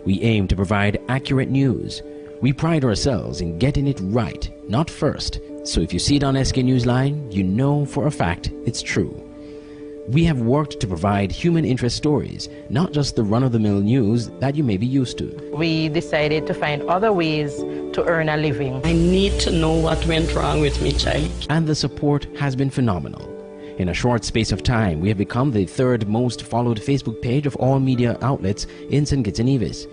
We aim to provide accurate news, We pride ourselves in getting it right, not first. So if you see it on SK Newsline, you know for a fact it's true. We have worked to provide human interest stories, not just the run-of-the-mill news that you may be used to. We decided to find other ways to earn a living. I need to know what went wrong with me, child. And the support has been phenomenal. In a short space of time, we have become the third most followed Facebook page of all media outlets in St. Kitts and Nevis.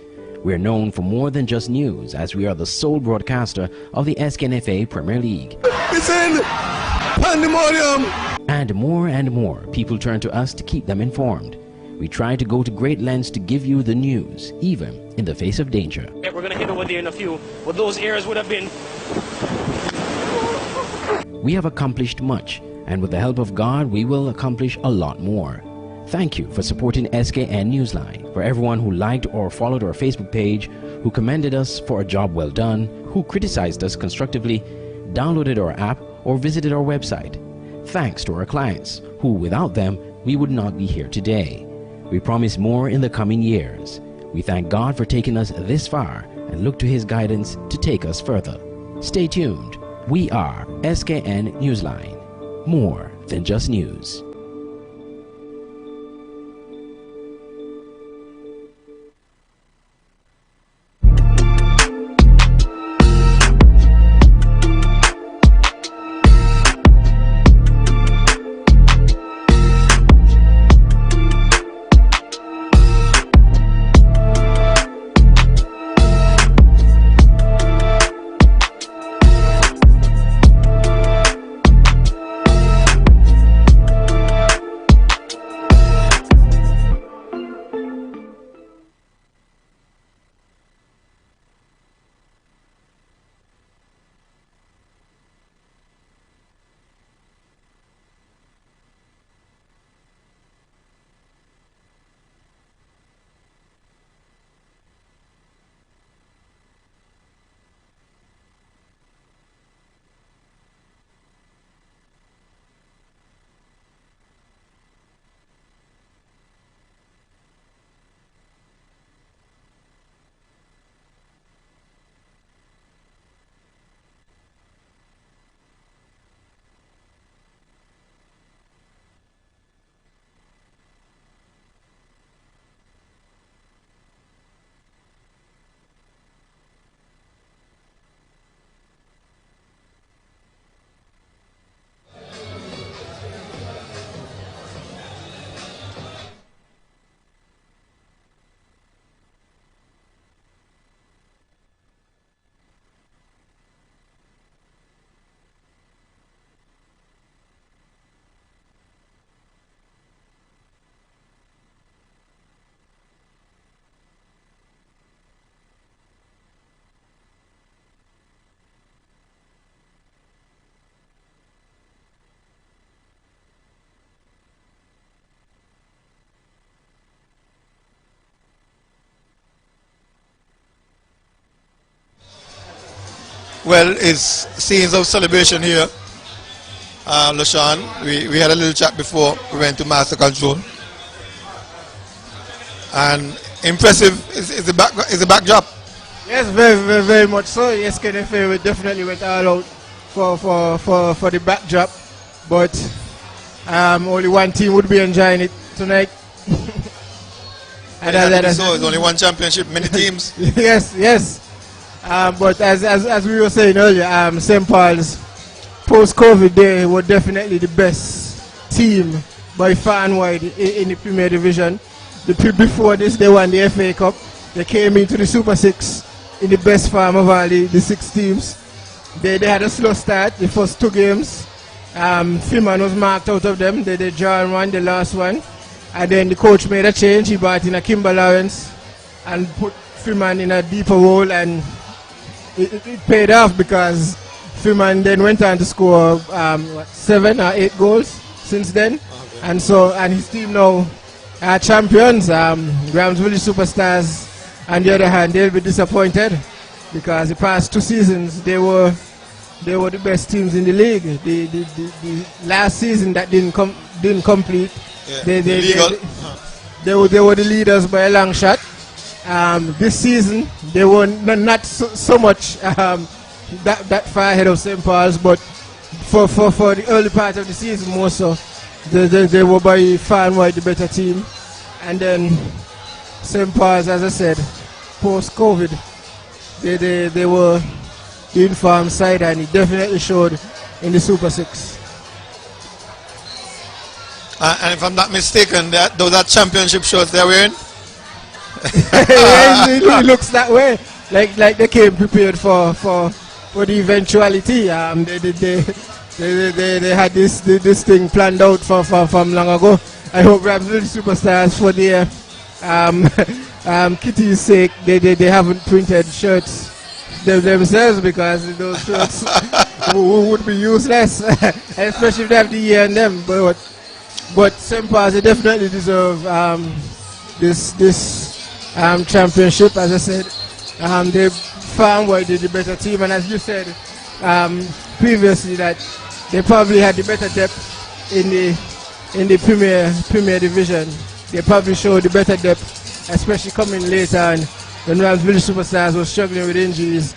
We are known for more than just news, as we are the sole broadcaster of the Sknfa Premier League. Listen! Pandemonium! And more people turn to us to keep them informed. We try to go to great lengths to give you the news, even in the face of danger. We're going to hit over there in a few, but those errors would have been... We have accomplished much, and with the help of God, we will accomplish a lot more. Thank you for supporting SKN Newsline, for everyone who liked or followed our Facebook page, who commended us for a job well done, who criticized us constructively, downloaded our app, or visited our website. Thanks to our clients, who without them, we would not be here today. We promise more in the coming years. We thank God for taking us this far and look to His guidance to take us further. Stay tuned. We are SKN Newsline. More than just news. Well, it's scenes of celebration here. LaShawn, we had a little chat before we went to Master Control. And impressive is the backdrop. Yes, very much so. Yes, Sknfa we definitely went all out for the backdrop. But only one team would be enjoying it tonight. So it's only one championship, many teams. Yes. But as we were saying earlier, St. Paul's post-COVID, they were definitely the best team by far and wide in the Premier Division. Before this, they won the FA Cup. They came into the Super 6 in the best form of all the 6 teams. They had a slow start, the first 2 games. Freeman was marked out of them. They draw one, the last one. And then the coach made a change. He brought in a Kimber Lawrence and put Freeman in a deeper role, and it paid off because Freeman then went on to score 7 or 8 goals since then. Okay. And his team now are champions. Gramsville Superstars, on the other hand, they'll be disappointed because the past 2 seasons they were the best teams in the league. The last season that didn't complete, they were the leaders by a long shot. this season they were not so much that far ahead of St. Paul's, but for the early part of the season more so, they were by far and wide the better team. And then St. Paul's, as I said, post-COVID, they were the informed side, and it definitely showed in the Super 6. And if I'm not mistaken, those are championship shirts they're wearing? It looks that way. Like they came prepared for the eventuality. They had this thing planned out from long ago. I hope Ramsville Superstars, for their kitty's sake, they haven't printed shirts themselves, because those shirts would be useless, especially if they have the year in them. But St. Paul's, they definitely deserve this championship. As I said, they far and wide the better team, and as you said previously, that they probably had the better depth in the Premier Division. They probably showed the better depth, especially coming later on when Ramsville Superstars was struggling with injuries.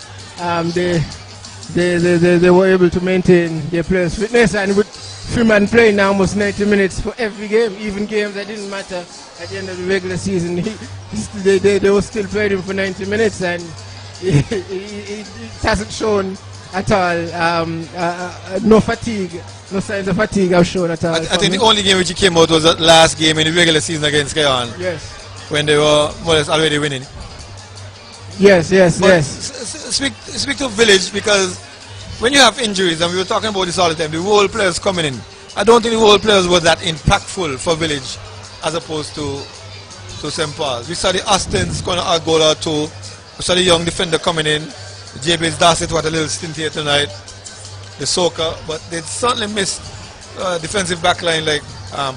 They were able to maintain their players' fitness, and with Freeman playing now almost 90 minutes for every game, even games that didn't matter at the end of the regular season, they were still playing him for 90 minutes, and it hasn't shown at all. No fatigue, no signs of fatigue have shown at all. I think the only game which he came out was that last game in the regular season against Kayan. Yes. When they were more or less already winning. Yes. Speak to Village, because when you have injuries, and we were talking about this all the time, the role players coming in, I don't think the role players were that impactful for Village as opposed to St. Paul's. We saw the Austins going to a goal or two. We saw the young defender coming in. Jabez Darcy, what a little stint here tonight. The Soka, but they certainly missed defensive backline like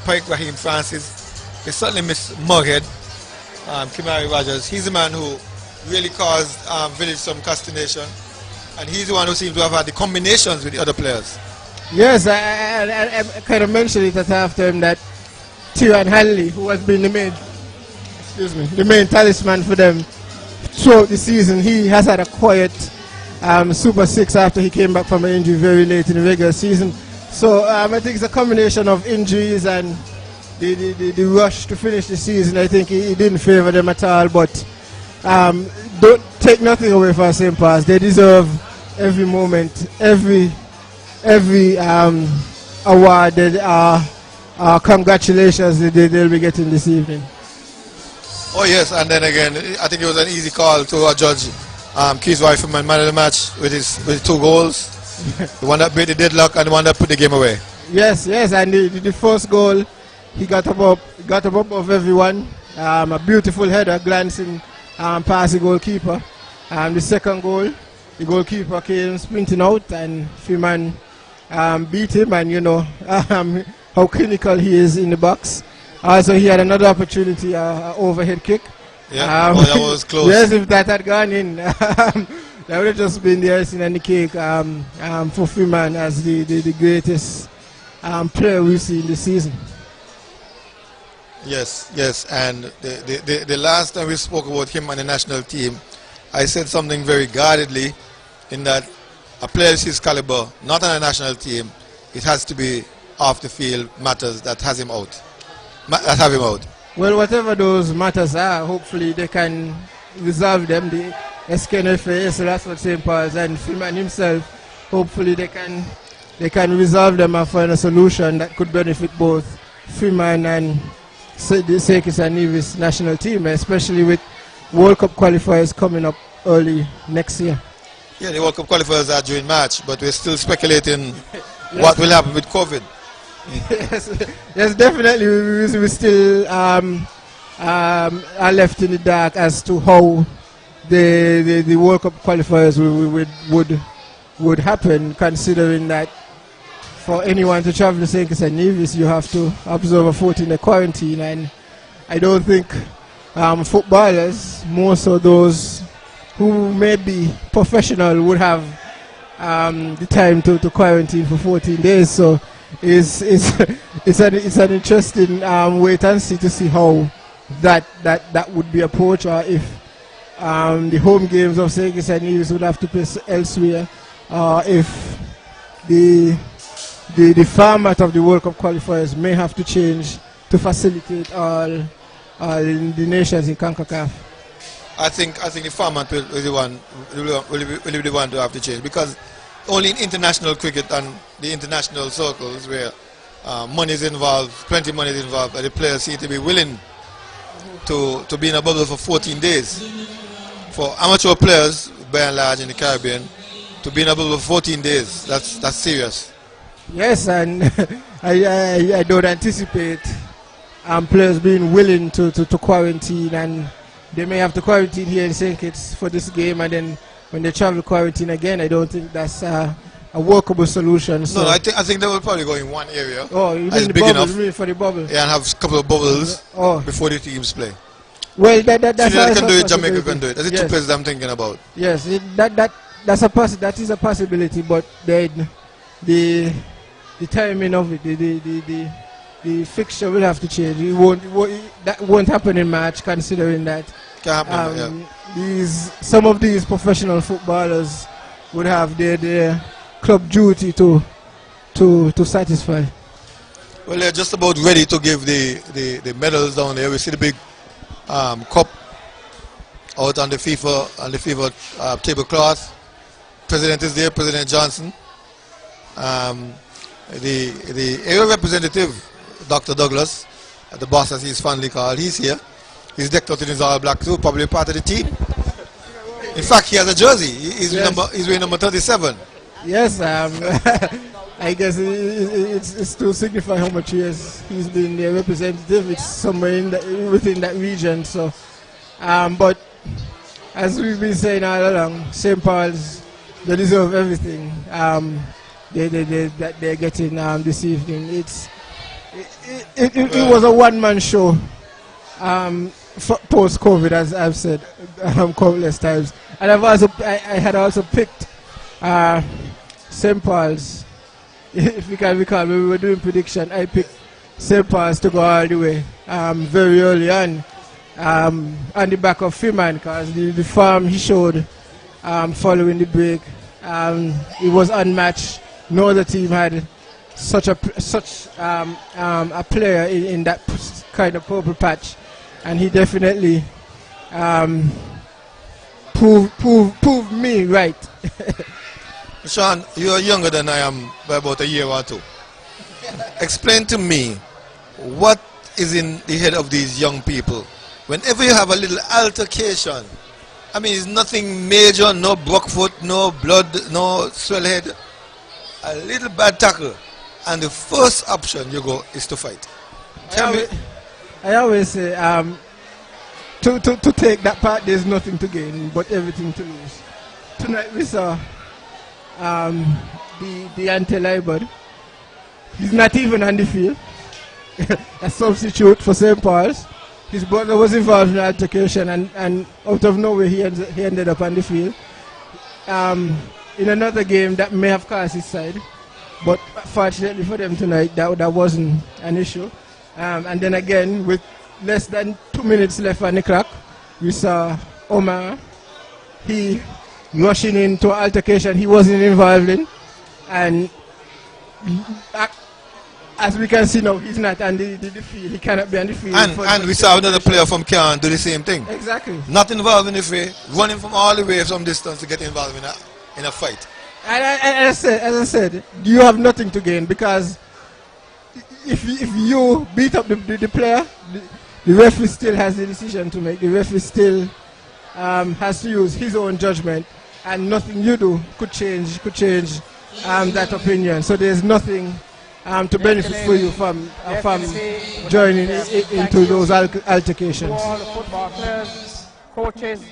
Pike Raheem Francis. They certainly missed Mughead, Kimari Rogers. He's the man who really caused Village some consternation, and he's the one who seems to have had the combinations with the other players. Yes, I kind of mentioned it at halftime that Tyrone Hanley, who has been the main talisman for them throughout the season, he has had a quiet Super 6 after he came back from an injury very late in the regular season. So I think it's a combination of injuries and the rush to finish the season. I think it didn't favour them at all, but don't take nothing away from St. Paul's. They deserve every moment, every award, congratulations they'll be getting this evening. Oh yes, and then again, I think it was an easy call to judge Keys Weifman, man of the match, with 2 goals. The one that beat the deadlock and the one that put the game away. Yes, and the first goal, he got up of everyone. A beautiful header, glancing past the goalkeeper. The second goal, the goalkeeper came sprinting out, and Freeman beat him, and you know how clinical he is in the box. Also, he had another opportunity, overhead kick. Yeah, that was close. Yes, if that had gone in, that would have just been the icing on the cake for Freeman as the greatest player we see in the season. Yes, and the last time we spoke about him and the national team, I said something very guardedly, in that a player of his caliber, not on a national team, it has to be off the field matters that have him out. Well, whatever those matters are, hopefully they can resolve them. The Sknfa, so that's what St. Paul's, and Freeman himself, hopefully they can resolve them and find a solution that could benefit both Freeman and the Sekis and Nevis national team, especially with World Cup qualifiers coming up early next year. Yeah, the World Cup qualifiers are during March, but we're still speculating what will happen with COVID. Yes, definitely. We still are left in the dark as to how the World Cup qualifiers would happen, considering that for anyone to travel to St. Kitts and Nevis, you have to observe a 14-day quarantine, and I don't think footballers, more so those who may be professional, would have the time to quarantine for 14 days. So it's an interesting wait and see to see how that would be approached, or if the home games of St. Kitts and Nevis would have to play elsewhere, if the format of the World Cup qualifiers may have to change to facilitate all the nations in CONCACAF. I think the format will be the one to have to change, because only in international cricket and the international circles where money is involved, plenty of money is involved, but the players seem to be willing to be in a bubble for 14 days. For amateur players, by and large in the Caribbean, to be in a bubble for 14 days, that's serious. Yes, and I don't anticipate players being willing to quarantine, and they may have to quarantine here in St. Kitts for this game, and then when they travel quarantine again, I don't think that's a workable solution. So no, I think they will probably go in one area. Oh, you mean the big bubble, enough, you mean for the bubble? Yeah, and have a couple of bubbles before the teams play. Well, that's Trinidad can do it, Jamaica can do it. That's the two Yes. places I'm thinking about. Yes, that is a possibility, but then the timing of it, the fixture will have to change. That won't happen in March, considering that Can happen, some of these professional footballers would have their club duty to satisfy. Well, they're just about ready to give the medals down there. We see the big cup out on the FIFA tablecloth. President is there, President Johnson. The area representative, Dr. Douglas, the boss as he's fondly called, he's here. He's decked out in his all black too, probably part of the team. In fact, he has a jersey. He's wearing number 37. Yes, I guess it's to signify how much he's been the representative. It's somewhere within that region. So, but as we've been saying all along, St. Paul's, they deserve everything that they're getting this evening. It was a one-man show post-COVID, as I've said countless times, and I had also picked St. Paul's. If you can recall, when we were doing prediction, I picked St. Paul's to go all the way very early on the back of Freeman, because the form he showed following the break, it was unmatched. No other team had such a player in that kind of purple patch, and he definitely proved me right. Sean, you are younger than I am by about a year or two. Explain to me what is in the head of these young people. Whenever you have a little altercation, I mean, it's nothing major, no broke foot, no blood, no swell head, a little bad tackle, and the first option you go is to fight. I always say, to take that part, there's nothing to gain, but everything to lose. Tonight we saw the anti-Libod. He's not even on the field. A substitute for St. Paul's. His brother was involved in the altercation, and out of nowhere he ended up on the field. In another game that may have cost his side, but fortunately for them tonight, that wasn't an issue. And then again, with less than 2 minutes left on the clock, we saw Omar. He rushing into an altercation he wasn't involved in, and as we can see now, he's not on the field. He cannot be on the field. And we saw another player from Cairn do the same thing. Exactly. Not involved in the fray, running from all the way from distance to get involved in a fight. And as I said, you have nothing to gain, because if you beat up the player, the referee still has the decision to make. The referee still has to use his own judgment, and nothing you do could change that opinion. So there's nothing to benefit for you from joining into those altercations. To all the football players, coaches,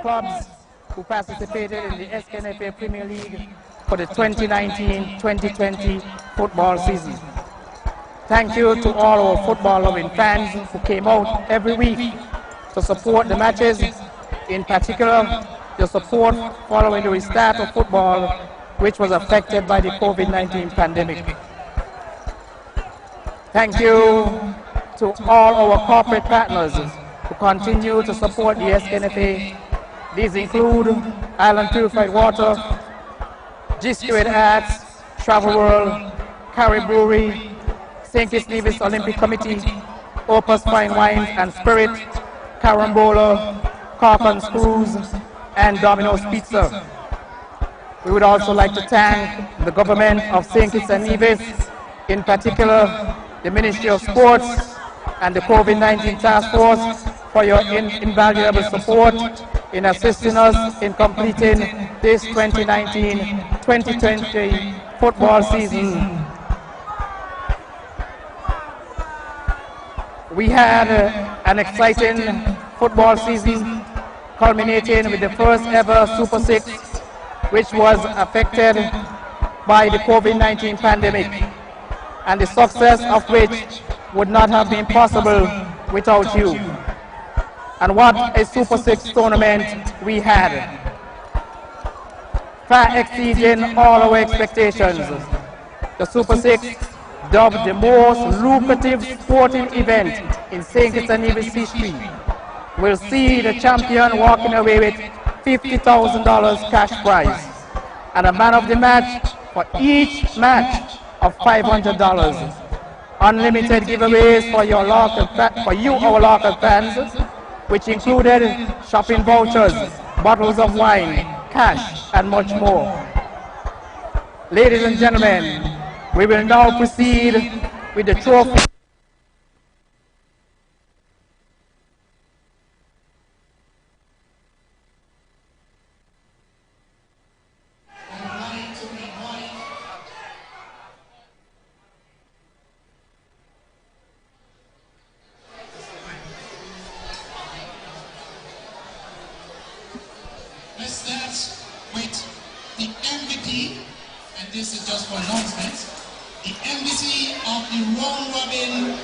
clubs who participated in the Sknfa Premier League for the 2019-2020 football season. Thank you to all our football-loving fans who came out every week to support the matches, in particular the support following the restart of football, which was affected by the COVID-19 pandemic. Thank you to all our corporate partners who continue to support the Sknfa These include Island Purified Water, G-Squared Arts, Travel World, Carry Brewery, St. Kitts Nevis Olympic Committee, Opus Fine Wines and Spirit, Carambola, Cork and Screws, and Domino's Pizza. We would also like to thank the government of St. Kitts and Nevis, in particular the Ministry of Sports and the COVID-19 Task Force for your invaluable support in assisting us in completing this 2019-2020 football season. We had an exciting football season culminating with the first ever Super 6, which was affected by the COVID-19 pandemic, and the success of which would not have been possible without you. And what a Super 6 tournament we had, far exceeding all our expectations. The Super 6, dubbed the most lucrative sporting event in St. Kitts and Nevis history, will see the champion walking away with $50,000 cash prize and a man of the match for each match of $500. Unlimited giveaways for you, our local fans, which included shopping vouchers, bottles of wine, cash, and much more. Ladies and gentlemen, we will now proceed with the trophy. Let's start with the MVP, and this is just for announcement. The MVP of the round robin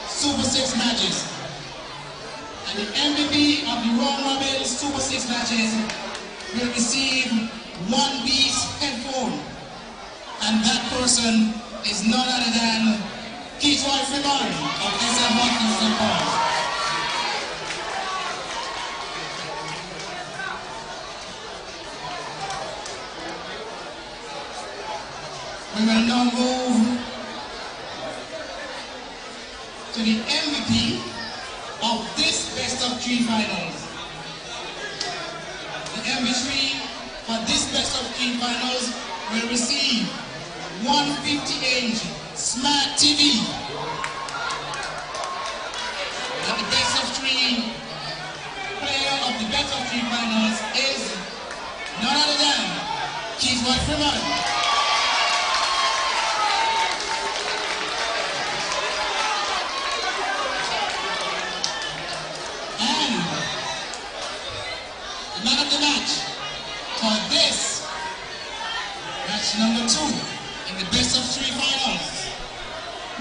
Super 6 matches. And the MVP of the round robin Super 6 matches will receive one Beats headphone. And that person is none other than Freeman of St. Paul. We will now move to the MVP of this best of 3 finals. The MVP for this best of 3 finals will receive 150-inch smart TV. And the best of 3 player of the best of 3 finals is none other than Freeman. Man of the match for this match number 2 in the best of 3 finals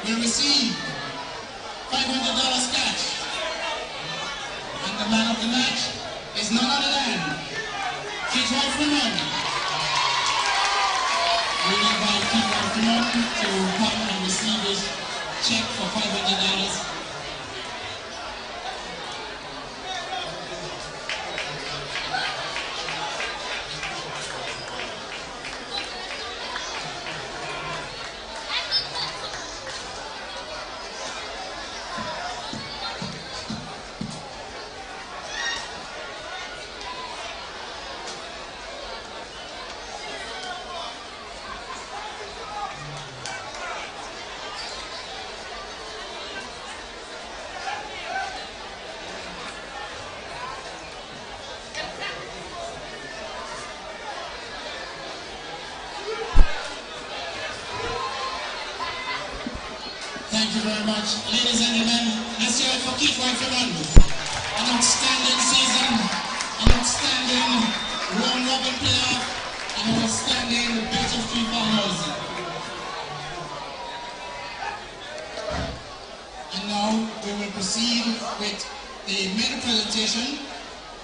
will receive $500 cash, and the man of the match is none other than Freeman. We invite Freeman to come and receive his check for $500. Thank you very much. Ladies and gentlemen, let's hear it for Freeman. An outstanding season, an outstanding round robin player, and an outstanding best of 3 finals. And now we will proceed with the medal presentation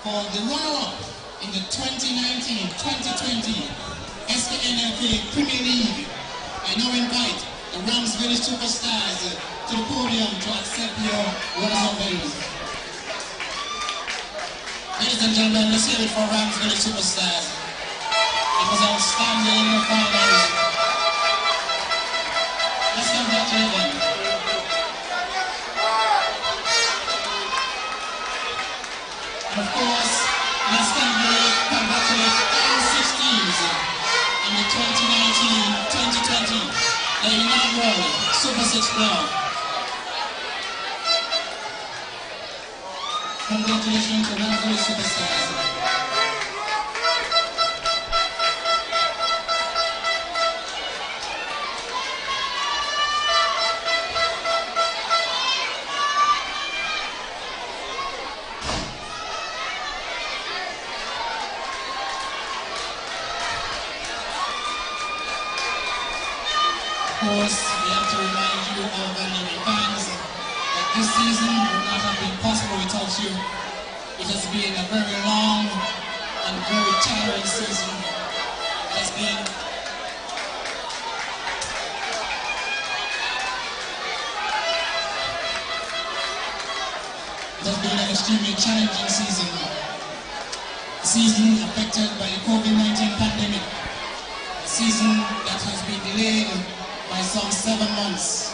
for the runner-up in the 2019-2020 Sknfa Premier League. I now invite the Rams Village Superstars to the podium to accept your runners-up medals. Ladies and gentlemen, let's hear it for Ramsville Superstars. It was outstanding finals. Let's congratulate them. And of course, let's congratulate all 6 teams in the 2019-2020, the inaugural Super 6 Club. Congratulations to Ramsville Superstars. Of course, we have to remind you, our valuable fans, that this season would not have been possible without you. It has been a very long and very tiring season. It has been an extremely challenging season. A season affected by the COVID-19 pandemic. A season that has been delayed by some 7 months.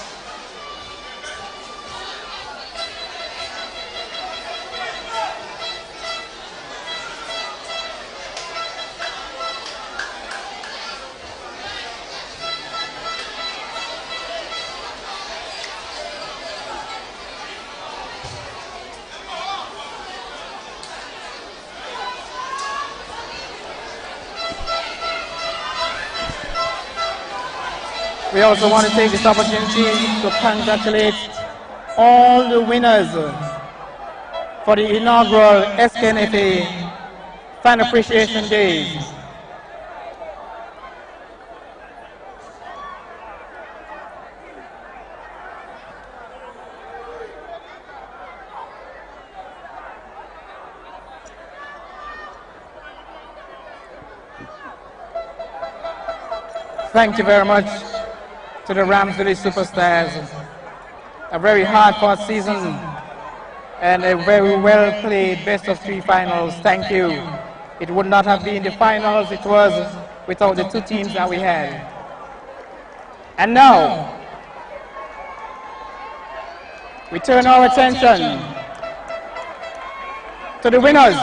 We also want to take this opportunity to congratulate all the winners for the inaugural Sknfa Fan Appreciation Days. Thank you very much to the Ramsville Superstars. A very hard-fought season and a very well-played best-of-3 finals. Thank you. It would not have been the finals it was without the 2 teams that we had. And now, we turn our attention to the winners,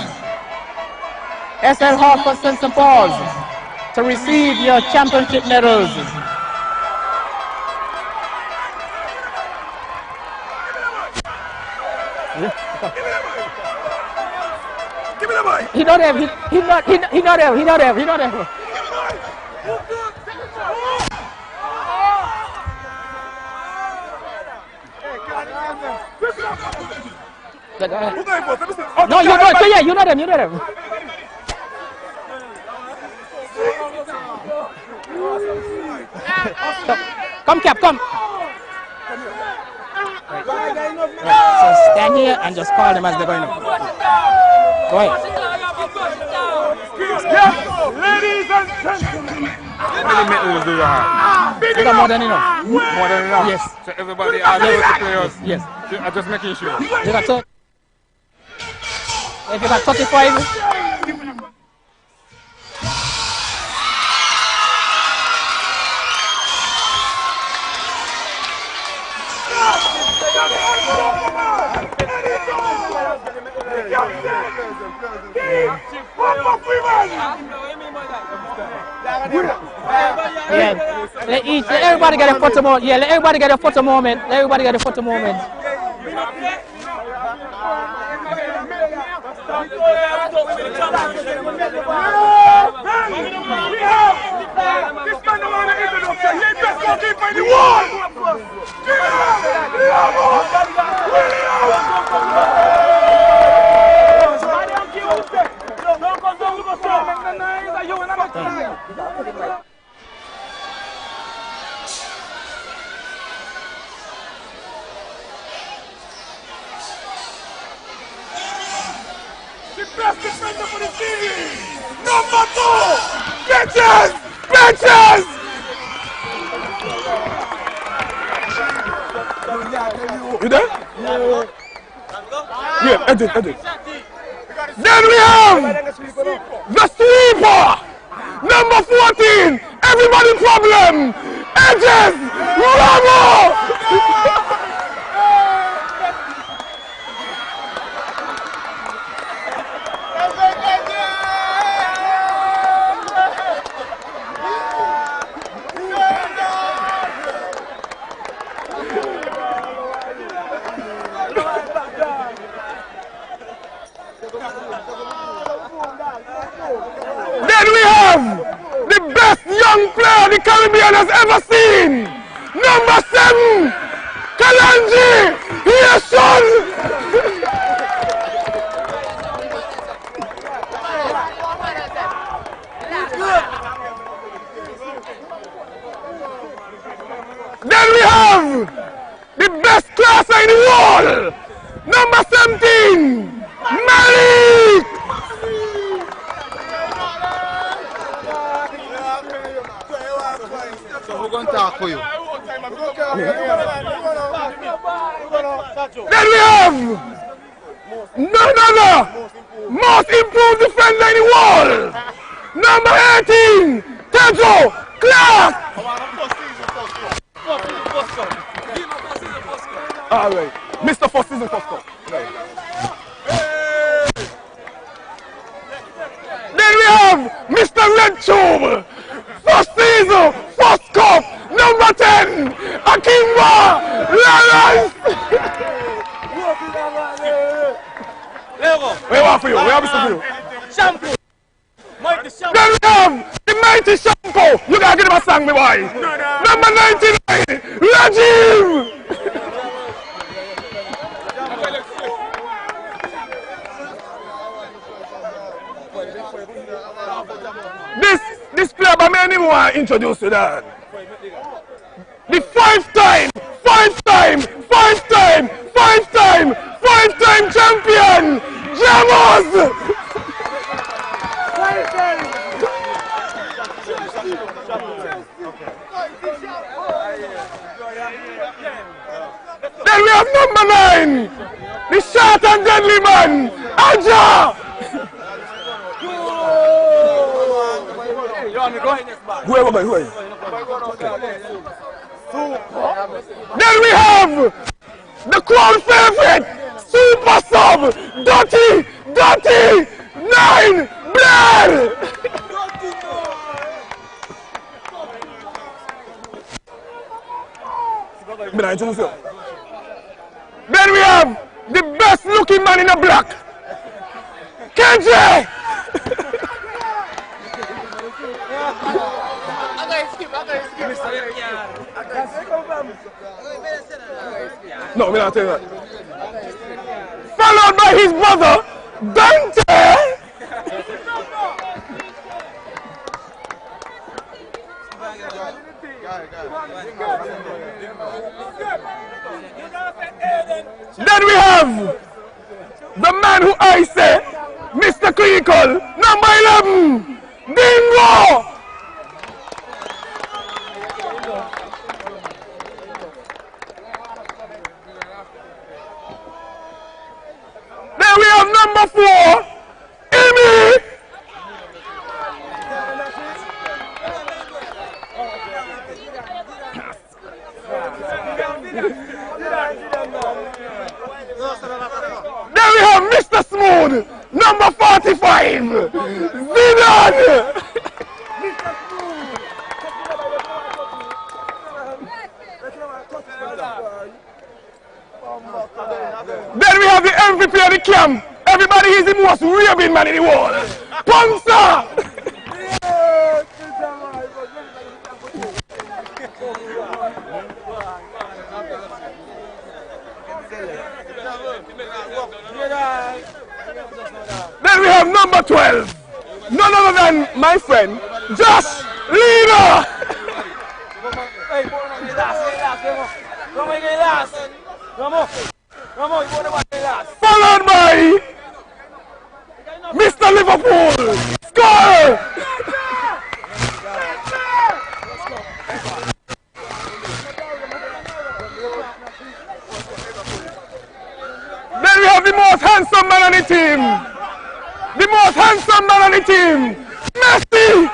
SL Hartford St. Paul's, to receive your championship medals. Give me the boy. He not there. He not there. No, you know them. Come, Cap, come. So stand here and just call them as they're going up. Go ahead. Ladies and gentlemen. How many medals do you have? You got more than enough. More than enough? Yes. So everybody are the players? Yes. I'm just making sure. You got if you got 35. Yeah. Let everybody get a photo moment. Yeah, let everybody get a photo moment. Let everybody get a photo moment. This man don't want to introduction. He best goalkeeper in the world. The best defender for the team. Number 2. Bitches! You there? Yeah, edit. Then we have the sweeper, number 14. Everybody problem. Edges, Ramo. Then we have the best young player the Caribbean has ever seen. Number 7, Kalanji. Here, son. Then we have the best crosser in the world. Number 17, Malik. So we're going to talk for you. Then we have none other, most improved defender in the world. Number 18, Tejo Clark. All right, Mr. First Season First Cup. Then we have Mr. Red Tube, First Season First Cup, number 10, Akimba Lawrence. We want for you, we have for you. Shampoo. Then we have the mighty Shampoo. You gotta give him a song, my boy. Number 99, Rajiv. This player, but I don't want to introduce to that. The five-time champion, Jamos. Then we have number 9, the short and deadly man, Aja. Whoever. Then we have the crowd favorite, super sub, Dirty 9 Blair. Then we have the best looking man in the black, KJ. No, me not tell you that. Followed by his brother, Dante. Then we have the man who I say, Mr. Critical, number 11, Bingo. Then we have number 4, Amy. Then we have Mr. Smooth, number 45, Zidane. Then we have the MVP of the camp. Everybody is the most raving man in the world. Ponsa! Then we have number 12. None other than my friend, Josh Lina. Followed by Mr. Liverpool. Score! Then we have the most handsome man on the team, most handsome man on the team, Messi!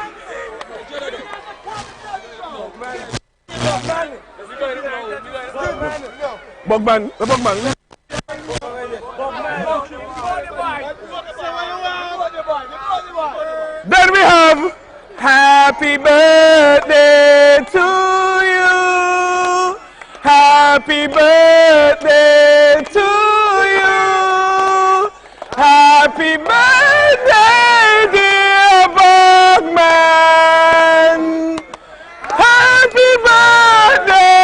Bugman, the Bugman. Then we have Happy Birthday to you. Happy birthday to you. Happy birthday, dear Bugman. Happy birthday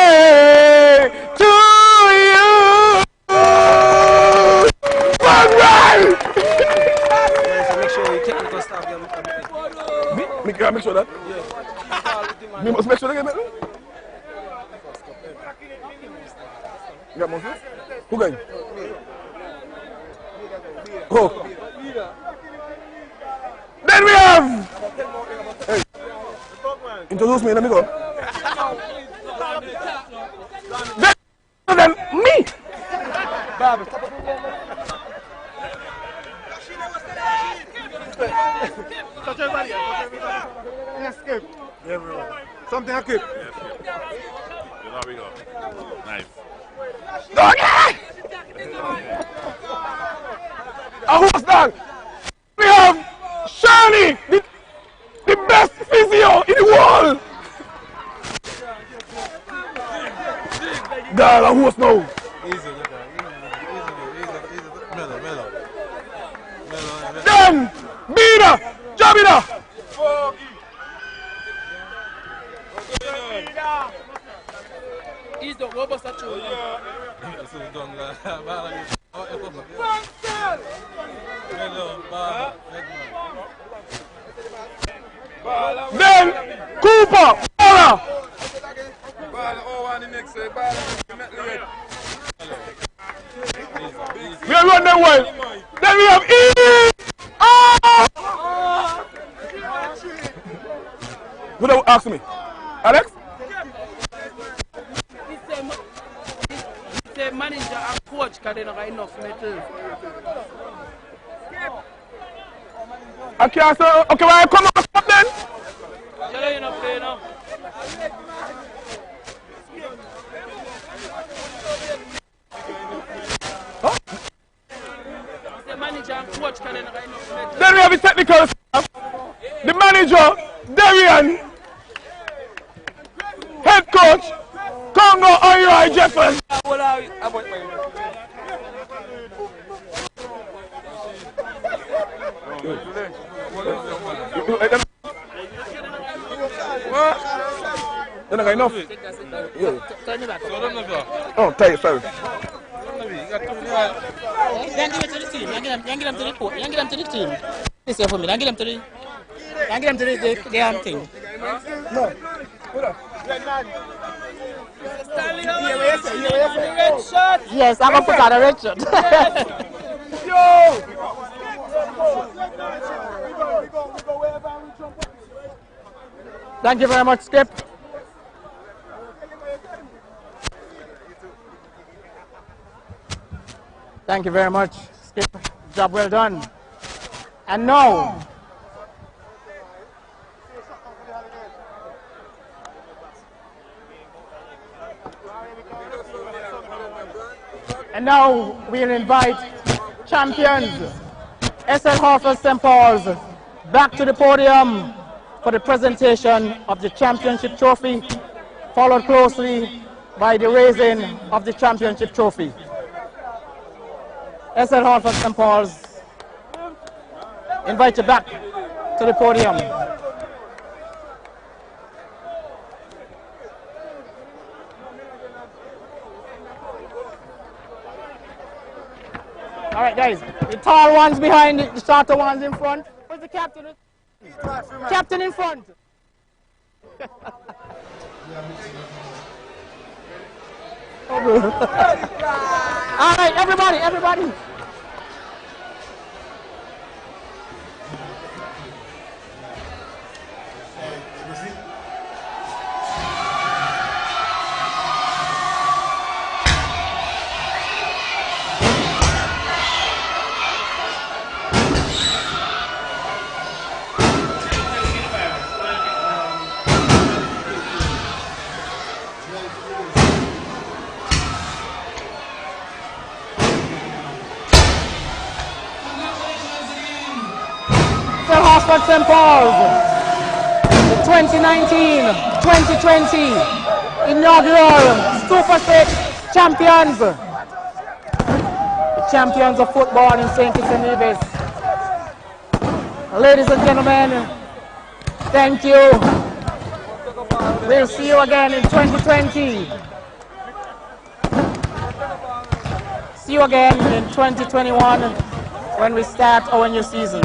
to you. Bugman! Make sure you take the stuff. Make sure that? Yeah. We must make sure they get it. You got Moses? Who going? Go. Then we have. Hey. Introduce me, let me go. Then me. Touch everybody. Escape. Everyone. Something I keep. There we go. Nice. Okay! Who's that? We have Shani, the best physio in the world. Girl, who's now? Then, Bina, Jabina. He's the robust that you Then, Cooper, Bala. We are running them well. Then we have E. Oh! Who don't ask me? Alex? The manager and coach can not enough metal. I can't say, okay, well, I come up then. You're not playing now. Huh? The manager and coach can not enough metal. Then we have the technical staff, the manager, Darian, head coach, Congo Ori Jeffers. You're not enough? Yeah. Oh, tight, sorry. Then give it to the team. Then give them to the court. Then give them to the team. This is for me. Then give them to the. Then give them to the damn thing. No. Yes, I'm gonna put on a red shirt. Yo! Thank you very much, Skip. Thank you very much, Skip. Job well done. And now, we'll invite champions, SL Hartford St. Paul's, back to the podium for the presentation of the championship trophy, followed closely by the raising of the championship trophy. SL Hartford St. Paul's, invite you back to the podium. All right, guys, the tall ones behind, the shorter ones in front. Where's the captain? Captain in front. All right, everybody. Hartford St. Paul's, the 2019-2020 inaugural Super 6 champions. The champions of football in St. Kitts and Nevis. Ladies and gentlemen, thank you. We'll see you again in 2020. See you again in 2021 when we start our new season.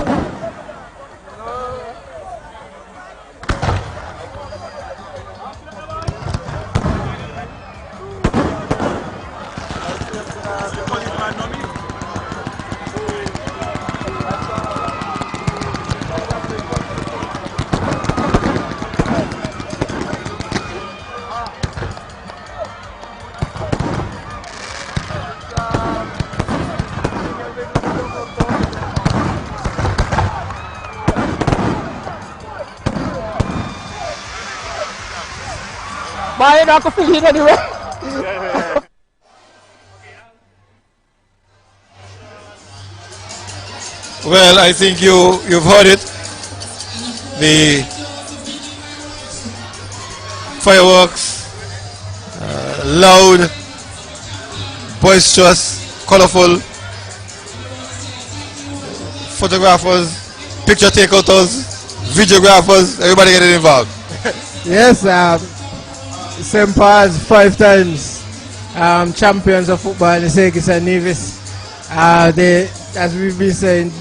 But I don't feel it anyway. Well, I think you've heard it. The fireworks, loud, boisterous, colorful, photographers, picture takeouters, videographers, everybody getting involved. Yes, St. Paul's 5 times champions of football in St. Kitts and Nevis. They, as we've been saying,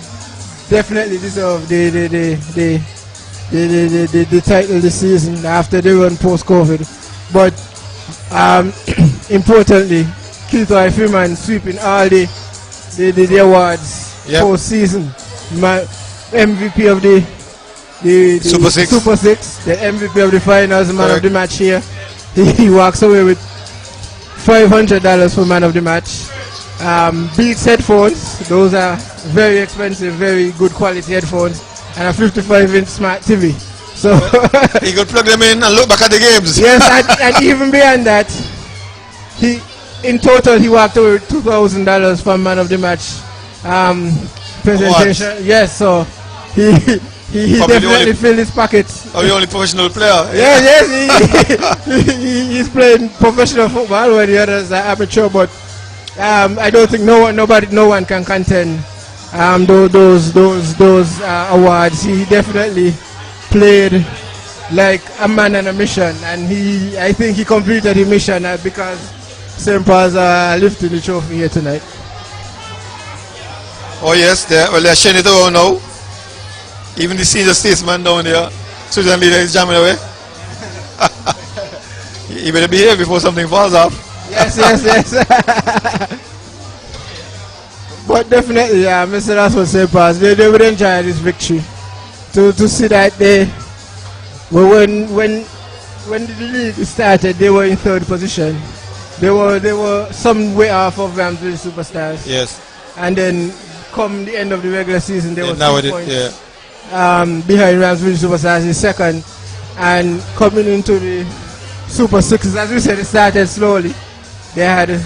definitely deserve the title this season after the run post-COVID. But importantly, Freeman sweeping all the awards post-season. MVP of the Super 6, the MVP of the finals, man of the match here. He walks away with $500 for man of the match. Beats headphones, those are very expensive, very good quality headphones, and a 55-inch smart TV. So he could plug them in and look back at the games. Yes, and even beyond that, in total he walked away with $2,000 for man of the match presentation. What? Yes, so he definitely filled his pockets. Oh, the only professional player. Yes, he's playing professional football where the others are amateur, but I don't think no one can contend those awards. He definitely played like a man on a mission, and I think he completed his mission because St. Paul's are lifting the trophy here tonight. Oh yes, they're sharing it around now. Even the senior statesman down there, student leader, is jamming away. You better be here before something falls off. Yes. But definitely, Mr. That's what St. Paul's, they would enjoy this victory. To see that when the league started, they were in 3rd position. They were some way off of Ramsville Superstars. Yes. And then come the end of the regular season, they were 6 points. Behind Ramsville Superstars in 2nd, and coming into the Super 6s, as we said, it started slowly. They had a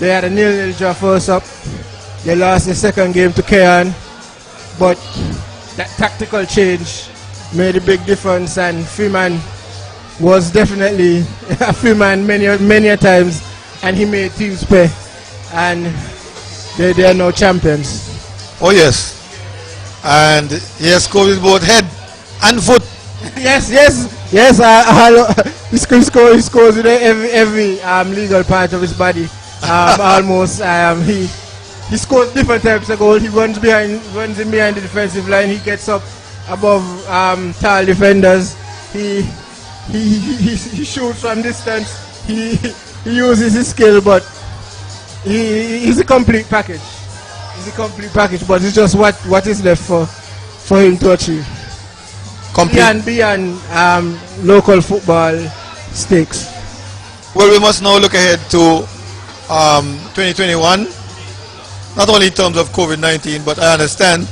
0-0 draw first up. They lost the 2nd game to Kean, but that tactical change made a big difference, and Freeman was definitely a Freeman many a times, and he made teams pay, and they are now champions. Oh yes. And he has scored with both head and foot. Yes. He scores with every legal part of his body. Almost. He scores different types of goals. He runs in behind the defensive line. He gets up above tall defenders. He shoots from distance. He uses his skill, but he's a complete package. But it's just what is left for him to achieve. Beyond local football stakes. Well, we must now look ahead to 2021, not only in terms of COVID-19, but I understand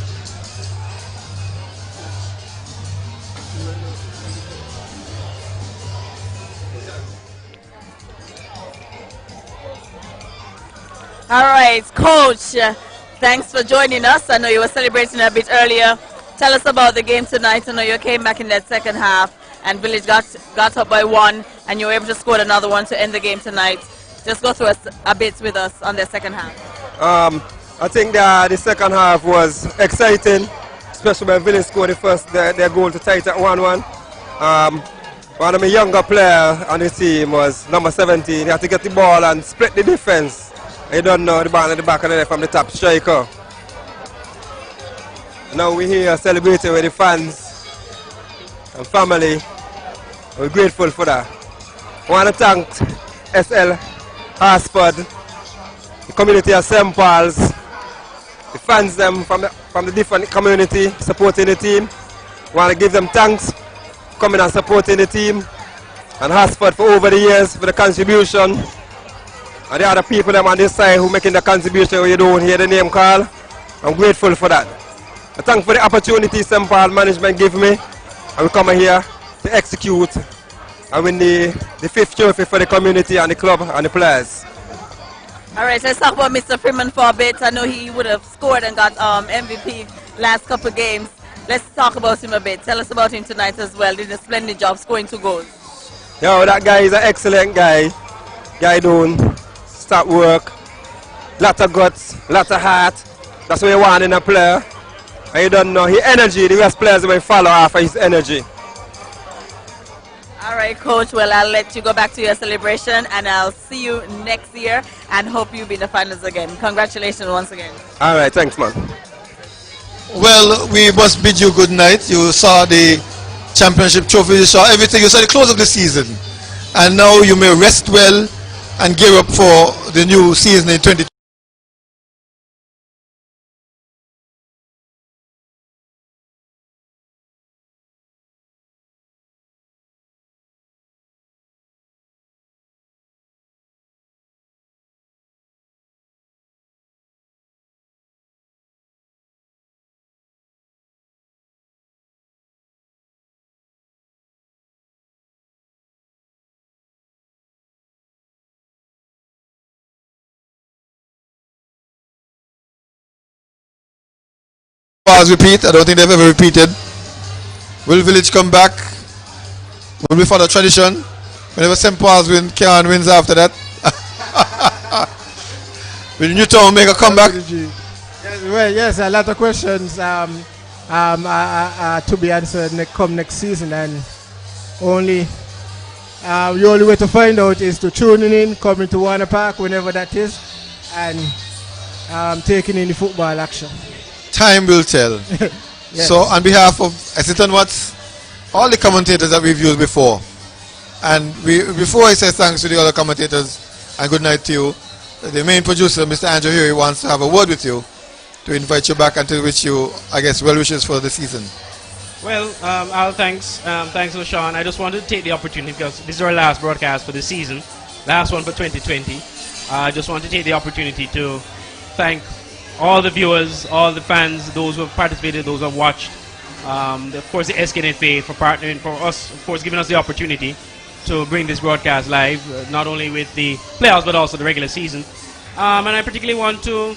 All right, Coach, thanks for joining us. I know you were celebrating a bit earlier. Tell us about the game tonight. I know you came back in that second half and Village got up by 1 and you were able to score another one to end the game tonight. Just go through a bit with us on the second half. I think the second half was exciting, especially when Village scored their goal to tie it at 1-1. One of my younger players on the team was number 17. He had to get the ball and split the defense. You don't know the ball at the back of the net from the top striker. Now we're here celebrating with the fans and family. We're grateful for that. I want to thank SL Hartsford, the community of St. Paul's, the fans them from the different community supporting the team. I want to give them thanks for coming and supporting the team, and Hartsford for over the years for the contribution. And the other people them on this side who making the contribution where you don't hear the name call. I'm grateful for that. I thank for the opportunity St. Paul management give me, and we come here to execute and win the 5th trophy for the community and the club and the players. All right, let's talk about Mr. Freeman for a bit. I know he would have scored and got MVP last couple of games. Let's talk about him a bit. Tell us about him tonight as well. Did a splendid job scoring 2 goals. Yo, that guy is an excellent guy. Guy don't stop work. Lot of guts, lot of heart. That's what you want in a player. And you don't know his energy. The rest players will follow after his energy. All right, Coach. Well, I'll let you go back to your celebration, and I'll see you next year, and hope you'll be in the finals again. Congratulations once again. All right, thanks, man. Well, we must bid you good night. You saw the championship trophy, you saw everything, you saw the close of the season. And now you may rest well and gear up for the new season in 2020. Repeat. I don't think they've ever repeated. Will Village come back? Will we follow tradition? Whenever St. Paul's win, Cairn wins after that. Will Newtown make a comeback? Yes, a lot of questions to be answered come next season, and the only way to find out is to tune in, coming to Warner Park whenever that is, and taking in the football action. Time will tell. Yes. So on behalf of Assistant Watts, all the commentators that we've used before, and before I say thanks to the other commentators and good night to you, the main producer, Mr. Andrew Huey, wants to have a word with you to invite you back and to wish you, I guess, well wishes for the season. Well, Al, thanks LaShawn. I just wanted to take the opportunity, because this is our last broadcast for the season, last one for 2020. I just want to take the opportunity to thank all the viewers, all the fans, those who have participated, those who have watched, of course the Sknfa for partnering for us, of course giving us the opportunity to bring this broadcast live, not only with the playoffs but also the regular season. And I particularly want to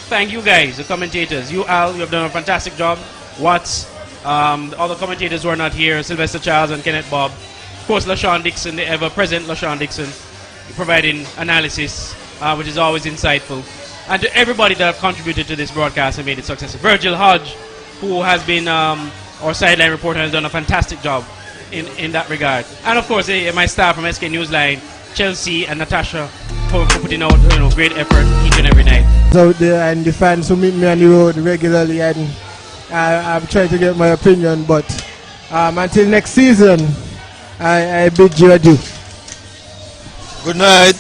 thank you guys, the commentators. You, Al, you have done a fantastic job. Watts, all the commentators who are not here, Sylvester Charles and Kenneth Bob. Of course LaShawn Dixon, the ever-present LaShawn Dixon, providing analysis, which is always insightful. And to everybody that have contributed to this broadcast and made it successful. Virgil Hodge, who has been our sideline reporter, has done a fantastic job in that regard. And of course, my staff from SK Newsline, Chelsea and Natasha, for putting out great effort each and every night. Out there, and the fans who meet me on the road regularly, and I'm trying to get my opinion, but until next season, I bid you adieu. Good night.